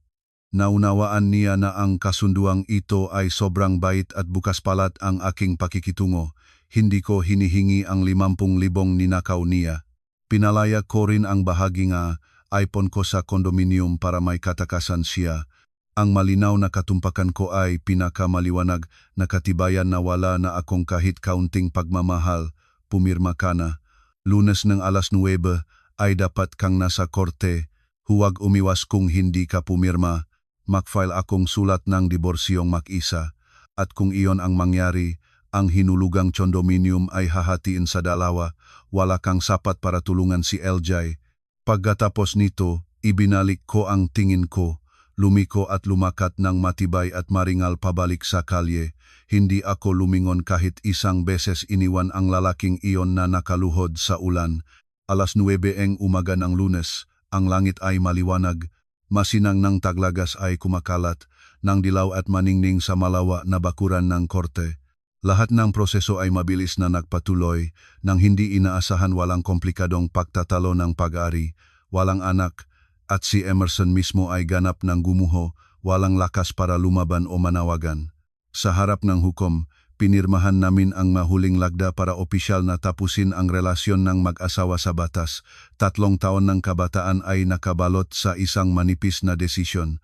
Naunawaan niya na ang kasunduang ito ay sobrang bait at bukas palat ang aking pakikitungo. Hindi ko hinihingi ang 50,000 ninakaw niya. Pinalaya ko rin ang bahagi nga iPhone ko sa kondominium para may katakasan siya. Ang malinaw na katumpakan ko ay pinakamaliwanag na katibayan na wala na akong kahit kaunting pagmamahal. Pumirma ka na. Lunes ng 9:00 ay dapat kang nasa korte. Huwag umiwas kung hindi ka pumirma. Mag-file akong sulat ng diborsyong mag-isa. At kung iyon ang mangyari, ang hinulugang condominium ay hahatiin sa dalawa. Wala kang sapat para tulungan si LJ. Pagkatapos nito, ibinalik ko ang tingin ko. Lumiko at lumakat ng matibay at maringal pabalik sa kalye. Hindi ako lumingon kahit isang beses. Iniwan ang lalaking iyon na nakaluhod sa ulan. Alas 9 umaga ng Lunes, ang langit ay maliwanag. Masinang ng taglagas ay kumakalat, ng dilaw at maningning sa malawa na bakuran ng korte. Lahat ng proseso ay mabilis na nagpatuloy, nang hindi inaasahan. Walang komplikadong pagtatalo ng pag-ari, walang anak, at si Emerson mismo ay ganap ng gumuho, walang lakas para lumaban o manawagan. Sa harap ng hukom, pinirmahan namin ang mahuling lagda para opisyal na tapusin ang relasyon ng mag-asawa sa batas. 3 taon ng kabataan ay nakabalot sa isang manipis na desisyon.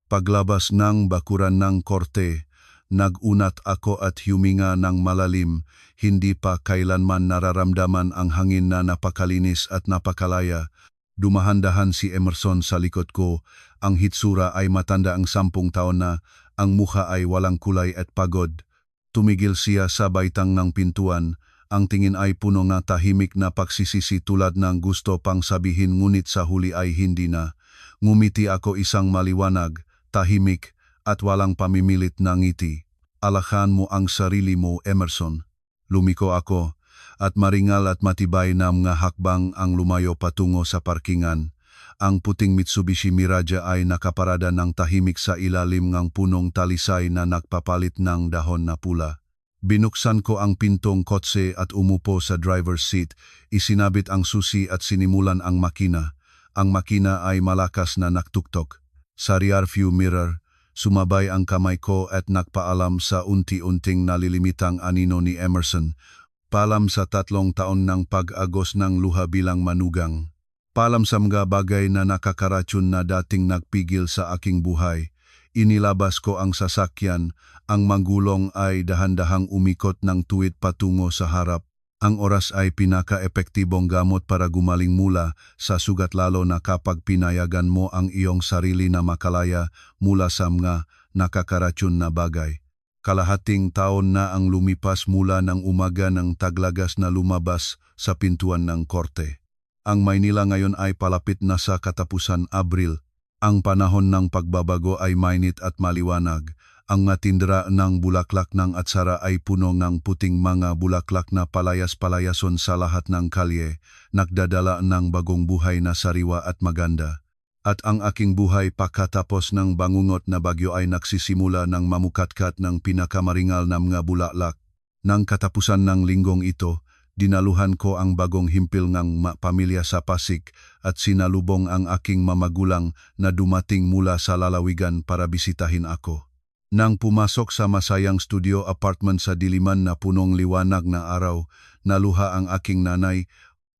Paglabas ng bakuran ng korte, nagunat ako at huminga ng malalim. Hindi pa kailanman nararamdaman ang hangin na napakalinis at napakalaya. Dumahan-dahan si Emerson sa likod ko. Ang hitsura ay matanda ang 10 taon na, ang mukha ay walang kulay at pagod. Tumigil siya sa baitang ng pintuan. Ang tingin ay puno ng tahimik na pagsisisi tulad ng gusto pang sabihin ngunit sa huli ay hindi na. Ngumiti ako isang maliwanag, tahimik, at walang pamimilit na ngiti. Alakhan mo ang sarili mo, Emerson. Lumiko ako, at maringal at matibay na mga hakbang ang lumayo patungo sa parkingan. Ang puting Mitsubishi Mirage ay nakaparada ng tahimik sa ilalim ng punong talisay na nagpapalit ng dahon na pula. Binuksan ko ang pintong kotse at umupo sa driver's seat. Isinabit ang susi at sinimulan ang makina. Ang makina ay malakas na naktuktok. Sa rearview mirror, sumabay ang kamay ko at nagpaalam sa unti-unting nalilimitang anino ni Emerson. Paalam sa 3 taon ng pag-agos ng luha bilang manugang. Paalam sa mga bagay na nakakaratsyon na dating nagpigil sa aking buhay. Inilabas ko ang sasakyan. Ang manggulong ay dahan-dahang umikot ng tuwid patungo sa harap. Ang oras ay pinaka-epektibong gamot para gumaling mula sa sugat, lalo na kapag pinayagan mo ang iyong sarili na makalaya mula sa mga nakakaratsyon na bagay. Kalahating taon na ang lumipas mula ng umaga ng taglagas na lumabas sa pintuan ng korte. Ang Maynila ngayon ay palapit na sa katapusan. Abril. Ang panahon ng pagbabago ay mainit at maliwanag. Ang tindera ng bulaklak ng atsara ay puno ng puting mga bulaklak na palayas-palayason sa lahat ng kalye, nagdadala ng bagong buhay na sariwa at maganda. At ang aking buhay pagkatapos ng bangungot na bagyo ay nagsisimula ng mamukatkat ng pinakamaringal na mga bulaklak. Nang katapusan ng linggong ito, dinaluhan ko ang bagong himpil ng pamilya sa Pasig at sinalubong ang aking mamagulang na dumating mula sa lalawigan para bisitahin ako. Nang pumasok sa masayang studio apartment sa diliman na punong liwanag na araw, naluha ang aking nanay,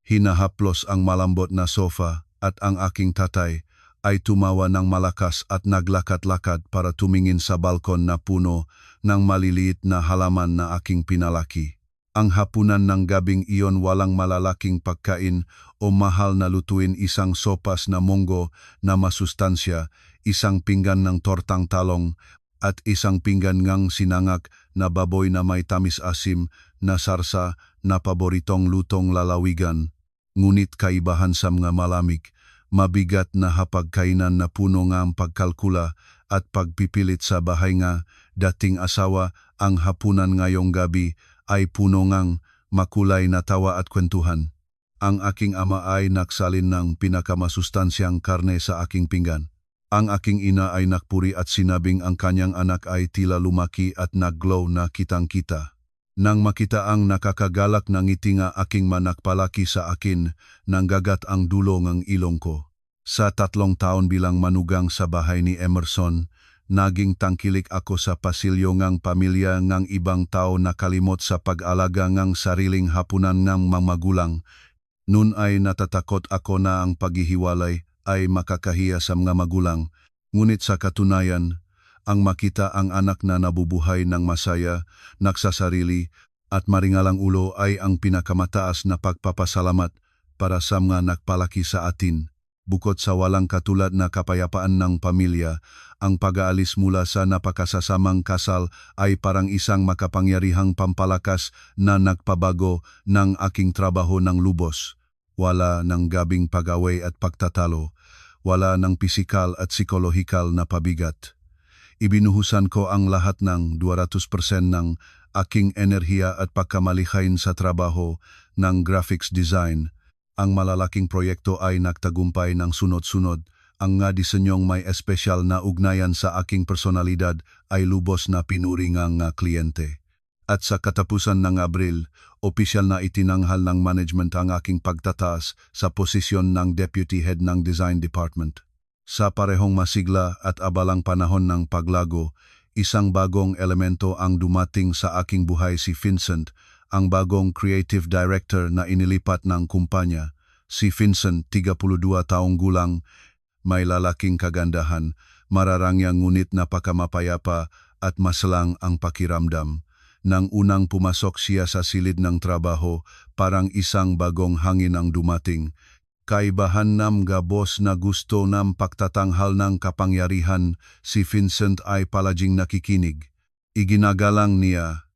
hinahaplos ang malambot na sofa at ang aking tatay ay tumawa ng malakas at naglakad-lakad para tumingin sa balkon na puno ng maliliit na halaman na aking pinalaki. Ang hapunan ng gabing iyon walang malalaking pagkain o mahal na lutuin, isang sopas na munggo na masustansya, isang pinggan ng tortang talong, at isang pinggan ngang sinangak na baboy na may tamis-asim na sarsa na paboritong lutong lalawigan. Ngunit kaibahan sa mga malamig, mabigat na hapagkainan na puno ng pagkalkula at pagpipilit sa bahay nga dating asawa. Ang hapunan ngayong gabi ay puno ngang makulay na tawa at kwentuhan. Ang aking ama ay nagsalin ng pinakamasustansyang karne sa aking pinggan. Ang aking ina ay nakpuri at sinabing ang kanyang anak ay tila lumaki at nag-glow na kitang-kita. Nang makita ang nakakagalak na ngiti nga aking manakpalaki sa akin, nanggagat ang dulo ng ilong ko. Sa 3 taon bilang manugang sa bahay ni Emerson, naging tangkilik ako sa pasilyo ng pamilya ng ibang tao na kalimot sa pag-alaga ng sariling hapunan ng mamagulang. Noon ay natatakot ako na ang paghihiwalay ay makakahiya sa mga magulang. Ngunit sa katunayan, ang makita ang anak na nabubuhay ng masaya, nagsasarili, at maringalang ulo ay ang pinakamataas na pagpapasalamat para sa mga nagpalaki sa atin. Bukod sa walang katulad na kapayapaan ng pamilya, ang pag-aalis mula sa napakasasamang kasal ay parang isang makapangyarihang pampalakas na nagpabago ng aking trabaho ng lubos. Wala ng gabing pag-away at pagtatalo, wala ng pisikal at psikolohikal na pabigat. Ibinuhusan ko ang lahat ng 200% ng aking enerhiya at pagkamalikhain sa trabaho ng graphics design. Ang malalaking proyekto ay nagtagumpay ng sunod-sunod. Ang nga disenyong may espesyal na ugnayan sa aking personalidad ay lubos na pinuri ng kliyente. At sa katapusan ng Abril, opisyal na itinanghal ng management ang aking pagtataas sa posisyon ng Deputy Head ng Design Department. Sa parehong masigla at abalang panahon ng paglago, isang bagong elemento ang dumating sa aking buhay, si Vincent, ang bagong creative director na inilipat ng kumpanya. Si Vincent, 32 taong gulang, may lalaking kagandahan, mararangyang ngunit napakamapayapa at masalang ang pakiramdam. Nang unang pumasok siya sa silid ng trabaho, parang isang bagong hangin ang dumating. Kaibahan ng gabos na gusto ng pagtatanghal ng kapangyarihan, si Vincent ay palaging nakikinig. Iginagalang niya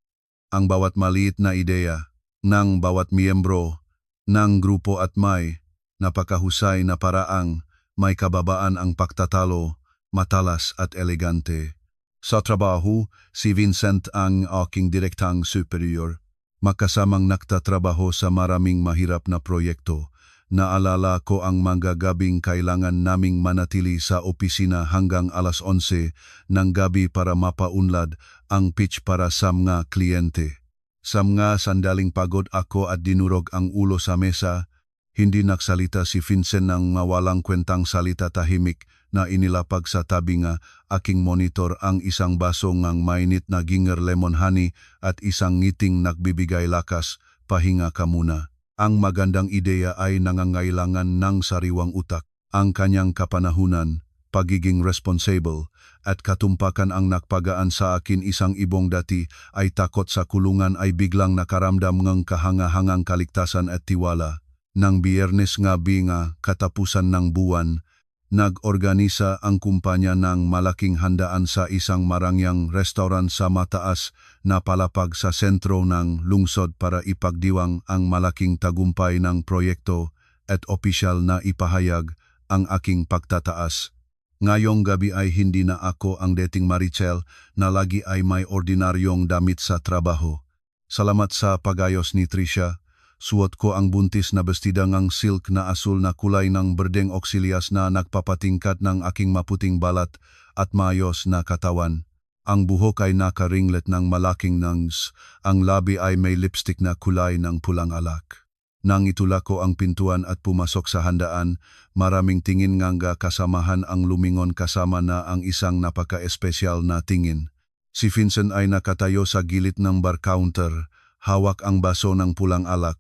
ang bawat maliit na ideya ng bawat miyembro ng grupo at may napakahusay na paraang may kababaan ang pagtatalo, matalas at elegante. Sa trabaho, si Vincent ang aking direktang superior. Makasamang nagtatrabaho sa maraming mahirap na proyekto. Naalala ko ang mga gabing kailangan naming manatili sa opisina hanggang alas 11 ng gabi para mapaunlad ang pitch para sa mga kliyente. Sa mga sandaling pagod ako at dinurog ang ulo sa mesa, hindi nagsalita si Vincent ng mawalang kwentang salita, tahimik na inilapag sa tabi nga aking monitor ang isang baso ng mainit na ginger lemon honey at isang ngiting nagbibigay lakas, pahinga ka muna. Ang magandang ideya ay nangangailangan ng sariwang utak. Ang kanyang kapanahunan, pagiging responsible, at katumpakan ang nakpagaan sa akin. Isang ibong dati ay takot sa kulungan ay biglang nakaramdam ng kahangahangang kaligtasan at tiwala. Nang Biyernes gabi nga katapusan ng buwan, nag-organisa ang kumpanya ng malaking handaan sa isang marangyang restaurant sa mataas na palapag sa sentro ng lungsod para ipagdiwang ang malaking tagumpay ng proyekto at opisyal na ipahayag ang aking pagtataas. Ngayong gabi ay hindi na ako ang dating Marichel na lagi ay may ordinaryong damit sa trabaho. Salamat sa pagayos ni Tricia. Suot ko ang buntis na bestida ng silk na asul na kulay ng berdeng oksilias na nagpapatingkat ng aking maputing balat at maayos na katawan. Ang buhok ay nakaringlet ng malaking nangs, ang labi ay may lipstick na kulay ng pulang alak. Nang itulak ko ang pintuan at pumasok sa handaan, maraming tingin nga kasamahan ang lumingon kasama na ang isang napaka-espesyal na tingin. Si Vincent ay nakatayo sa gilid ng bar counter, hawak ang baso ng pulang alak.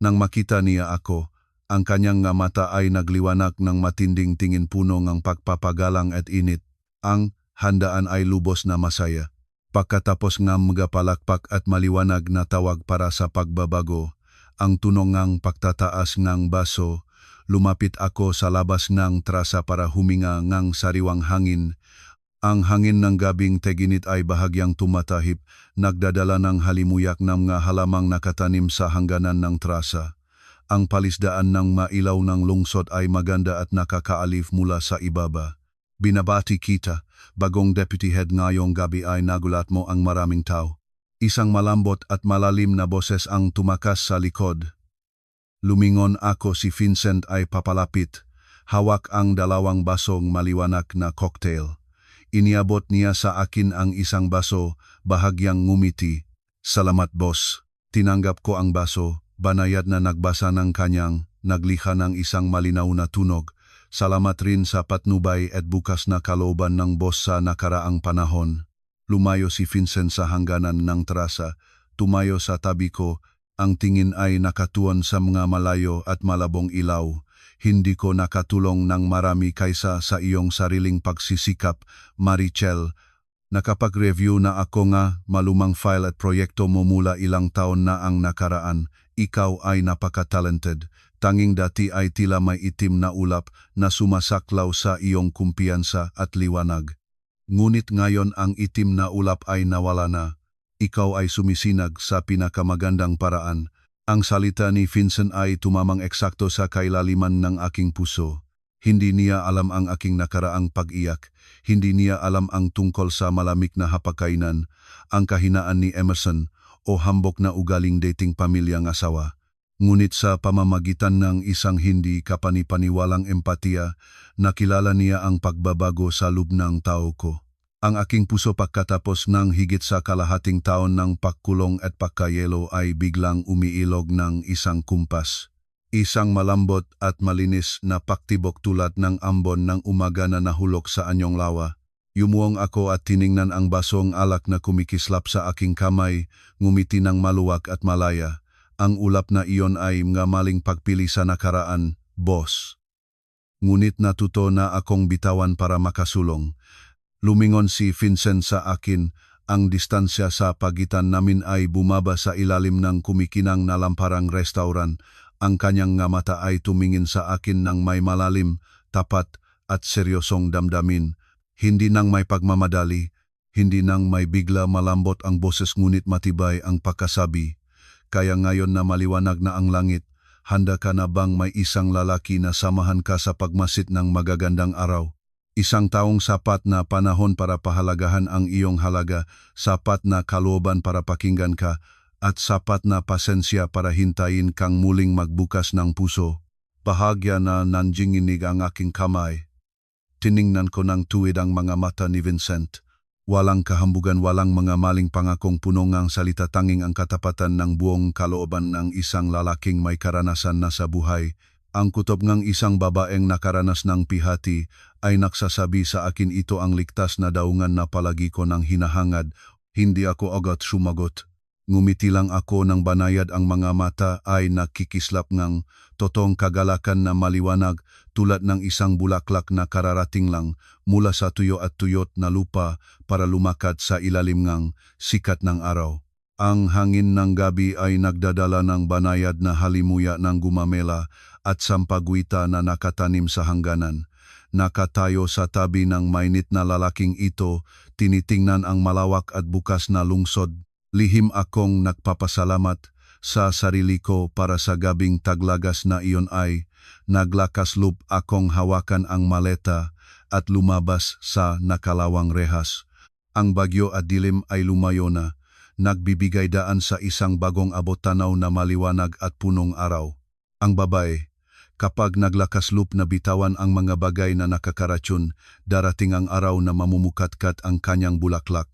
Nang makita niya ako, ang kanyang nga mata ay nagliwanag ng matinding tingin puno ng pagpapagalang at init. Ang handaan ay lubos na masaya. Pagkatapos ng magapalakpak at maliwanag na tawag para sa pagbabago, ang tunog ng pagtataas ng baso, lumapit ako sa labas ng trasa para huminga ng sariwang hangin. Ang hangin ng gabing teginit ay bahagyang tumatahip, nagdadala ng halimuyak ng mga halamang nakatanim sa hangganan ng trasa. Ang palisdaan ng mailaw ng lungsod ay maganda at nakakaalif mula sa ibaba. Binabati kita, bagong deputy head ngayong gabi ay nagulat mo ang maraming tao. Isang malambot at malalim na boses ang tumakas sa likod. Lumingon ako, si Vincent ay papalapit. Hawak ang dalawang basong maliwanag na cocktail. Iniabot niya sa akin ang isang baso, bahagyang ngumiti. Salamat boss. Tinanggap ko ang baso, banayad na nagbasa ng kanyang, nagliha ng isang malinaw na tunog. Salamat rin sa patnubay at bukas na kalooban ng boss sa nakaraang panahon. Lumayo si Vincent sa hangganan ng trasa, tumayo sa tabi ko, ang tingin ay nakatuon sa mga malayo at malabong ilaw. Hindi ko nakatulong ng marami kaysa sa iyong sariling pagsisikap, Marichel. Nakapag-review na ako nga malumang file at proyekto mo mula ilang taon na ang nakaraan. Ikaw ay napaka-talented. Tanging dati ay tila may itim na ulap na sumasaklaw sa iyong kumpiyansa at liwanag. Ngunit ngayon ang itim na ulap ay nawala na. Ikaw ay sumisinag sa pinakamagandang paraan. Ang salita ni Vincent ay tumamang eksakto sa kailaliman ng aking puso. Hindi niya alam ang aking nakaraang pag-iyak. Hindi niya alam ang tungkol sa malamig na hapagkainan, ang kahinaan ni Emerson o hambok na ugaling dating pamilyang asawa. Ngunit sa pamamagitan ng isang hindi kapanipaniwalang empatiya, nakilala niya ang pagbabago sa loob ng tao ko. Ang aking puso pagkatapos ng higit sa kalahating taon ng pagkulong at pagkayelo ay biglang umiilog ng isang kumpas. Isang malambot at malinis na paktibok tulad ng ambon ng umaga na nahulog sa anyong lawa. Yumuong ako at tiningnan ang basong alak na kumikislap sa aking kamay, ngumiti ng maluwag at malaya. Ang ulap na iyon ay mga maling pagpili sa nakaraan, boss. Ngunit natuto na akong bitawan para makasulong. Lumingon si Vincent sa akin, ang distansya sa pagitan namin ay bumaba sa ilalim ng kumikinang na lamparang restauran. Ang kanyang nga mata ay tumingin sa akin ng may malalim, tapat at seryosong damdamin. Hindi nang may pagmamadali, hindi nang may bigla malambot ang boses ngunit matibay ang pagkasabi. Kaya ngayon na maliwanag na ang langit, handa ka na bang may isang lalaki na samahan ka sa pagmasid ng magagandang araw? Isang taong sapat na panahon para pahalagahan ang iyong halaga, sapat na kalooban para pakinggan ka, at sapat na pasensya para hintayin kang muling magbukas ng puso. Bahagya na nanjinginig ang aking kamay. Tiningnan ko ng tuwid ang mga mata ni Vincent. Walang kahambugan, walang mga maling pangakong puno ngang salita, tanging ang katapatan ng buong kalooban ng isang lalaking may karanasan na sa buhay. Ang kutob ngang isang babaeng nakaranas ng pihati ay nagsasabi sa akin ito ang ligtas na daungan na palagi ko nang hinahangad. Hindi ako agad sumagot. Ngumiti lang ako ng banayad, ang mga mata ay nakikislap ngang totoong kagalakan na maliwanag tulad ng isang bulaklak na kararating lang mula sa tuyo at tuyot na lupa para lumakad sa ilalim ngang sikat ng araw. Ang hangin ng gabi ay nagdadala ng banayad na halimuya ng gumamela at sampagwita na nakatanim sa hangganan. Nakatayo sa tabi ng mainit na lalaking ito, tinitingnan ang malawak at bukas na lungsod. Lihim akong nagpapasalamat sa sarili ko para sa gabing taglagas na iyon ay naglakasloob akong hawakan ang maleta at lumabas sa nakalawang rehas. Ang bagyo at dilim ay lumayo na, nagbibigay daan sa isang bagong abot-tanaw na maliwanag at punong araw. Ang babae, kapag naglakasloob na bitawan ang mga bagay na nakakaratsyon, darating ang araw na mamumukatkat ang kanyang bulaklak.